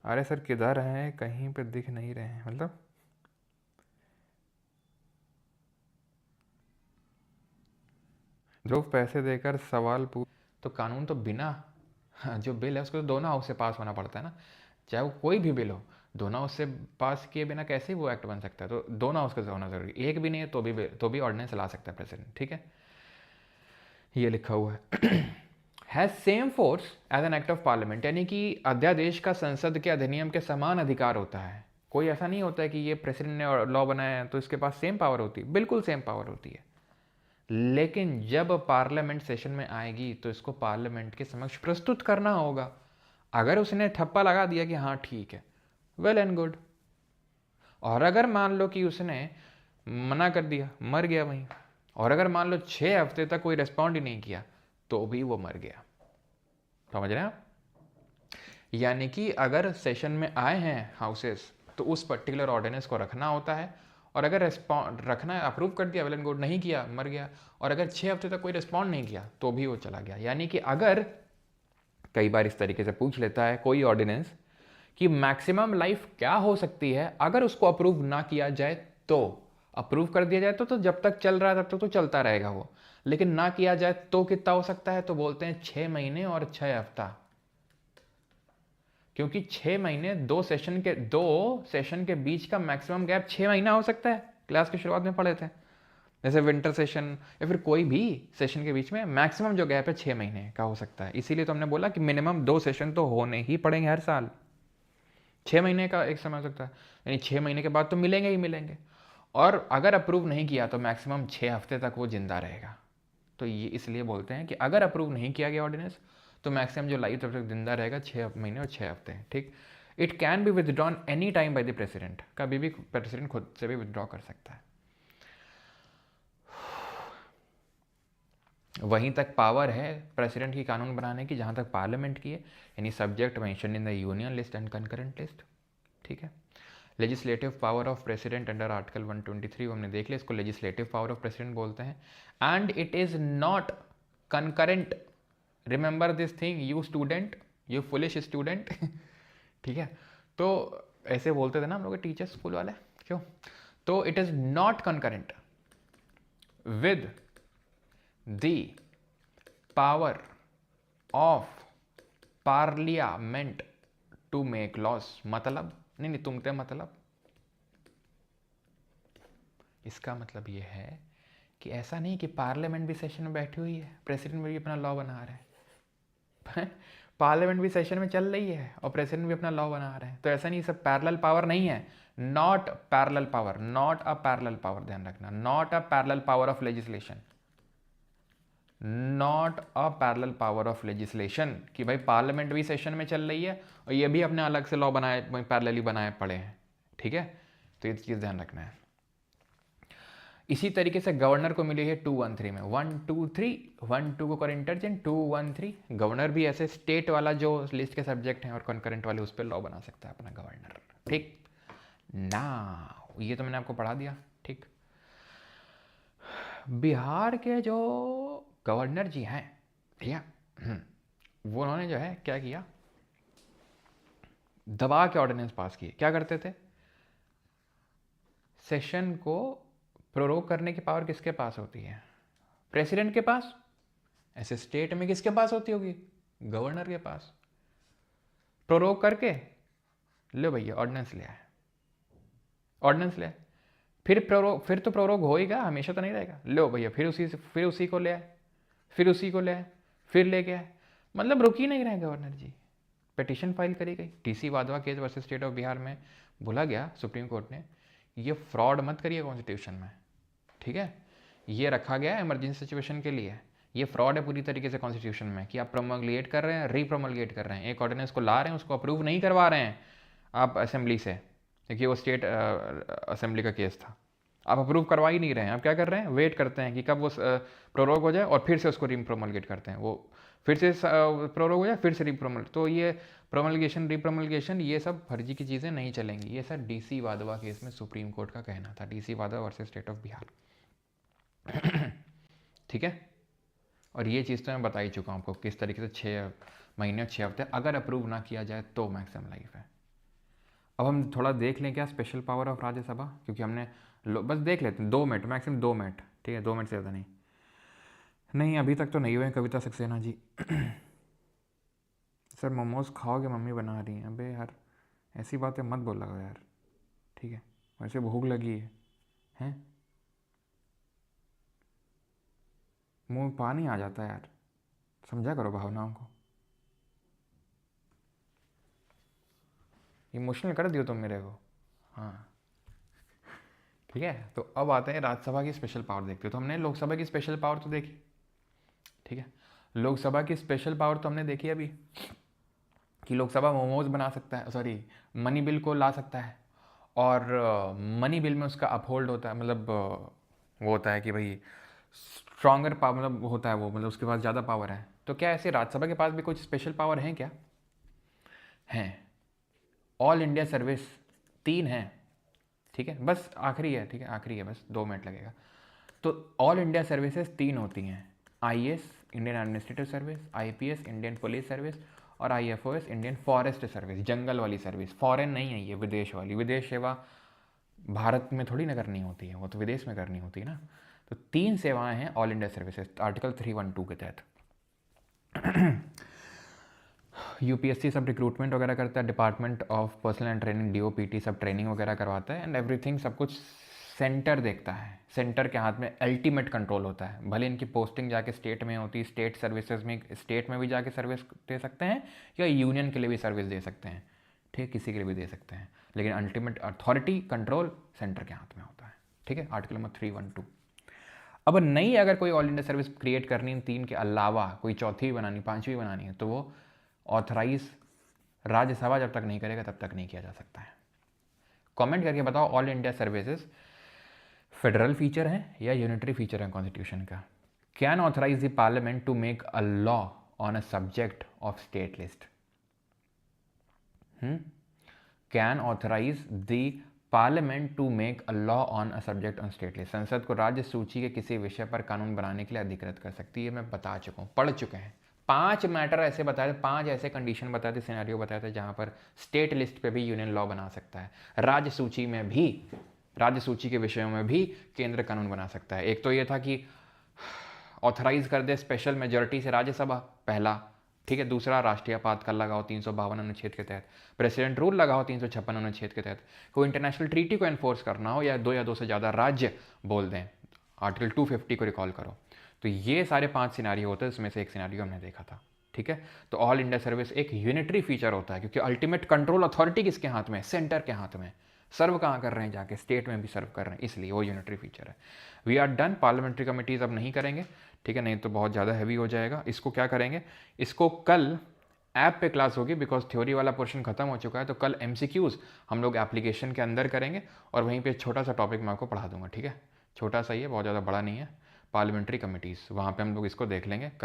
अरे सर किधर हैं, कहीं पे दिख नहीं रहे हैं, मतलब ध्रुव पैसे देकर सवाल पूछ, तो कानून तो बिना जो बिल है उसको तो दोनों हाउस से पास होना पड़ता है ना, चाहे वो कोई भी बिल हो, दोनों हाउस से पास किए बिना कैसे वो एक्ट बन सकता है। तो दोनों हाउस का होना जरूरी, एक भी नहीं है तो भी ऑर्डिनेंस ला सकता है प्रेसिडेंट, ठीक है। ये लिखा हुआ है has same force as an act of parliament, यानी कि अध्यादेश का संसद के अधिनियम के समान अधिकार होता है। कोई ऐसा नहीं होता है कि ये प्रेसिडेंट ने लॉ बनाया है तो इसके पास सेम पावर होती है, बिल्कुल सेम पावर होती है। लेकिन जब पार्लियामेंट सेशन में आएगी तो इसको पार्लियामेंट के समक्ष प्रस्तुत करना होगा। अगर उसने ठप्पा लगा दिया कि हाँ ठीक है, वेल एंड गुड, और अगर मान लो कि उसने मना कर दिया, मर गया वहीं, और अगर मान लो 6 हफ्ते तक कोई रिस्पॉन्ड ही नहीं किया तो भी वो मर गया। समझ रहे हैं आप? यानी कि अगर सेशन में आए हैं हाउसेस तो उस पर्टिकुलर ऑर्डिनेंस को रखना होता है, और अगर रिस्पॉन्ड रखना है, अप्रूव कर दिया, वेल एंड गुड, नहीं किया मर गया। और अगर 6 हफ्ते तक कोई रिस्पॉन्ड नहीं किया तो भी वो चला गया। यानी कि अगर कई बार इस तरीके से पूछ लेता है कोई ऑर्डिनेंस कि मैक्सिमम लाइफ क्या हो सकती है अगर उसको अप्रूव ना किया जाए, तो अप्रूव कर दिया जाए तो जब तक चल रहा है तब तक तो चलता रहेगा वो, लेकिन ना किया जाए तो कितना हो सकता है, तो बोलते हैं 6 महीने और 6 हफ्ता। क्योंकि 6 महीने दो सेशन के बीच का मैक्सिमम गैप 6 महीना हो सकता है, क्लास की शुरुआत में पढ़े थे। जैसे विंटर सेशन या फिर कोई भी सेशन के बीच में मैक्सिमम जो गैप है 6 महीने का हो सकता है। इसीलिए तो हमने बोला कि मिनिमम 2 सेशन तो होने ही पड़ेंगे हर साल। 6 महीने का एक समय हो सकता है, यानी 6 महीने के बाद तो मिलेंगे ही मिलेंगे। और अगर अप्रूव नहीं किया तो मैक्सिमम 6 हफ्ते तक वो जिंदा रहेगा। तो ये इसलिए बोलते हैं कि अगर अप्रूव नहीं किया गया ऑर्डिनेंस तो मैक्सिमम जो लाइफ तब तक जिंदा रहेगा 6 महीने और 6 हफ्ते हैं। ठीक, it can be withdrawn any time by the president, कभी भी प्रेसिडेंट खुद से भी विदड्रॉ कर सकता है। वहीं तक पावर है प्रेसिडेंट की कानून बनाने की जहां तक पार्लियामेंट की है, यानी subject mention in the union list and concurrent list. ठीक है, legislative power of president under article 123 हमने देख लिया, इसको लेजिस्लेटिव पावर ऑफ प्रेसिडेंट बोलते हैं। And it is not concurrent, remember this thing you student, you foolish student. ठीक है, तो ऐसे बोलते थे ना हम लोग टीचर्स स्कूल वाले, क्यों? तो it is not concurrent with the power of parliament to make laws. मतलब नहीं तुमते मतलब इसका मतलब ये है कि ऐसा नहीं कि पार्लियामेंट भी सेशन में बैठी हुई है, प्रेसिडेंट भी अपना लॉ बना रहे हैं। पार्लियामेंट भी सेशन में चल रही है और प्रेसिडेंट भी अपना लॉ बना रहे हैं, तो ऐसा नहीं, सब पैरेलल पावर नहीं है। Not parallel power, not a parallel power, ध्यान रखना, not a parallel power of legislation, not a parallel power of legislation, कि भाई पार्लियामेंट भी सेशन में चल रही है और ये भी अपने अलग से लॉ बनाए पैरेलली बनाए पड़े हैं। ठीक है, तो ये चीज़ ध्यान रखना है। इसी तरीके से गवर्नर को मिली है 213 में, 123, 12 को कर इंटरचेंज, 213। गवर्नर भी ऐसे स्टेट वाला जो लिस्ट के सब्जेक्ट हैं और कॉन्करेंट वाले उस पर लॉ बना सकता है अपना गवर्नर। ठीक ना, ये तो मैंने आपको पढ़ा दिया। ठीक, बिहार के जो गवर्नर जी हैं भैया, वो उन्होंने जो है क्या किया, दबा के ऑर्डिनेंस पास किए। क्या करते थे, सेशन को प्रोरोग करने की पावर किसके पास होती है? प्रेसिडेंट के पास। ऐसे स्टेट में किसके पास होती होगी? गवर्नर के पास। प्रोरोग करके लो भैया ऑर्डिनेंस ले आए, ऑर्डिनेंस ले आए, फिर तो प्रोरोग होएगा, हमेशा तो नहीं रहेगा। लो भैया फिर उसी को ले आए, फिर उसी को ले आए, फिर लेके आए, मतलब रुक ही नहीं रहे गवर्नर जी। पिटीशन फाइल करी गई, TC Wadhwa case versus state of Bihar में बोला गया सुप्रीम कोर्ट ने, ये फ्रॉड मत करिए कॉन्स्टिट्यूशन में। ठीक है, ये रखा गया इमरजेंसी सिचुएशन के लिए, ये फ्रॉड है पूरी तरीके से कॉन्स्टिट्यूशन में कि आप प्रोमलगेट कर रहे हैं, रीप्रोमलगेट कर रहे हैं, एक ऑर्डिनेंस को ला रहे हैं, उसको अप्रूव नहीं करवा रहे हैं आप असेंबली से। देखिए वो स्टेट असेंबली का केस था, आप अप्रूव करवा ही नहीं रहे हैं, आप क्या कर रहे हैं, वेट करते हैं कि कब वो प्रोरोग हो जाए और फिर से उसको रीप्रोमलगेट करते हैं, वो फिर से प्रोरोग हो जाए फिर से रीप्रोमल। तो ये प्रोमलगेशन रीप्रोमलगेशन ये सब फर्जी की चीज़ें नहीं चलेंगी। ये सर डीसी वाधवा केस में सुप्रीम कोर्ट का कहना था, DC Wadhwa versus state of Bihar. ठीक है, और ये चीज़ तो मैं बता ही चुका हूँ आपको किस तरीके से 6 महीने 6 हफ्ते अगर अप्रूव ना किया जाए तो मैक्सिमम लाइफ है। अब हम थोड़ा देख लें क्या स्पेशल पावर ऑफ राज्यसभा, क्योंकि हमने बस देख लेते हैं 2 मिनट मैक्सिमम, 2 मिनट। ठीक है, 2 मिनट से ज़्यादा नहीं। नहीं अभी तक तो नहीं हुए कविता सक्सेना जी। सर मोमोज खाओगे, मम्मी बना रही हैं। अबे यार ऐसी बातें मत बोला करो यार, ठीक है, वैसे भूख लगी है, हैं? मुंह में पानी आ जाता है यार, समझा करो भावनाओं को। इमोशनल कर दियो तुम मेरे को। हाँ ठीक है, तो अब आते हैं राज्यसभा की स्पेशल पावर देखते हो। तो हमने लोकसभा की स्पेशल पावर तो देखी, ठीक है, लोकसभा की स्पेशल पावर तो हमने देखी अभी कि लोकसभा मोमोज बना सकता है, सॉरी मनी बिल को ला सकता है, और मनी बिल में उसका अपहोल्ड होता है, मतलब वो होता है कि भाई स्ट्रॉन्गर पावर, मतलब होता है वो, मतलब उसके पास ज़्यादा पावर है। तो क्या ऐसे राज्यसभा के पास भी कुछ स्पेशल पावर हैं क्या? हैं, ऑल इंडिया सर्विस 3 हैं, ठीक है, बस आखिरी है, ठीक है, आखिरी है, बस 2 मिनट लगेगा। तो ऑल इंडिया सर्विसेज 3 होती हैं, IAS Indian administrative service, IPS Indian police service और IFOS इंडियन फॉरेस्ट सर्विस, जंगल वाली सर्विस। फॉरेन नहीं है ये, विदेश वाली। विदेश सेवा भारत में थोड़ी ना करनी होती है, वो तो विदेश में करनी होती है ना। तो 3 सेवाएं हैं ऑल इंडिया सर्विसेज आर्टिकल 312 के तहत। UPSC सब रिक्रूटमेंट वगैरह करता है, department of personal and training DOPT सब ट्रेनिंग वगैरह करवाता है, एंड एवरीथिंग सब कुछ सेंटर देखता है। सेंटर के हाथ में अल्टीमेट कंट्रोल होता है। भले इनकी पोस्टिंग जाके स्टेट में होती है, स्टेट सर्विसेज में स्टेट में भी जाके सर्विस दे सकते हैं या यूनियन के लिए भी सर्विस दे सकते हैं, ठीक, किसी के लिए भी दे सकते हैं, लेकिन अल्टीमेट अथॉरिटी कंट्रोल सेंटर के हाथ में होता है, ठीक है। Article number 312। अब नई अगर कोई ऑल इंडिया सर्विस क्रिएट करनी है 3 के अलावा, कोई चौथी भी बनानी, 5वीं बनानी है, तो वो ऑथराइज राज्यसभा जब तक नहीं करेगा तब तक नहीं किया जा सकता है। कमेंट करके बताओ All India Services federal feature है या यूनिटरी फीचर है कॉन्स्टिट्यूशन का। Can authorise the parliament to make a law on a subject of state list. Can authorise the parliament to make a law on a subject on state list. संसद को राज्य सूची के किसी विषय पर कानून बनाने के लिए अधिकृत कर सकती है। मैं बता चुका हूँ, पढ़ चुके हैं। 5 मैटर ऐसे बताए थे, 5 ऐसे कंडीशन बताए थे, सिनेरियो बताए थे जहाँ पर स्टेट लिस्ट पे भी यूनियन लॉ बना सकता है, राज्य सूची में भी, राज्य सूची के विषयों में भी केंद्र कानून बना सकता है। एक तो ये था कि ऑथराइज कर दे स्पेशल मेजॉरिटी से राज्यसभा, पहला, ठीक है। दूसरा, राष्ट्रीय आपातकाल लगाओ 352 अनुच्छेद के तहत, प्रेसिडेंट रूल लगाओ 356 अनुच्छेद के तहत, कोई इंटरनेशनल ट्रीटी को एनफोर्स करना हो या 2 से ज़्यादा राज्य बोल दें, आर्टिकल 250 को रिकॉल करो। तो ये सारे 5 सिनारियो होते हैं, इसमें से एक सिनारियो हमने देखा था, ठीक है। तो ऑल इंडिया सर्विस एक यूनिटरी फीचर होता है, क्योंकि अल्टीमेट कंट्रोल अथॉरिटी किसके हाथ में है, सेंटर के हाथ में। सर्व कहाँ कर रहे हैं, जाके स्टेट में भी सर्व कर रहे हैं, इसलिए वो यूनिटरी फीचर है। We are done. Parliamentary committees अब नहीं करेंगे, ठीक है, नहीं तो बहुत ज़्यादा हैवी हो जाएगा। इसको क्या करेंगे, इसको कल ऐप पे क्लास होगी, बिकॉज थ्योरी वाला पोर्शन खत्म हो चुका है। तो कल MCQs हम लोग एप्लीकेशन के अंदर करेंगे और वहीं पे छोटा सा टॉपिक मैं आपको पढ़ा दूंगा, ठीक है। छोटा सा ही है, बहुत ज़्यादा बड़ा नहीं है। पार्लियामेंट्री कमिटीज़, वहाँ पे हम लोग इसको देख लेंगे कल।